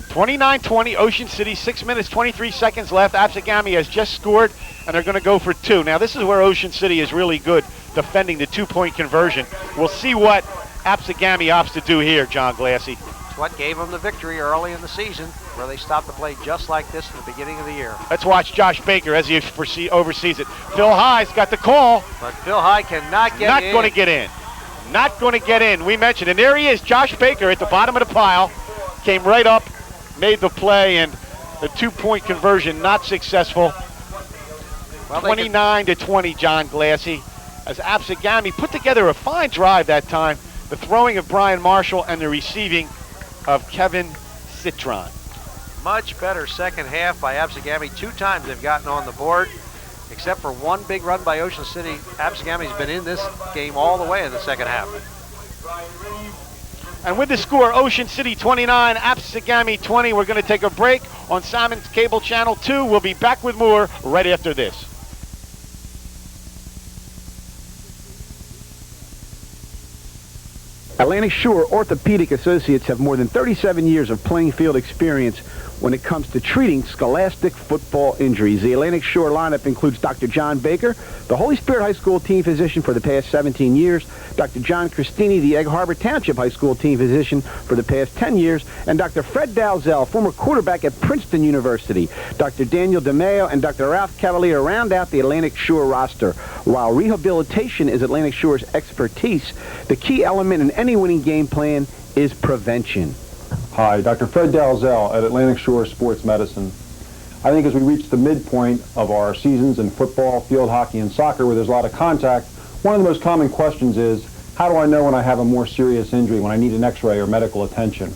29-20, Ocean City, 6 minutes, 23 seconds left. Absegami has just scored, and they're going to go for 2. Now, this is where Ocean City is really good, defending the 2-point conversion. We'll see what Absegami opts to do here, John Glassy. It's what gave them the victory early in the season, where they stopped to play just like this in the beginning of the year. Let's watch Josh Baker as he oversees it. Phil High's got the call. But Phil High cannot get in. Not going to get in. Not going to get in. We mentioned, and there he is, Josh Baker at the bottom of the pile. Came right up, made the play, and the 2-point conversion not successful. 29-20, John Glassy. as Absegami put together a fine drive that time. The throwing of Brian Marshall and the receiving of Kevin Citron. Much better second half by Absegami. 2 times they've gotten on the board, except for one big run by Ocean City. Absegami's been in this game all the way in the second half. And with the score, Ocean City 29, Absegami 20. We're going to take a break on Simon's Cable Channel 2. We'll be back with more right after this. Atlantic Shore Orthopedic Associates have more than 37 years of playing field experience when it comes to treating scholastic football injuries. The Atlantic Shore lineup includes Dr. John Baker, the Holy Spirit High School team physician for the past 17 years, Dr. John Christini, the Egg Harbor Township High School team physician for the past 10 years, and Dr. Fred Dalzell, former quarterback at Princeton University. Dr. Daniel DeMeo and Dr. Ralph Cavalier round out the Atlantic Shore roster. While rehabilitation is Atlantic Shore's expertise, the key element in any winning game plan is prevention. Hi, Dr. Fred Dalzell at Atlantic Shore Sports Medicine. I think as we reach the midpoint of our seasons in football, field hockey, and soccer where there's a lot of contact, one of the most common questions is, how do I know when I have a more serious injury, when I need an x-ray or medical attention?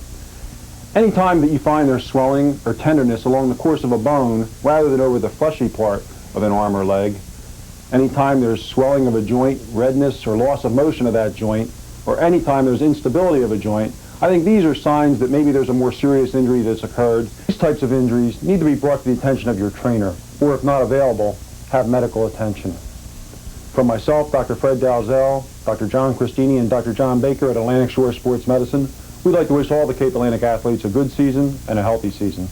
Anytime that you find there's swelling or tenderness along the course of a bone rather than over the fleshy part of an arm or leg, anytime there's swelling of a joint, redness or loss of motion of that joint, or anytime there's instability of a joint, I think these are signs that maybe there's a more serious injury that's occurred. These types of injuries need to be brought to the attention of your trainer, or if not available, have medical attention. From myself, Dr. Fred Dalzell, Dr. John Christini, and Dr. John Baker at Atlantic Shore Sports Medicine, we'd like to wish all the Cape Atlantic athletes a good season and a healthy season.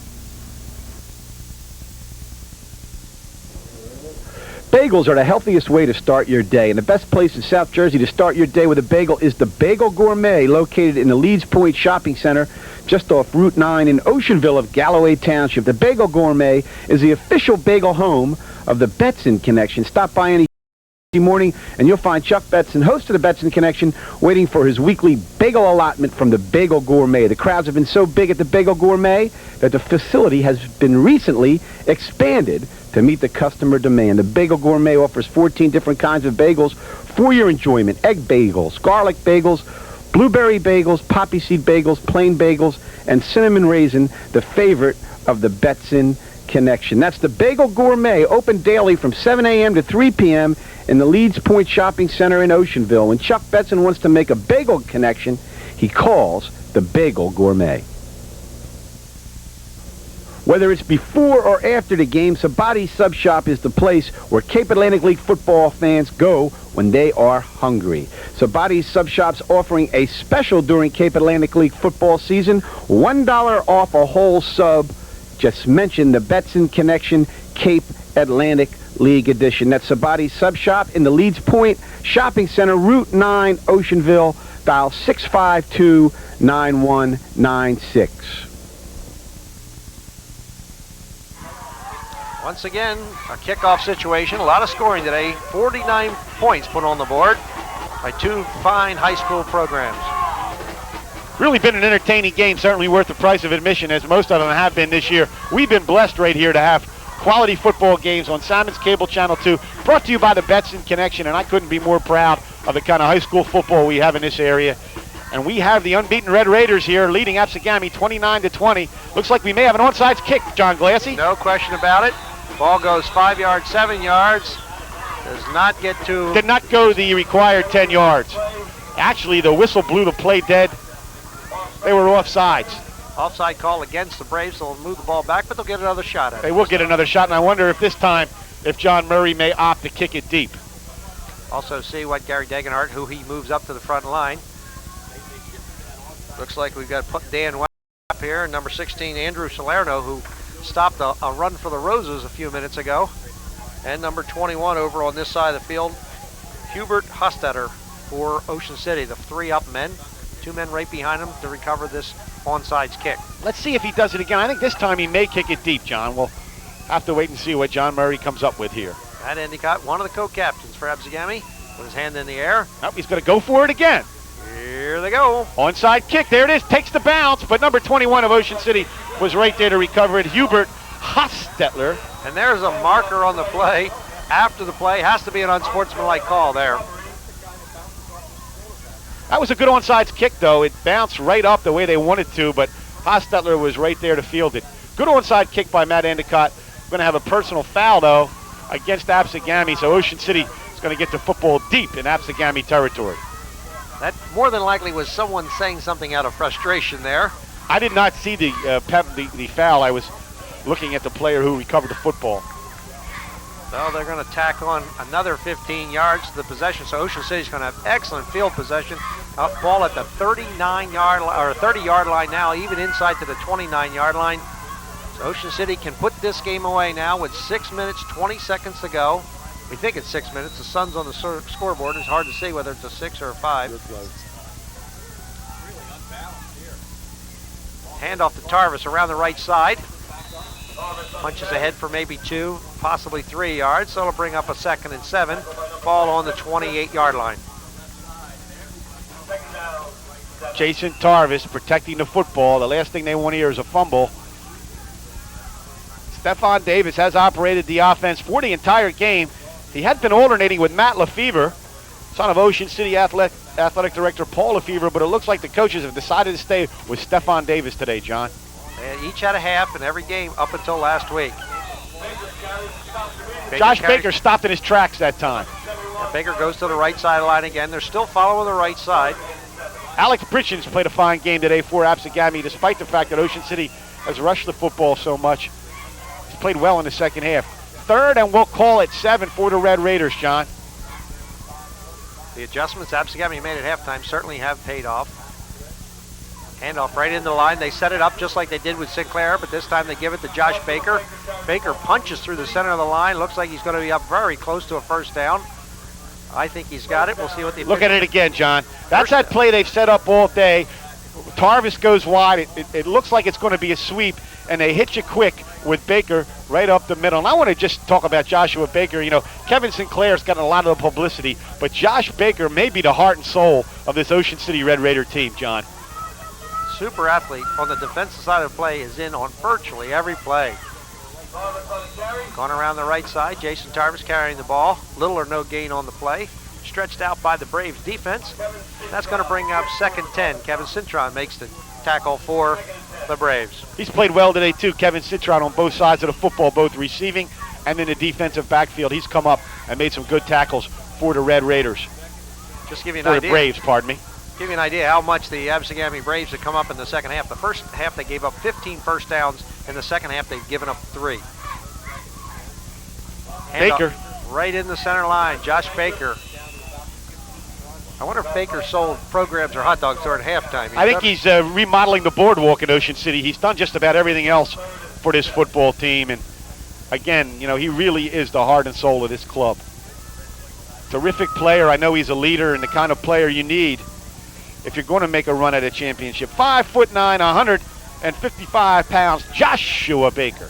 Bagels are the healthiest way to start your day, and the best place in South Jersey to start your day with a bagel is the Bagel Gourmet, located in the Leeds Point Shopping Center, just off Route 9 in Oceanville of Galloway Township. The Bagel Gourmet is the official bagel home of the Betson Connection. Stop by any morning and you'll find Chuck Betson, host of the Betson Connection, waiting for his weekly bagel allotment from the Bagel Gourmet. The crowds have been so big at the Bagel Gourmet that the facility has been recently expanded to meet the customer demand. The Bagel Gourmet offers 14 different kinds of bagels for your enjoyment. Egg bagels, garlic bagels, blueberry bagels, poppy seed bagels, plain bagels, and cinnamon raisin, the favorite of the Betson Connection. That's the Bagel Gourmet, open daily from 7 a.m. to 3 p.m. in the Leeds Point Shopping Center in Oceanville. When Chuck Betson wants to make a bagel connection, he calls the Bagel Gourmet. Whether it's before or after the game, Sabati's Sub Shop is the place where Cape Atlantic League football fans go when they are hungry. Sabati's Sub Shop's offering a special during Cape Atlantic League football season, $1 off a whole sub. Just mention the Betson Connection Cape Atlantic League edition. That's Sabati's Sub Shop in the Leeds Point Shopping Center, Route 9, Oceanville. Dial 652-9196. Once again, a kickoff situation. A lot of scoring today. 49 points put on the board by 2 fine high school programs. Really been an entertaining game, certainly worth the price of admission, as most of them have been this year. We've been blessed right here to have quality football games on Simon's Cable Channel 2, brought to you by the Betson Connection, and I couldn't be more proud of the kind of high school football we have in this area. And we have the unbeaten Red Raiders here leading Absegami 29-20. Looks like we may have an onside kick, John Glassy. No question about it. Ball goes 5 yards, 7 yards. Does not get to... Did not go the required 10 yards. Actually, the whistle blew the play dead. They were offsides. Offside call against the Braves. They'll move the ball back, but they'll get another shot at it. They will get another shot, and I wonder if this time, if John Murray may opt to kick it deep. Also see what Gary Degenhart, who he moves up to the front line. Looks like we've got Dan West up here, and number 16, Andrew Salerno, who stopped a run for the Roses a few minutes ago. And number 21 over on this side of the field, Hubert Hostetter for Ocean City, the 3 up men. 2 men right behind him to recover this onside kick. Let's see if he does it again. I think this time he may kick it deep, John. We'll have to wait and see what John Murray comes up with here. Matt Endicott, one of the co-captains for Absegami, with his hand in the air. Nope, he's going to go for it again. Here they go. Onside kick. There it is. Takes the bounce, but number 21 of Ocean City was right there to recover it. Hubert Hostetler. And there's a marker on the play. after the play. Has to be an unsportsmanlike call there. That was a good onside kick, though. It bounced right up the way they wanted to, but Hostetler was right there to field it. Good onside kick by Matt Endicott. Going to have a personal foul, though, against Absegami, so Ocean City is going to get the football deep in Absegami territory. That more than likely was someone saying something out of frustration there. I did not see the foul. I was looking at the player who recovered the football. So they're going to tack on another 15 yards to the possession. So Ocean City's going to have excellent field possession. Ball at the 30-yard line now, even inside to the 29-yard line. So Ocean City can put this game away now with 6 minutes, 20 seconds to go. We think it's 6 minutes. The sun's on the scoreboard. It's hard to see whether it's a 6 or a 5. Handoff to Tarvis around the right side. Punches ahead for maybe 2, possibly 3 yards. So it'll bring up a 2nd and 7. Ball on the 28-yard line. Jason Tarvis protecting the football. The last thing they want to hear is a fumble. Stefan Davis has operated the offense for the entire game. He had been alternating with Matt Lefevre, son of Ocean City Athletic Director Paul Lefevre, but it looks like the coaches have decided to stay with Stefan Davis today, John. And each had a half in every game up until last week. Josh Baker stopped in his tracks that time. And Baker goes to the right sideline again. They're still following the right side. Alex Pritchens played a fine game today for Absegami, despite the fact that Ocean City has rushed the football so much. He's played well in the second half. 3rd, and we'll call it 7 for the Red Raiders, John. The adjustments Absegami made at halftime certainly have paid off. Handoff right into the line. They set it up just like they did with Sinclair, but this time they give it to Josh Baker. Baker punches through the center of the line. Looks like he's going to be up very close to a first down. I think he's got it. We'll see what they look at it again, John. That's that play they've set up all day. Tarvis goes wide. It looks like it's going to be a sweep, and they hit you quick with Baker right up the middle. And I want to just talk about Joshua Baker. You know, Kevin Sinclair's gotten a lot of the publicity, but Josh Baker may be the heart and soul of this Ocean City Red Raider team, John. Super athlete on the defensive side of the play, is in on virtually every play. Going around the right side, Jason Tarvis carrying the ball. Little or no gain on the play. Stretched out by the Braves defense. That's going to bring up 2nd 10. Kevin Cintron makes the tackle for the Braves. He's played well today too, Kevin Cintron, on both sides of the football, both receiving and in the defensive backfield. He's come up and made some good tackles for the Red Raiders. Just give you an idea. For the Braves, pardon me. Give you an idea how much the Absegami Braves have come up in the second half. The first half they gave up 15 first downs. In the second half they've given up 3. Baker. Right in the center line, Josh Baker. I wonder if Baker sold programs or hot dogs during halftime. I think he's remodeling the boardwalk in Ocean City. He's done just about everything else for this football team. And again, you know, he really is the heart and soul of this club. Terrific player. I know he's a leader and the kind of player you need if you're going to make a run at a championship. 5'9", 155 pounds, Joshua Baker.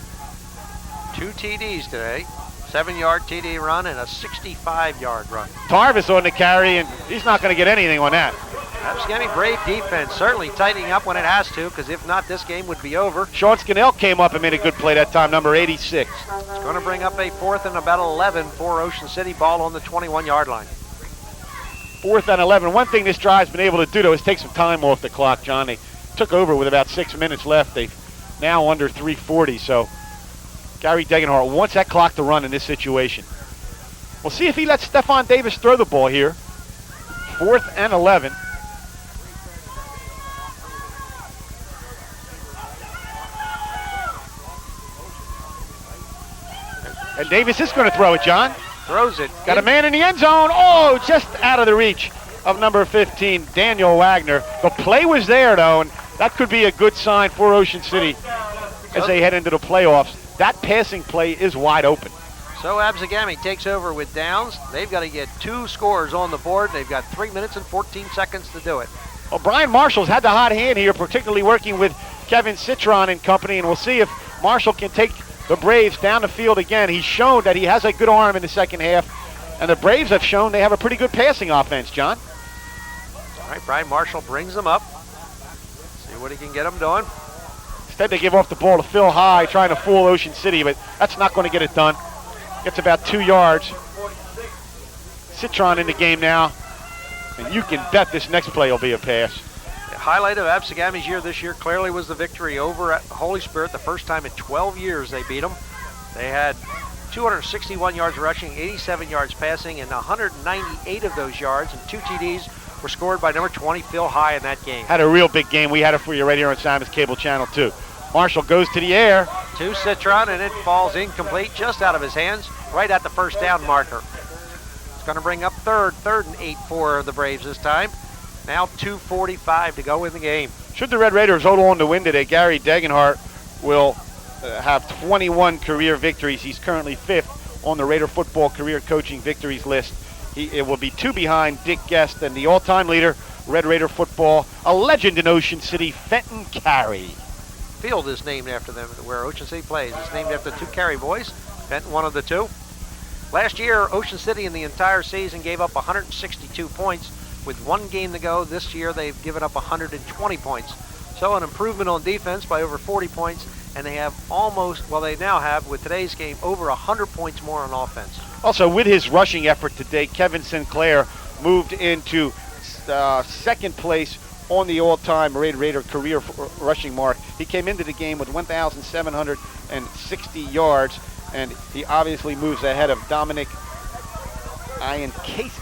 2 TDs today. 7-yard TD run and a 65-yard run. Tarvis on the carry, and he's not going to get anything on that. Absegami Brave defense certainly tightening up when it has to, because if not, this game would be over. Sean Scannell came up and made a good play that time, number 86. It's going to bring up a 4th and about 11 for Ocean City. Ball on the 21-yard line. 4th and 11. One thing this drive's been able to do, though, is take some time off the clock, John. They took over with about 6 minutes left. They've now under 3:40, so Gary Degenhart wants that clock to run in this situation. We'll see if he lets Stefan Davis throw the ball here. 4th and 11. And Davis is going to throw it, John. Throws it. Got a man in the end zone. Oh, just out of the reach of number 15, Daniel Wagner. The play was there, though, and that could be a good sign for Ocean City as they head into the playoffs. That passing play is wide open. So Absegami takes over with downs. They've got to get 2 scores on the board. They've got 3 minutes and 14 seconds to do it. Well, Brian Marshall's had the hot hand here, particularly working with Kevin Cintron and company, and we'll see if Marshall can take the Braves down the field again. He's shown that he has a good arm in the second half, and the Braves have shown they have a pretty good passing offense, John. All right, Brian Marshall brings them up. See what he can get them doing. Instead, they give off the ball to Phil High, trying to fool Ocean City, but that's not going to get it done. Gets about 2 yards. Citron in the game now. And you can bet this next play will be a pass. The highlight of Absegami's year this year clearly was the victory over at Holy Spirit. The first time in 12 years they beat them. They had 261 yards rushing, 87 yards passing, and 198 of those yards and 2 TDs were scored by number 20, Phil High, in that game. Had a real big game. We had it for you right here on Simon's Cable Channel 2. Marshall goes to the air. To Citron, and it falls incomplete, just out of his hands, right at the first down marker. It's going to bring up third and 8 for the Braves this time. Now 2:45 to go in the game. Should the Red Raiders hold on to win today, Gary Degenhart will have 21 career victories. He's currently 5th on the Raider football career coaching victories list. It will be 2 behind Dick Guest and the all-time leader, Red Raider football, a legend in Ocean City, Fenton Carey. Field is named after them, where Ocean City plays. It's named after the 2 Carey boys. Fenton, one of the 2. Last year, Ocean City in the entire season gave up 162 points. With 1 game to go, this year they've given up 120 points. So an improvement on defense by over 40 points, and they have they now have, with today's game, over 100 points more on offense. Also, with his rushing effort today, Kevin Sinclair moved into second place on the all-time Raider career rushing mark. He came into the game with 1,760 yards, and he obviously moves ahead of Dominic Iancase.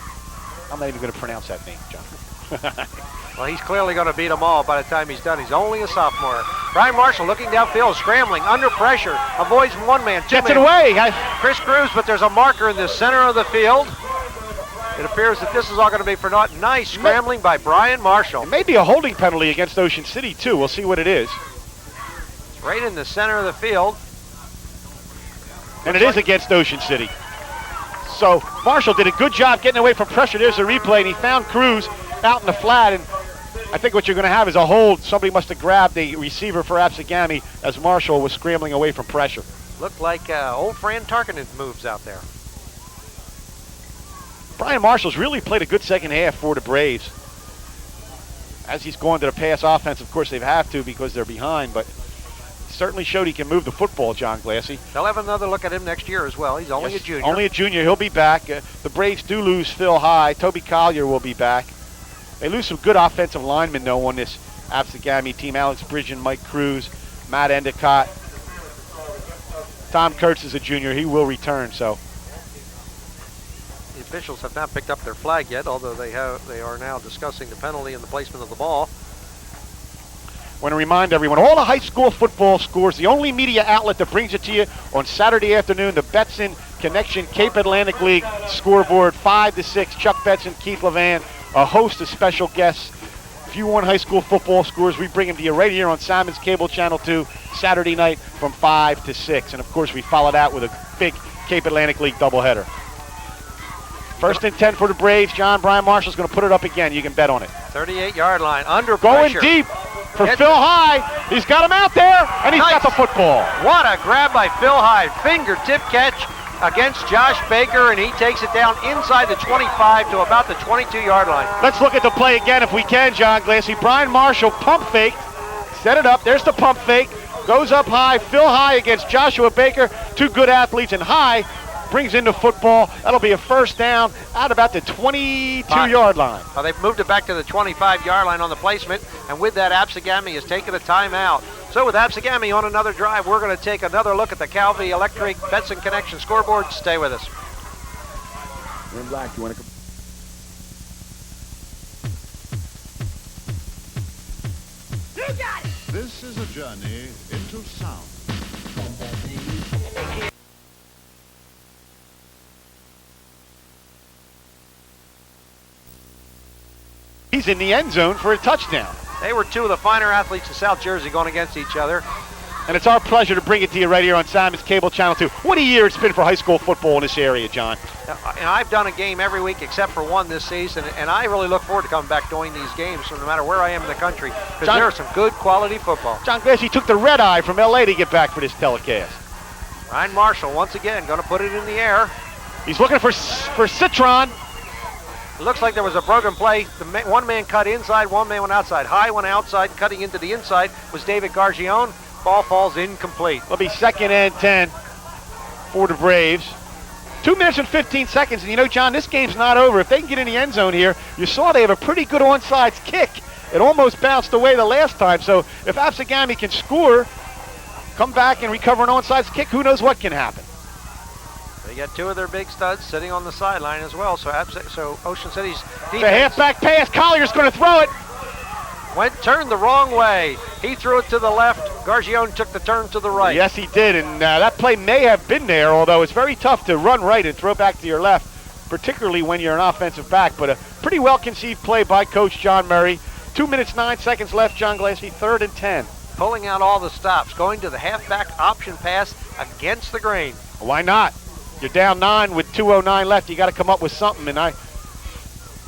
I'm not even going to pronounce that name, John. Well, he's clearly going to beat them all by the time he's done. He's only a sophomore. Brian Marshall looking downfield, scrambling, under pressure, avoids 1 man, 2 man. Gets it away. Chris Cruz, but there's a marker in the center of the field. It appears that this is all going to be for naught. Nice scrambling by Brian Marshall. It may be a holding penalty against Ocean City, too. We'll see what it is. It's right in the center of the field. And it is against Ocean City. So Marshall did a good job getting away from pressure. There's a replay, and he found Cruz out in the flat. And I think what you're going to have is a hold. Somebody must have grabbed the receiver for Absegami as Marshall was scrambling away from pressure. Looked like old Fran Tarkenton moves out there. Brian Marshall's really played a good second half for the Braves. As he's going to the pass offense, of course, they have to because they're behind, but certainly showed he can move the football, John Glassy. They'll have another look at him next year as well. He's only a junior. Only a junior. He'll be back. The Braves do lose Phil High. Toby Collier will be back. They lose some good offensive linemen, though, on this Absegami team. Alex Bridgen, Mike Cruz, Matt Endicott. Tom Kurtz is a junior. He will return, so. The officials have not picked up their flag yet, although they are now discussing the penalty and the placement of the ball. I want to remind everyone, all the high school football scores, the only media outlet that brings it to you on Saturday afternoon, the Betson Connection Cape Atlantic League scoreboard, 5-6, Chuck Betson, Keith Levan, a host of special guests. If you want high school football scores, we bring them to you right here on Simon's Cable Channel 2, Saturday night from 5 to 6. And, of course, we follow that with a big Cape Atlantic League doubleheader. 1st and 10 for the Braves. Brian Marshall's going to put it up again. You can bet on it. 38-yard line, under going pressure. Going deep for Phil High. He's got him out there, and he's got the football. What a grab by Phil High. Fingertip catch against Josh Baker, and he takes it down inside the 25 to about the 22-yard line. Let's look at the play again if we can, John Glassy. Brian Marshall pump fake, set it up. There's the pump fake. Goes up high. Phil High against Joshua Baker. 2 good athletes, and High brings in the football. That'll be a first down at about the 22-yard line. Well, they've moved it back to the 25-yard line on the placement, and with that, Absegami has taken a timeout. So with Absegami on another drive, we're going to take another look at the Calvi Electric Betson Connection scoreboard. Stay with us. You're in black. You want to... You got it! This is a journey into sound. He's in the end zone for a touchdown. They were 2 of the finer athletes in South Jersey going against each other. And it's our pleasure to bring it to you right here on Simon's Cable Channel 2. What a year it's been for high school football in this area, John. And I've done a game every week except for one this season, and I really look forward to coming back doing these games, so no matter where I am in the country, because there is some good quality football. John Glassy took the red eye from L.A. to get back for this telecast. Ryan Marshall, once again, going to put it in the air. He's looking for Citron. It looks like there was a broken play. One man cut inside, one man went outside. High went outside, cutting into the inside was David Gargione. Ball falls incomplete. It'll be 2nd and 10 for the Braves. 2 minutes and 15 seconds, and you know, John, this game's not over. If they can get in the end zone here, you saw they have a pretty good onside kick. It almost bounced away the last time, so if Absegami can score, come back and recover an onside kick, who knows what can happen. They got two of their big studs sitting on the sideline as well, so Ocean City's defense. It's a halfback pass. Collier's going to throw it. Turned the wrong way. He threw it to the left. Gargione took the turn to the right. Yes, he did, and that play may have been there, although it's very tough to run right and throw back to your left, particularly when you're an offensive back, but a pretty well-conceived play by Coach John Murray. 2 minutes, 9 seconds left, John Glassy, 3rd and 10. Pulling out all the stops, going to the halfback option pass against the grain. Why not? You're down 9 with 2:09 left. You got to come up with something, and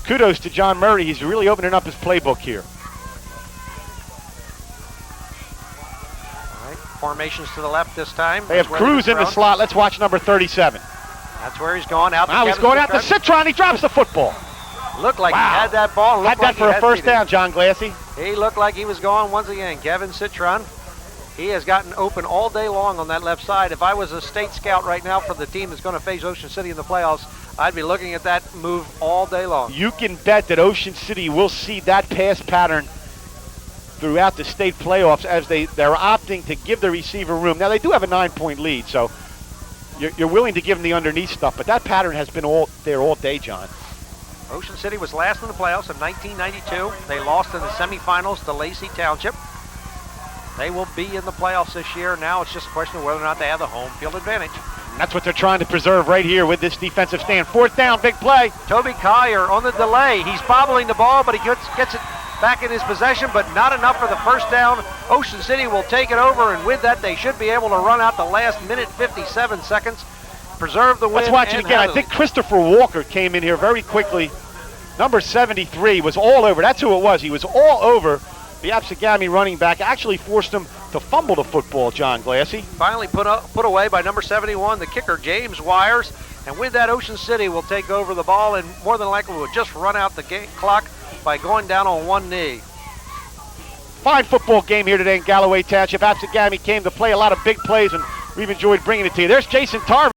kudos to John Murray. He's really opening up his playbook here. All right, formations to the left this time. They have Cruz in the slot. Let's watch number 37. That's where he's going out. Now he's going out to Citron. He drops the football. Looked like he had that ball. Had that for a first down, John Glassy. He looked like he was going once again. Kevin Citron. He has gotten open all day long on that left side. If I was a state scout right now for the team that's going to face Ocean City in the playoffs, I'd be looking at that move all day long. You can bet that Ocean City will see that pass pattern throughout the state playoffs as they're opting to give the receiver room. Now, they do have a 9-point lead, so you're willing to give them the underneath stuff, but that pattern has been there all day, John. Ocean City was last in the playoffs in 1992. They lost in the semifinals to Lacey Township. They will be in the playoffs this year. Now it's just a question of whether or not they have the home field advantage. And that's what they're trying to preserve right here with this defensive stand. 4th down, big play. Toby Collier on the delay. He's bobbling the ball, but he gets it back in his possession, but not enough for the first down. Ocean City will take it over, and with that, they should be able to run out the last minute, 57 seconds. Preserve the win. Let's watch it again. I think Christopher Walker came in here very quickly. Number 73 was all over. That's who it was. He was all over the Absegami running back. Actually forced him to fumble the football, John Glassy. Finally put away by number 71, the kicker, James Wires. And with that, Ocean City will take over the ball and more than likely will just run out the clock by going down on one knee. Fine football game here today in Galloway Township. Absegami came to play a lot of big plays, and we've enjoyed bringing it to you. There's Jason Tarver,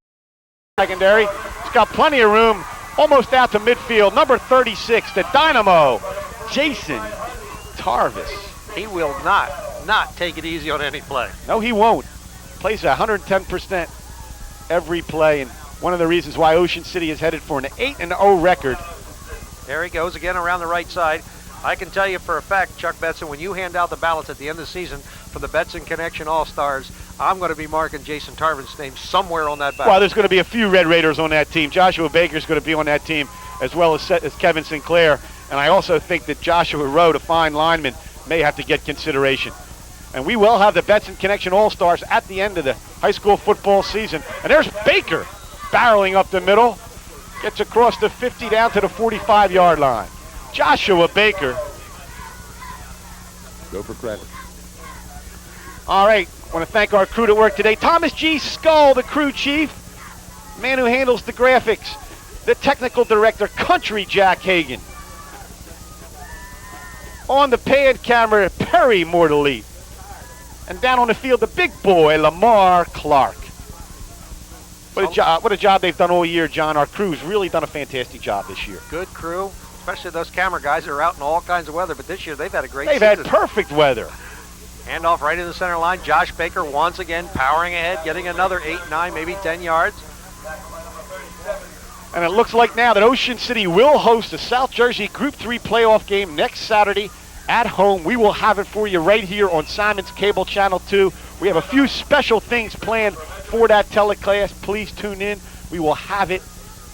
secondary. He's got plenty of room, almost out to midfield. Number 36, the Dynamo, Jason Tarvis. He will not take it easy on any play. No, he won't. Plays 110% every play, and one of the reasons why Ocean City is headed for an 8-0 record. There he goes again around the right side. I can tell you for a fact, Chuck Betson, when you hand out the ballots at the end of the season for the Betson Connection All-Stars, I'm going to be marking Jason Tarvin's name somewhere on that ballot. Well, there's going to be a few Red Raiders on that team. Joshua Baker's going to be on that team as well as Kevin Sinclair. And I also think that Joshua Rowe, a fine lineman, may have to get consideration. And we will have the Betson Connection All-Stars at the end of the high school football season. And there's Baker barreling up the middle. Gets across the 50 down to the 45-yard line. Joshua Baker. Go for credit. All right, I want to thank our crew that worked today. Thomas G. Skull, the crew chief, man who handles the graphics. The technical director, Country Jack Hagan. On the pad camera, Perry Mortally. And down on the field, the big boy, Lamar Clark. What a job they've done all year, John. Our crew's really done a fantastic job this year. Good crew, especially those camera guys that are out in all kinds of weather. But this year, they've had a great season. They've had perfect weather. Handoff right in the center line. Josh Baker once again powering ahead, getting another 8, 9, maybe 10 yards. And it looks like now that Ocean City will host the South Jersey Group 3 playoff game next Saturday at home. We will have it for you right here on Simon's Cable Channel 2. We have a few special things planned for that telecast. Please tune in. We will have it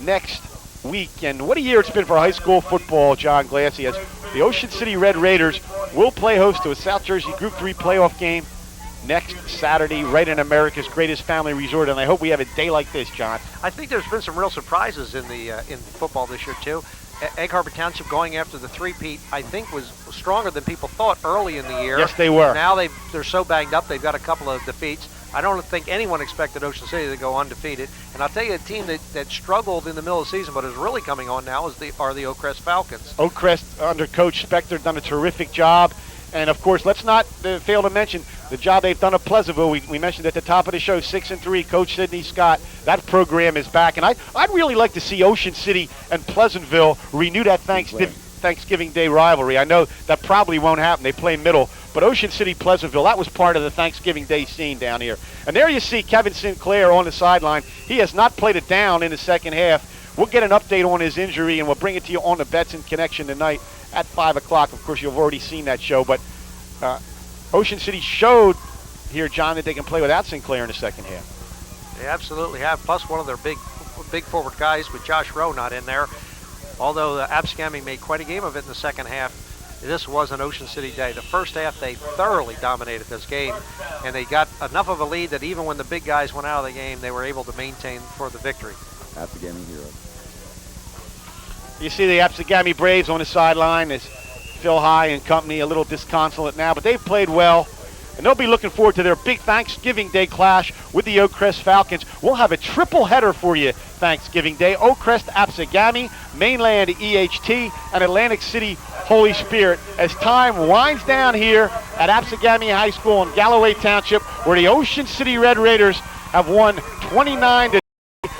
next week. And what a year it's been for high school football, John Glassy, as the Ocean City Red Raiders will play host to a South Jersey Group 3 playoff game next Saturday right in America's greatest family resort. And I hope we have a day like this, John. I think there's been some real surprises in football this year, too. Egg Harbor Township going after the three-peat, I think, was stronger than people thought early in the year. Yes, they were. Now they're so banged up, they've got a couple of defeats. I don't think anyone expected Ocean City to go undefeated. And I'll tell you, a team that struggled in the middle of the season but is really coming on now are the Oak Crest Falcons. Oak Crest, under Coach Spector, done a terrific job. And, of course, let's not fail to mention the job they've done at Pleasantville. We mentioned at the top of the show, 6-3, Coach Sidney Scott. That program is back. And I'd really like to see Ocean City and Pleasantville renew that Thanksgiving Day rivalry. I know that probably won't happen. They play middle. But Ocean City, Pleasantville, that was part of the Thanksgiving Day scene down here. And there you see Kevin Sinclair on the sideline. He has not played it down in the second half. We'll get an update on his injury, and we'll bring it to you on the Betson Connection tonight at 5 o'clock. Of course, you've already seen that show. But Ocean City showed here, John, that they can play without Sinclair in the second half. They absolutely have, plus one of their big forward guys with Josh Rowe not in there. Although the Absegami made quite a game of it in the second half, this was an Ocean City day. The first half, they thoroughly dominated this game, and they got enough of a lead that even when the big guys went out of the game, they were able to maintain for the victory. Absegami hero. You see the Absegami Braves on the sideline. There's Phil High and company, a little disconsolate now, but they've played well. And they'll be looking forward to their big Thanksgiving Day clash with the Oakcrest Falcons. We'll have a triple header for you Thanksgiving Day. Oakcrest, Absegami, Mainland, EHT, and Atlantic City, Holy Spirit, as time winds down here at Absegami High School in Galloway Township, where the Ocean City Red Raiders have won 29-2.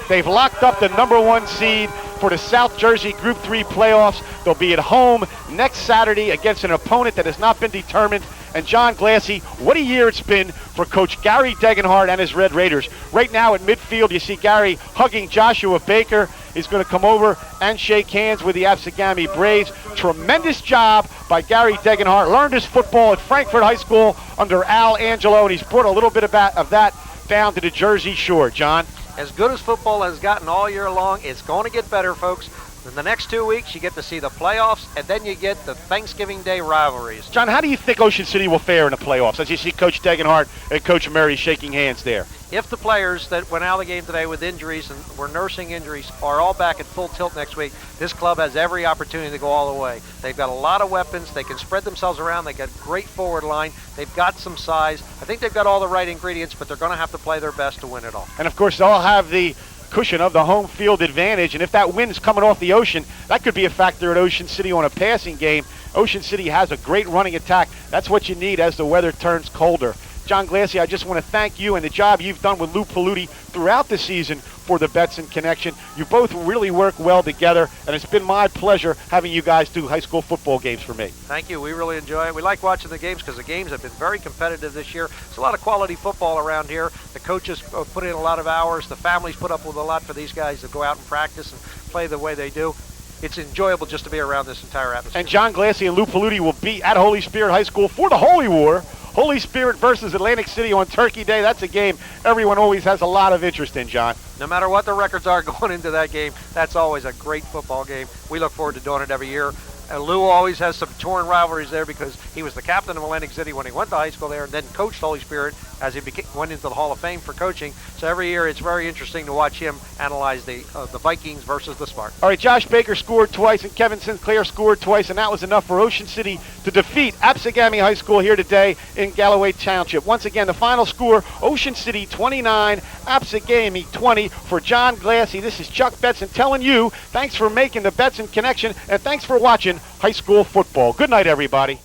They've locked up the #1 seed for the South Jersey Group 3 playoffs. They'll be at home next Saturday against an opponent that has not been determined. And John Glassy, what a year it's been for Coach Gary Degenhardt and his Red Raiders. Right now at midfield, you see Gary hugging Joshua Baker. He's going to come over and shake hands with the Absegami Braves. Tremendous job by Gary Degenhardt. Learned his football at Frankfort High School under Al Angelo, and he's brought a little bit of that down to the Jersey Shore. John? As good as football has gotten all year long, it's going to get better, folks. In the next 2 weeks, you get to see the playoffs, and then you get the Thanksgiving Day rivalries. John, how do you think Ocean City will fare in the playoffs as you see Coach Degenhardt and Coach Murray shaking hands there? If the players that went out of the game today with injuries and were nursing injuries are all back at full tilt next week, this club has every opportunity to go all the way. They've got a lot of weapons. They can spread themselves around. They've got a great forward line. They've got some size. I think they've got all the right ingredients, but they're going to have to play their best to win it all. And, of course, they'll have the cushion of the home field advantage, and if that wind's coming off the Ocean, that could be a factor at Ocean City on a passing game. Ocean City has a great running attack. That's what you need as the weather turns colder. John Glassy, I just want to thank you and the job you've done with Lou Paludi throughout the season for the Betson Connection. You both really work well together, and it's been my pleasure having you guys do high school football games for me. Thank you. We really enjoy it. We like watching the games because the games have been very competitive this year. There's a lot of quality football around here. The coaches put in a lot of hours. The families put up with a lot for these guys to go out and practice and play the way they do. It's enjoyable just to be around this entire atmosphere. And John Glassy and Lou Paludi will be at Holy Spirit High School for the Holy War. Holy Spirit versus Atlantic City on Turkey Day. That's a game everyone always has a lot of interest in, John. No matter what the records are going into that game, that's always a great football game. We look forward to doing it every year. Lou always has some torn rivalries there because he was the captain of Atlantic City when he went to high school there and then coached Holy Spirit as he went into the Hall of Fame for coaching. So every year it's very interesting to watch him analyze the Vikings versus the Spartans. All right, Josh Baker scored twice and Kevin Sinclair scored twice, and that was enough for Ocean City to defeat Absegami High School here today in Galloway Township. Once again, the final score, Ocean City 29, Absegami 20. For John Glassy, this is Chuck Betson telling you thanks for making the Betson Connection, and thanks for watching high school football. Good night, everybody.